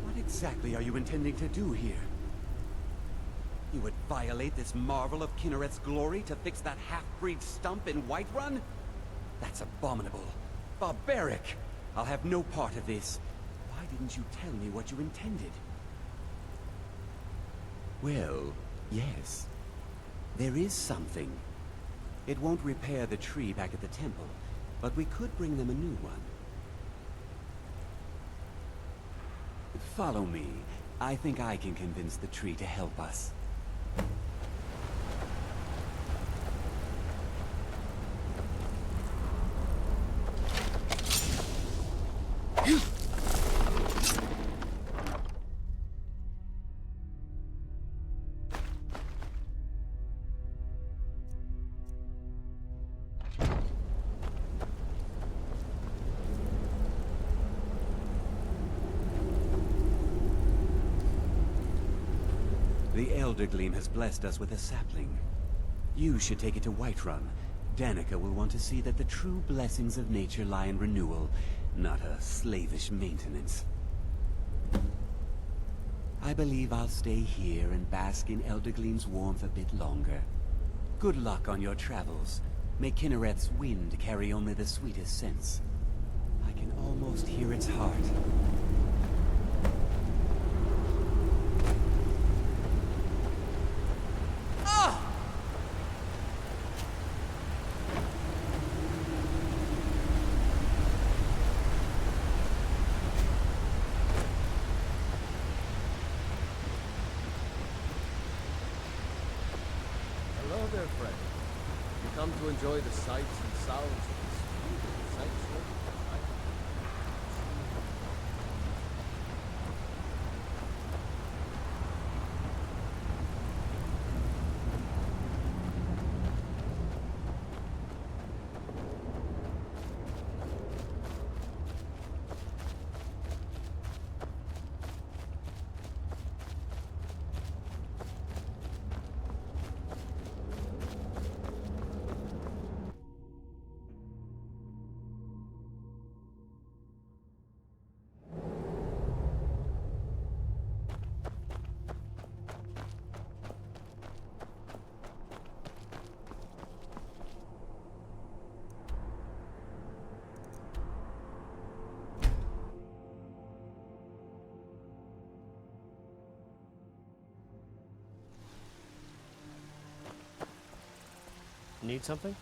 What exactly are you intending to do here? You would violate this marvel of Kinnereth's glory to fix that half-breed stump in Whiterun? That's abominable. Barbaric! I'll have no part of this. Why didn't you tell me what you intended? Well, yes. There is something. It won't repair the tree back at the temple, but we could bring them a new one. Follow me. I think I can convince the tree to help us. The Eldergleam has blessed us with a sapling. You should take it to Whiterun. Danica will want to see that the true blessings of nature lie in renewal, not a slavish maintenance. I believe I'll stay here and bask in Eldergleam's warmth a bit longer. Good luck on your travels. May Kinnereth's wind carry only the sweetest scents. I can almost hear its heart. Hello there, friend. You come to enjoy the sights and sounds of this beautiful sanctuary? Need something?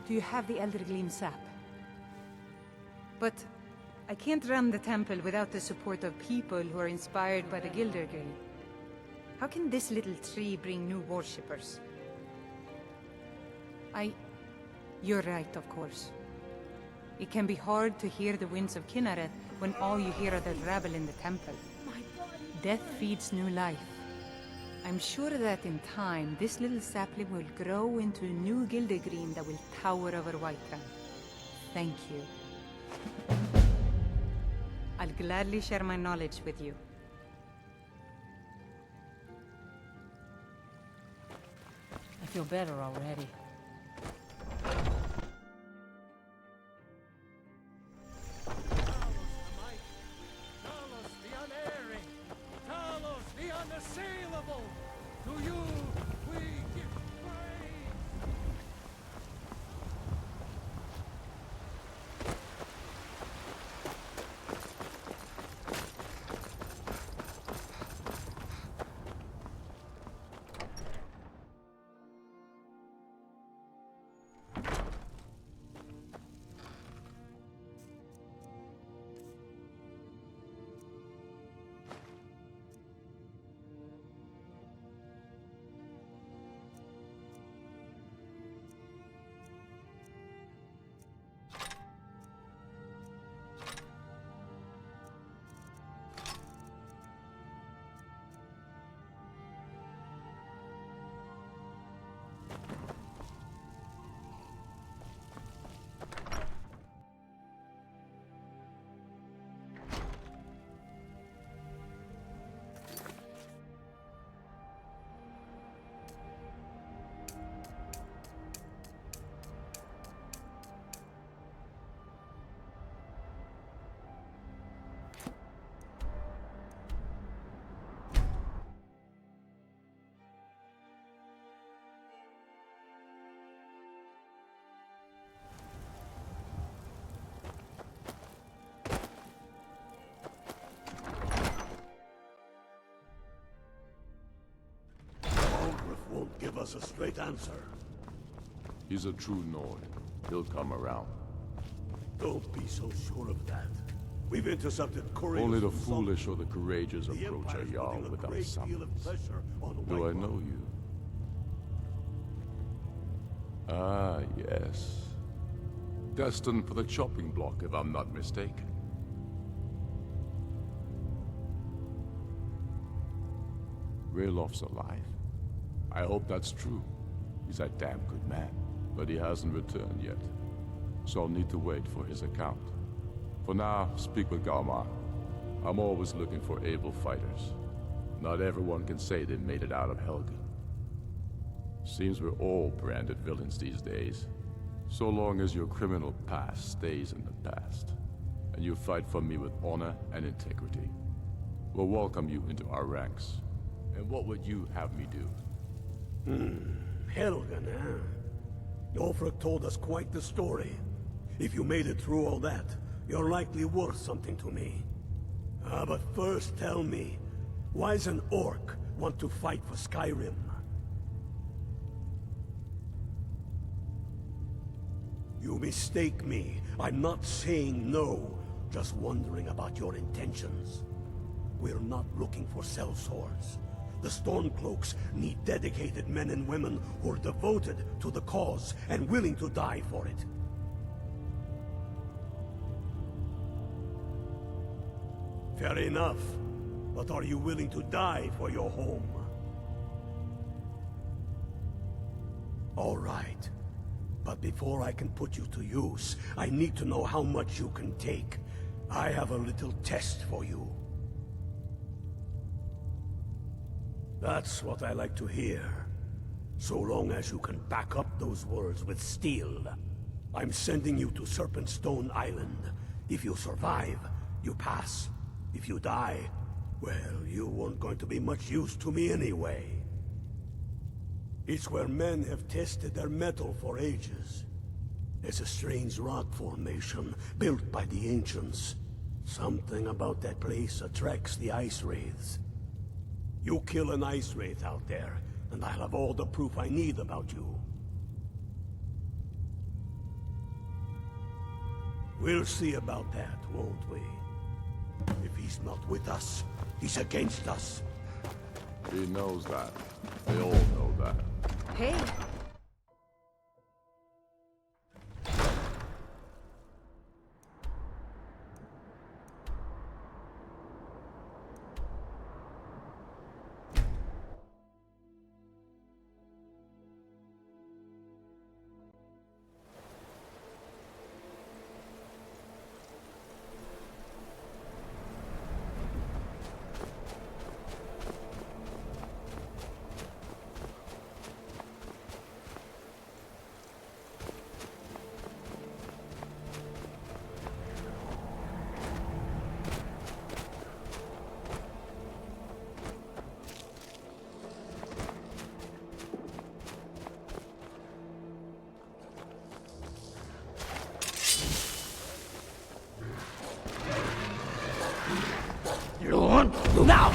Do you have the Eldergleam sap? But I can't run the temple without the support of people who are inspired by the Gildergale. How can this little tree bring new worshippers? You're right, of course. It can be hard to hear the winds of Kinnereth when all you hear are the rabble in the temple. Death feeds new life. I'm sure that in time, this little sapling will grow into a new Gildergreen that will tower over Whiterun. Thank you. I'll gladly share my knowledge with you. I feel better already. Talos the unerring, Talos the unassailable. To you we give praise. us a straight answer. He's a true Nord. He'll come around. Don't be so sure of that. We've intercepted couriers. Only the from foolish or the courageous The approach Empire's a Jarl putting a without great deal summons. of pressure on Do I White know Rod. you? Ah, yes. Destined for the chopping block, if I'm not mistaken. Raylof's alive. I hope that's true. He's a damn good man, but he hasn't returned yet. So I'll need to wait for his account. For now, speak with Galmar. I'm always looking for able fighters. Not everyone can say they made it out of Helgen. Seems we're all branded villains these days. So long as your criminal past stays in the past, and you fight for me with honor and integrity, we'll welcome you into our ranks. And what would you have me do? Helgen, huh? Ulfric told us quite the story. If you made it through all that, you're likely worth something to me. But first tell me, why's an orc want to fight for Skyrim? You mistake me. I'm not saying no, just wondering about your intentions. We're not looking for sellswords. The Stormcloaks need dedicated men and women who are devoted to the cause and willing to die for it. Fair enough. But are you willing to die for your home? All right. But before I can put you to use, I need to know how much you can take. I have a little test for you. That's what I like to hear. So long as you can back up those words with steel. I'm sending you to Serpentstone Island. If you survive, you pass. If you die, well, you weren't going to be much use to me anyway. It's where men have tested their metal for ages. There's a strange rock formation built by the ancients. Something about that place attracts the ice wraiths. You kill an ice wraith out there, and I'll have all the proof I need about you. We'll see about that, won't we? If he's not with us, he's against us. He knows that. They all know that. Hey! Now!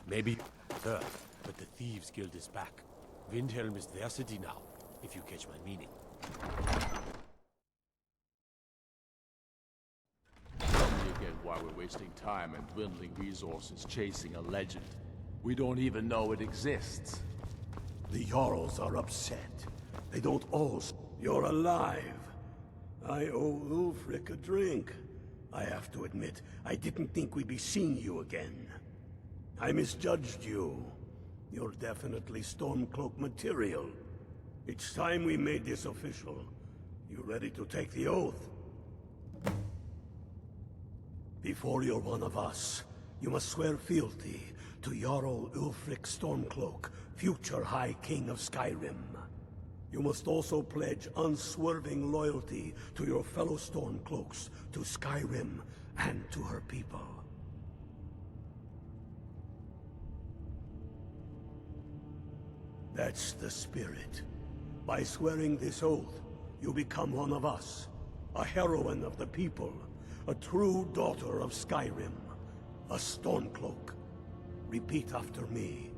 Maybe Earth, but the Thieves Guild is back. Windhelm is their city now, if you catch my meaning. Tell me again why we're wasting time and dwindling resources chasing a legend. We don't even know it exists. The Jarls are upset. They don't all... You're alive. I owe Ulfric a drink. I have to admit, I didn't think we'd be seeing you again. I misjudged you. You're definitely Stormcloak material. It's time we made this official. You ready to take the oath? Before you're one of us, you must swear fealty to Jarl Ulfric Stormcloak, future High King of Skyrim. You must also pledge unswerving loyalty to your fellow Stormcloaks, to Skyrim, and to her people. That's the spirit. By swearing this oath, you become one of us. A heroine of the people. A true daughter of Skyrim. A Stormcloak. Repeat after me.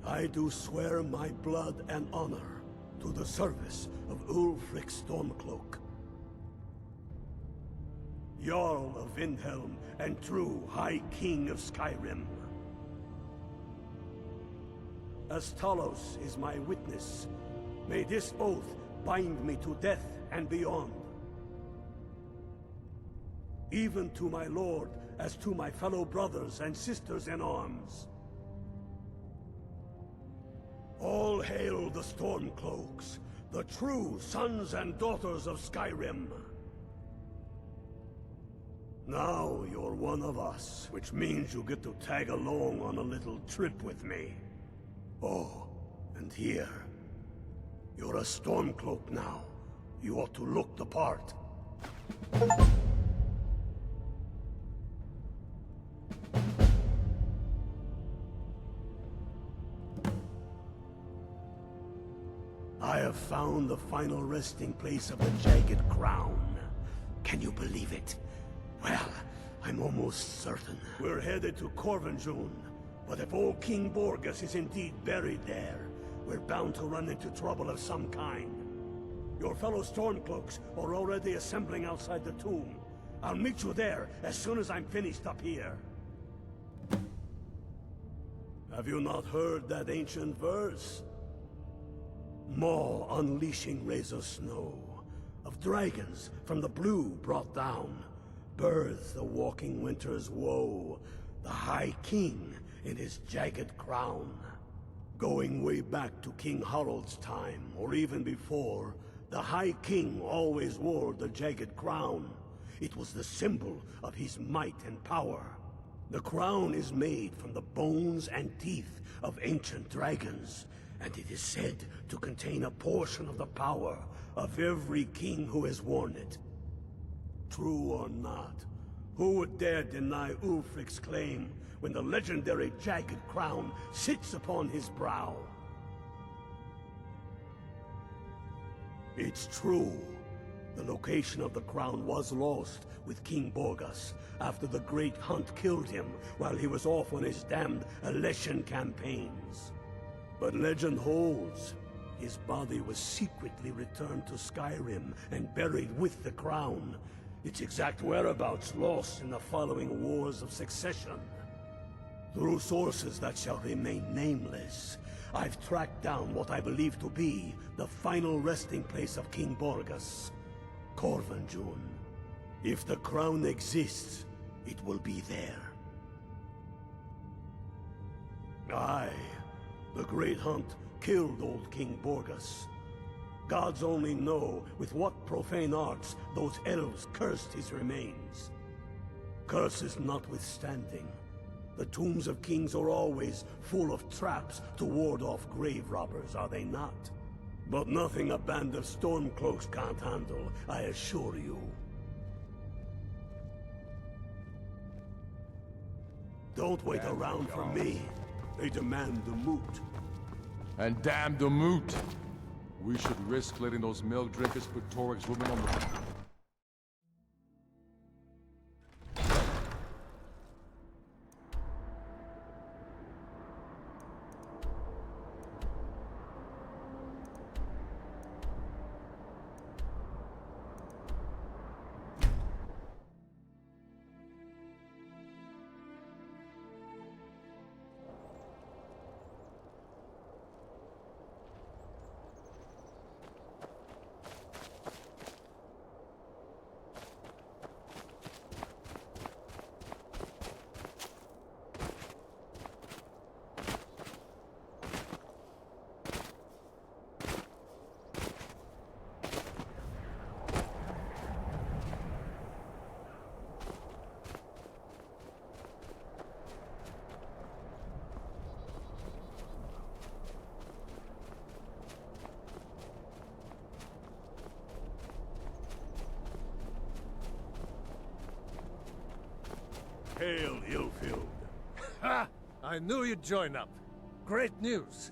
I do swear my blood and honor to the service of Ulfric Stormcloak, Jarl of Windhelm and true High King of Skyrim. As Talos is my witness, may this oath bind me to death and beyond. Even to my lord, as to my fellow brothers and sisters in arms. All hail the Stormcloaks, the true sons and daughters of Skyrim. Now you're one of us, which means you get to tag along on a little trip with me. Oh, and here. You're a Stormcloak now. You ought to look the part. I have found the final resting place of the Jagged Crown. Can you believe it? Well, I'm almost certain. We're headed to Corvinjune, but if old King Borgus is indeed buried there, we're bound to run into trouble of some kind. Your fellow Stormcloaks are already assembling outside the tomb. I'll meet you there as soon as I'm finished up here. Have you not heard that ancient verse? Maw unleashing razor snow, of dragons from the blue brought down, birth the walking winter's woe, the High King in his jagged crown. Going way back to King Harald's time, or even before, the High King always wore the jagged crown. It was the symbol of his might and power. The crown is made from the bones and teeth of ancient dragons, and it is said to contain a portion of the power of every king who has worn it. True or not, who would dare deny Ulfric's claim when the legendary jagged crown sits upon his brow? It's true. The location of the crown was lost with King Borgus after the Great Hunt killed him while he was off on his damned Alessian campaigns. But legend holds, his body was secretly returned to Skyrim and buried with the crown, its exact whereabouts lost in the following Wars of Succession. Through sources that shall remain nameless, I've tracked down what I believe to be the final resting place of King Borgus, Corvinjune. If the crown exists, it will be there. Aye. The Great Hunt killed old King Borgus. Gods only know with what profane arts those elves cursed his remains. Curses notwithstanding, the tombs of kings are always full of traps to ward off grave robbers, are they not? But nothing a band of Stormcloaks can't handle, I assure you. Don't wait around for me. They demand the moot. And damn the moot! We should risk letting those milk drinkers put Torag's women on the... Hail, ill-filled. Ha! I knew you'd join up. Great news.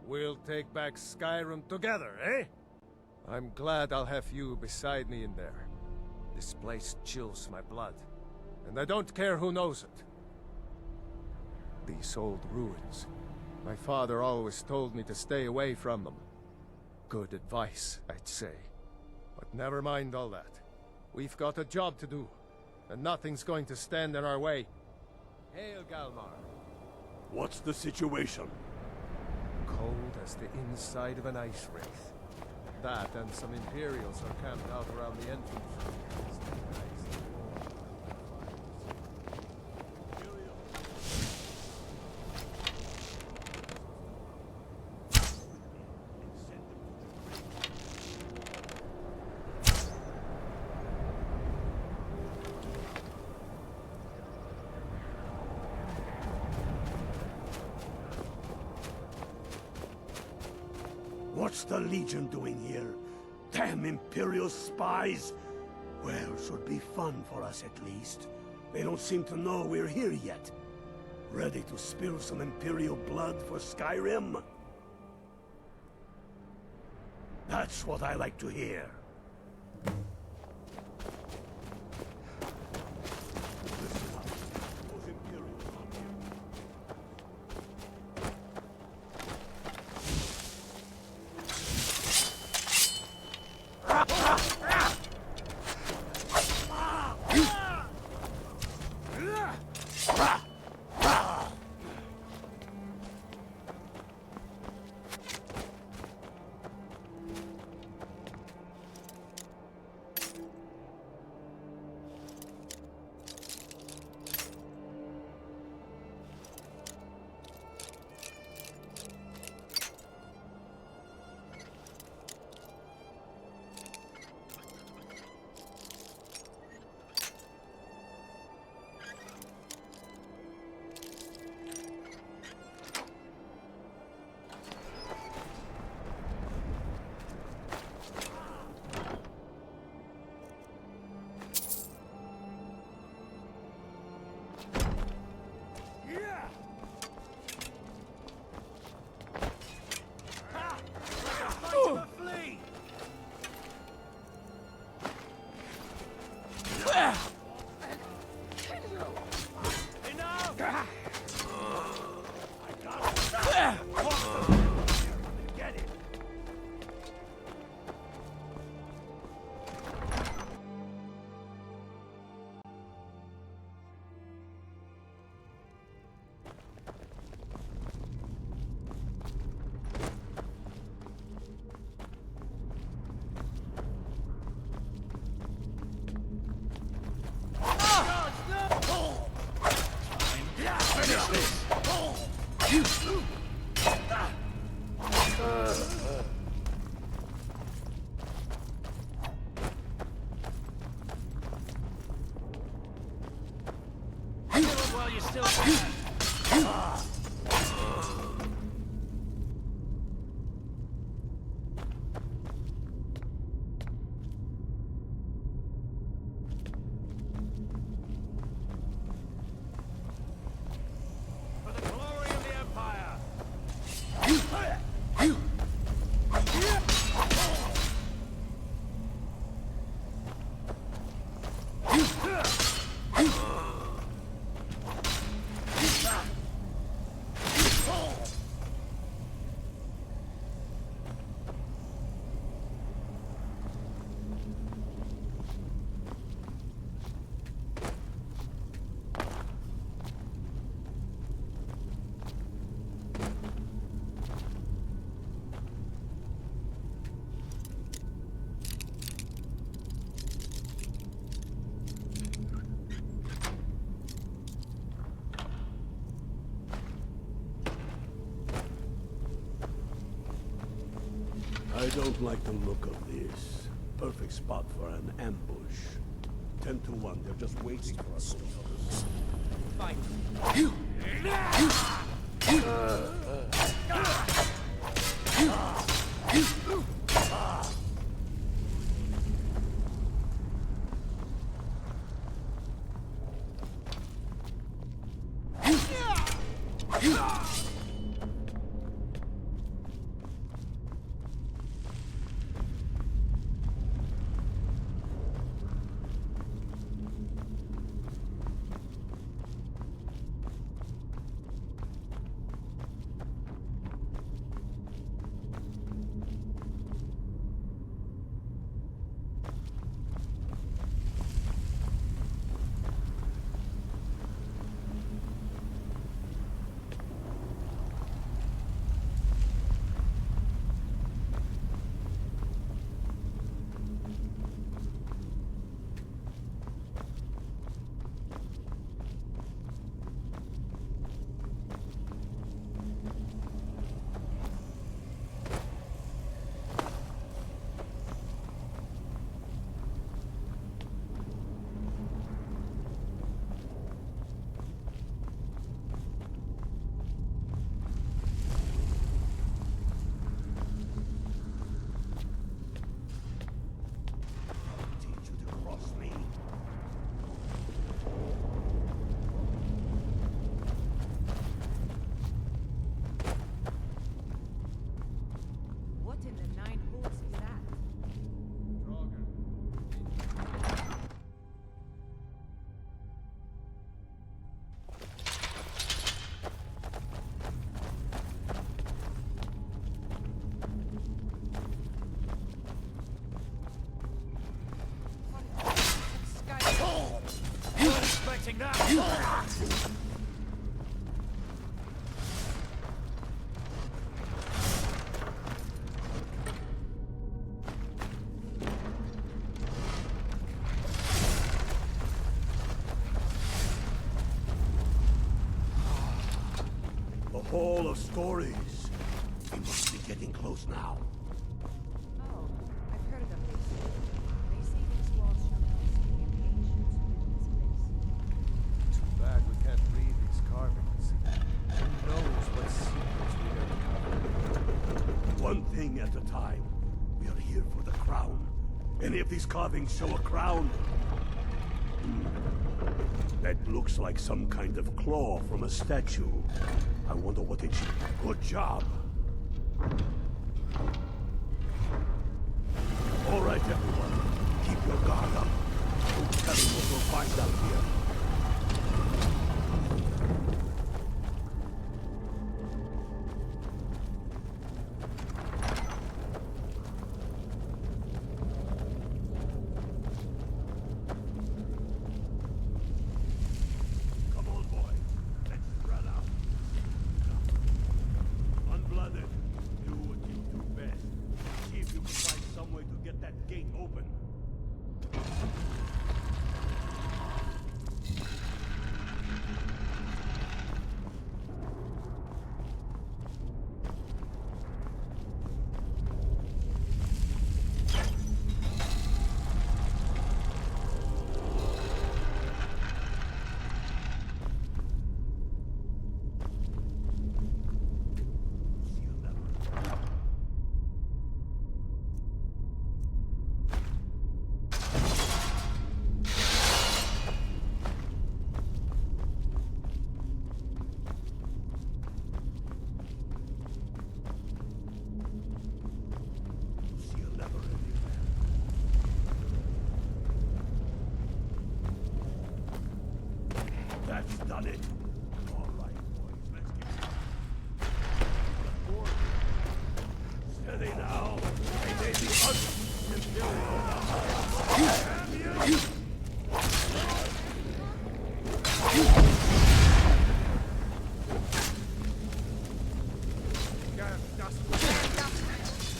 We'll take back Skyrim together, eh? I'm glad I'll have you beside me in there. This place chills my blood, and I don't care who knows it. These old ruins. My father always told me to stay away from them. Good advice, I'd say. But never mind all that. We've got a job to do, and nothing's going to stand in our way. Hail, Galmar. What's the situation? Cold as the inside of an ice wraith. That and some Imperials are camped out around the entrance. What's the Legion doing here? Damn Imperial spies! Well, should be fun for us at least. They don't seem to know we're here yet. Ready to spill some Imperial blood for Skyrim? That's what I like to hear. while you still can. For the glory of the Empire! I don't like the look of this. Perfect spot for an ambush. 10 to 1, they're just waiting for us. Fight. What in the nine holes is that? Skyrim. Not expecting that. The Hall of Stories. We must be getting close now. Oh, I've heard of this. They say these walls show history and ancient this place. Too bad we can't read these carvings. Who knows what secrets we uncover? One thing at a time. We are here for the crown. Any of these carvings show a crown? That looks like some kind of claw from a statue. I wonder what it should be. Good job. All right, everyone. Keep your guard up. Don't tell me what we'll find out here. done it. All right, boys, let's get steady now. I may be ugly until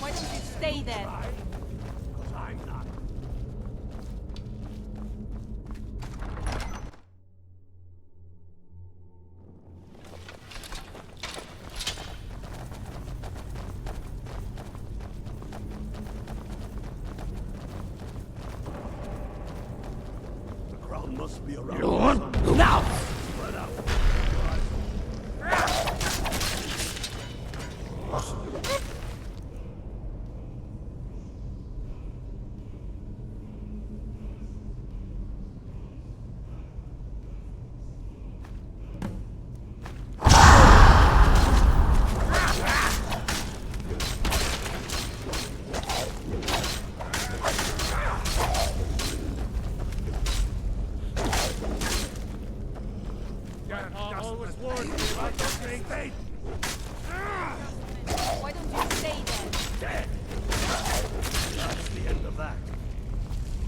Why don't you stay there? Because I'm not. The crowd must be around. You want now? Spread out. Why don't you stay there? Dead. That's the end of that.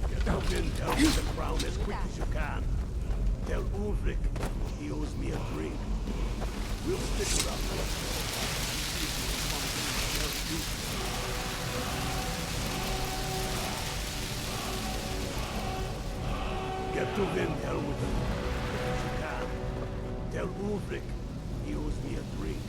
Get out and tell me the crown as quick as you can. Tell Ulrich he owes me a drink. We'll stick around. Get to Windhelm with him as you can. Tell Ulrich he owes me a drink.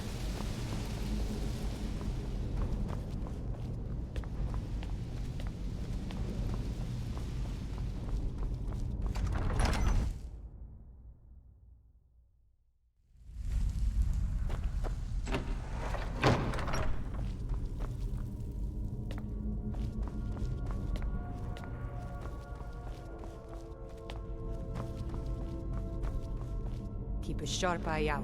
Keep a sharp eye out.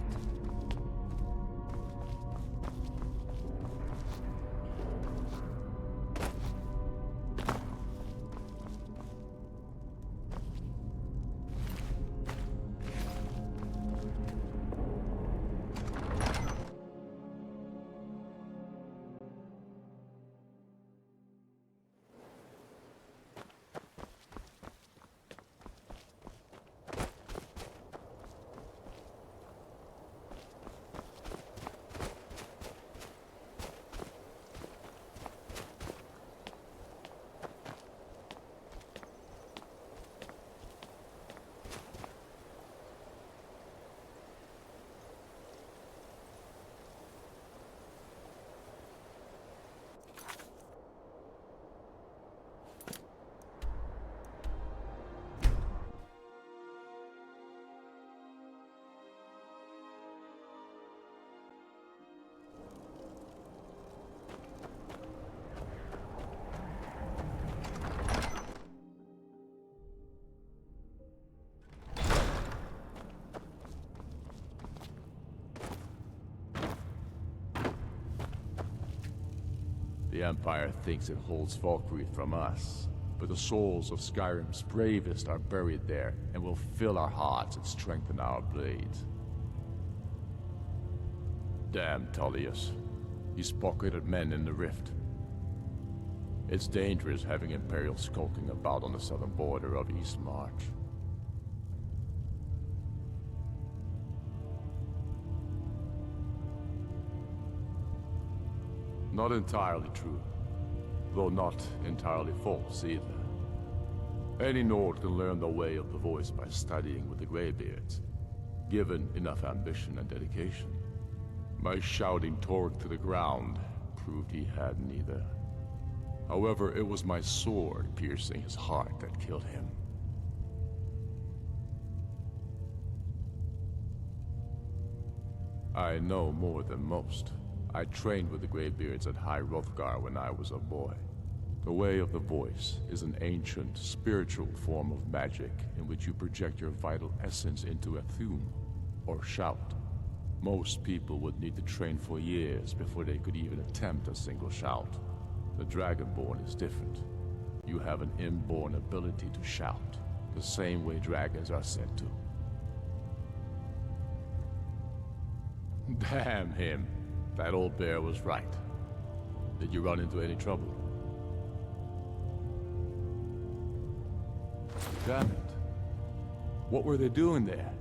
The Empire thinks it holds Valkyrie from us, but the souls of Skyrim's bravest are buried there and will fill our hearts and strengthen our blades. Damn Tullius. He's pocketed men in the Rift. It's dangerous having Imperials skulking about on the southern border of East March. Not entirely true, though not entirely false either. Any Nord can learn the way of the voice by studying with the Greybeards, given enough ambition and dedication. My shouting Torg to the ground proved he had neither. However, it was my sword piercing his heart that killed him. I know more than most. I trained with the Greybeards at High Hrothgar when I was a boy. The Way of the Voice is an ancient, spiritual form of magic in which you project your vital essence into a thume, or shout. Most people would need to train for years before they could even attempt a single shout. The Dragonborn is different. You have an inborn ability to shout, the same way dragons are said to. Damn him. That old bear was right. Did you run into any trouble? Damn it. What were they doing there?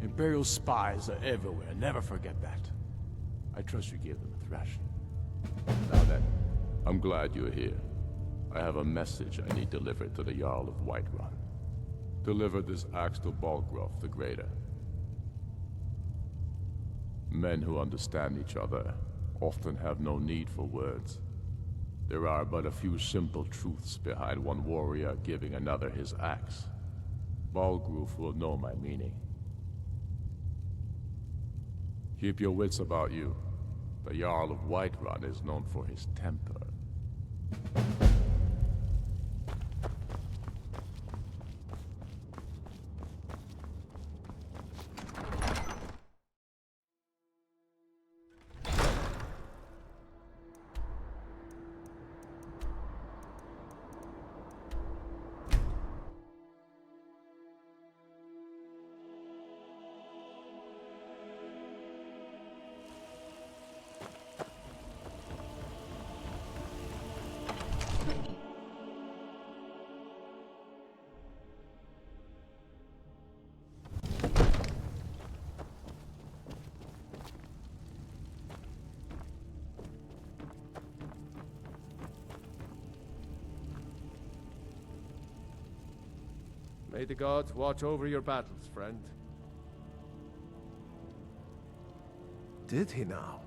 Imperial spies are everywhere. Never forget that. I trust you gave them a thrashing. Now then, I'm glad you're here. I have a message I need delivered to the Jarl of Whiterun. Deliver this axe to Balgruf the Greater. Men who understand each other often have no need for words. There are but a few simple truths behind one warrior giving another his axe. Balgruf will know my meaning. Keep your wits about you. The Jarl of Whiterun is known for his temper. May the gods watch over your battles, friend. Did he now?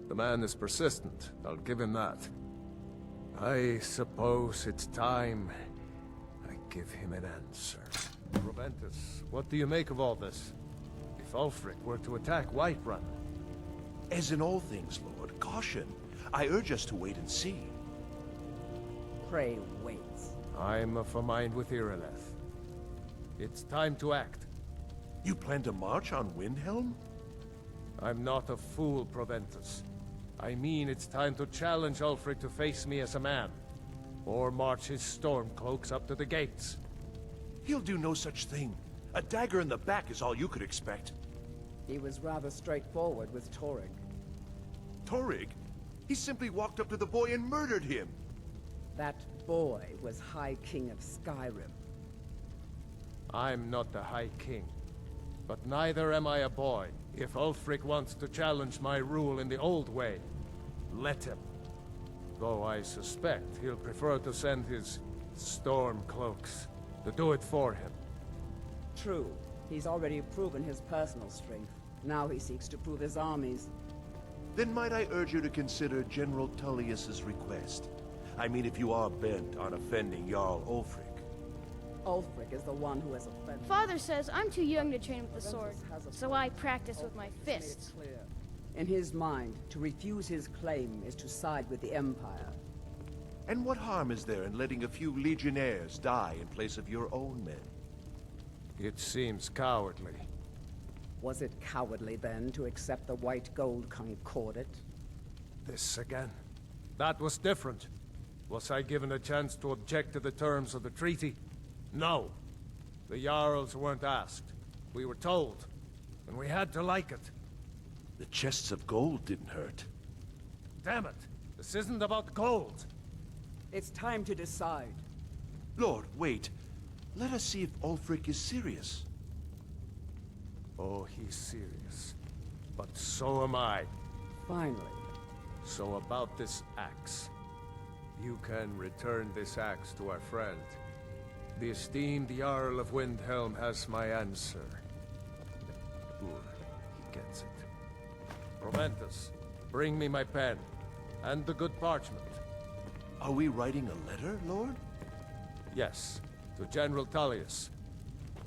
The man is persistent, I'll give him that. I suppose it's time I give him an answer. Proventus, what do you make of all this? If Ulfric were to attack Whiterun? As in all things, Lord, caution. I urge us to wait and see. Pray wait. I'm of a mind with Irileth. It's time to act. You plan to march on Windhelm? I'm not a fool, Proventus. I mean it's time to challenge Ulfric to face me as a man. Or march his stormcloaks up to the gates. He'll do no such thing. A dagger in the back is all you could expect. He was rather straightforward with Torrig. Torrig? He simply walked up to the boy and murdered him. That boy was High King of Skyrim. I'm not the High King. But neither am I a boy. If Ulfric wants to challenge my rule in the old way, let him. Though I suspect he'll prefer to send his stormcloaks to do it for him. True. He's already proven his personal strength. Now he seeks to prove his armies. Then might I urge you to consider General Tullius's request? I mean, if you are bent on offending Jarl Ulfric. Ulfric is the one who has offended. Father says I'm too young to train with the sword, so I practice with my fists. In his mind, to refuse his claim is to side with the Empire. And what harm is there in letting a few legionnaires die in place of your own men? It seems cowardly. Was it cowardly, then, to accept the White Gold Concordat? This again? That was different. Was I given a chance to object to the terms of the treaty? No. The Jarls weren't asked. We were told. And we had to like it. The chests of gold didn't hurt. Damn it! This isn't about gold! It's time to decide. Lord, wait. Let us see if Ulfric is serious. Oh, he's serious. But so am I. Finally. So about this axe. You can return this axe to our friend. The esteemed Jarl of Windhelm has my answer. Good. He gets it. Proventus, bring me my pen. And the good parchment. Are we writing a letter, Lord? Yes, to General Tullius.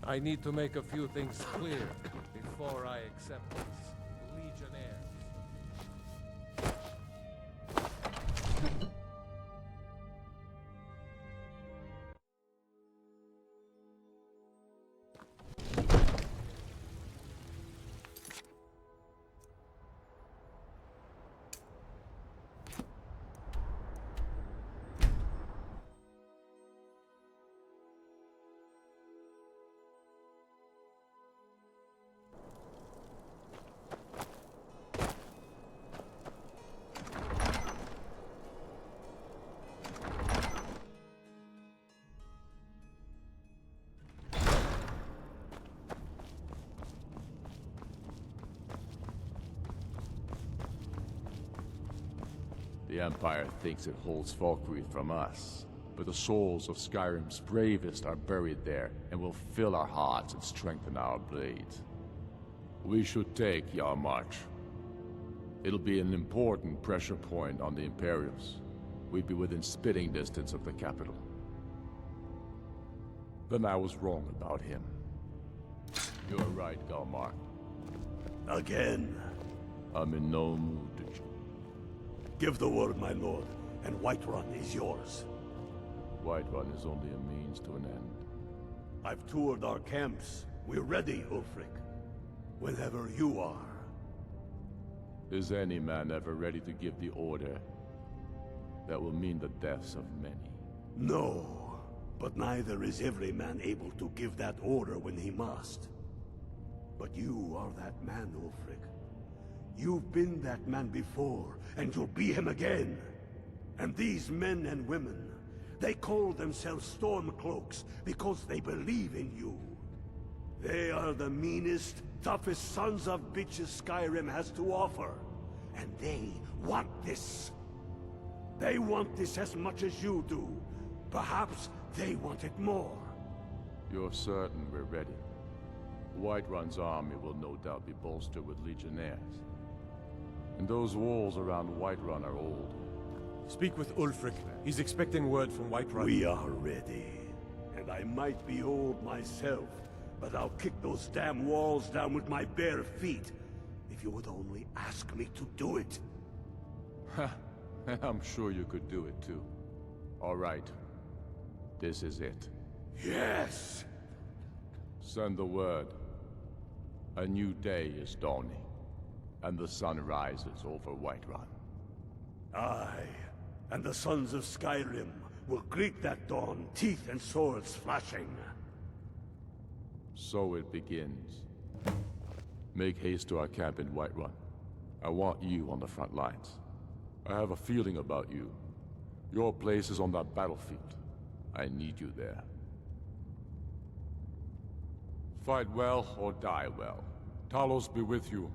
I need to make a few things clear before I accept this legionnaire. The Empire thinks it holds Valkyrie from us, but the souls of Skyrim's bravest are buried there and will fill our hearts and strengthen our blades. We should take Yarmarch. It'll be an important pressure point on the Imperials. We'd be within spitting distance of the capital. Then I was wrong about him. You're right, Galmark. Again. I'm in no mood to... Give the word, my lord, and Whiterun is yours. Whiterun is only a means to an end. I've toured our camps. We're ready, Ulfric. Whenever you are. Is any man ever ready to give the order that will mean the deaths of many? No, but neither is every man able to give that order when he must. But you are that man, Ulfric. You've been that man before, and you'll be him again. And these men and women, they call themselves Stormcloaks because they believe in you. They are the meanest, toughest sons of bitches Skyrim has to offer. And they want this. They want this as much as you do. Perhaps they want it more. You're certain we're ready? Whiterun's army will no doubt be bolstered with legionnaires. And those walls around Whiterun are old. Speak with Ulfric. He's expecting word from Whiterun. We are ready. And I might be old myself, but I'll kick those damn walls down with my bare feet. If you would only ask me to do it. Ha! I'm sure you could do it too. All right. This is it. Yes! Send the word. A new day is dawning, and the sun rises over Whiterun. Aye, and the sons of Skyrim will greet that dawn, teeth and swords flashing. So it begins. Make haste to our camp in Whiterun. I want you on the front lines. I have a feeling about you. Your place is on that battlefield. I need you there. Fight well or die well. Talos be with you.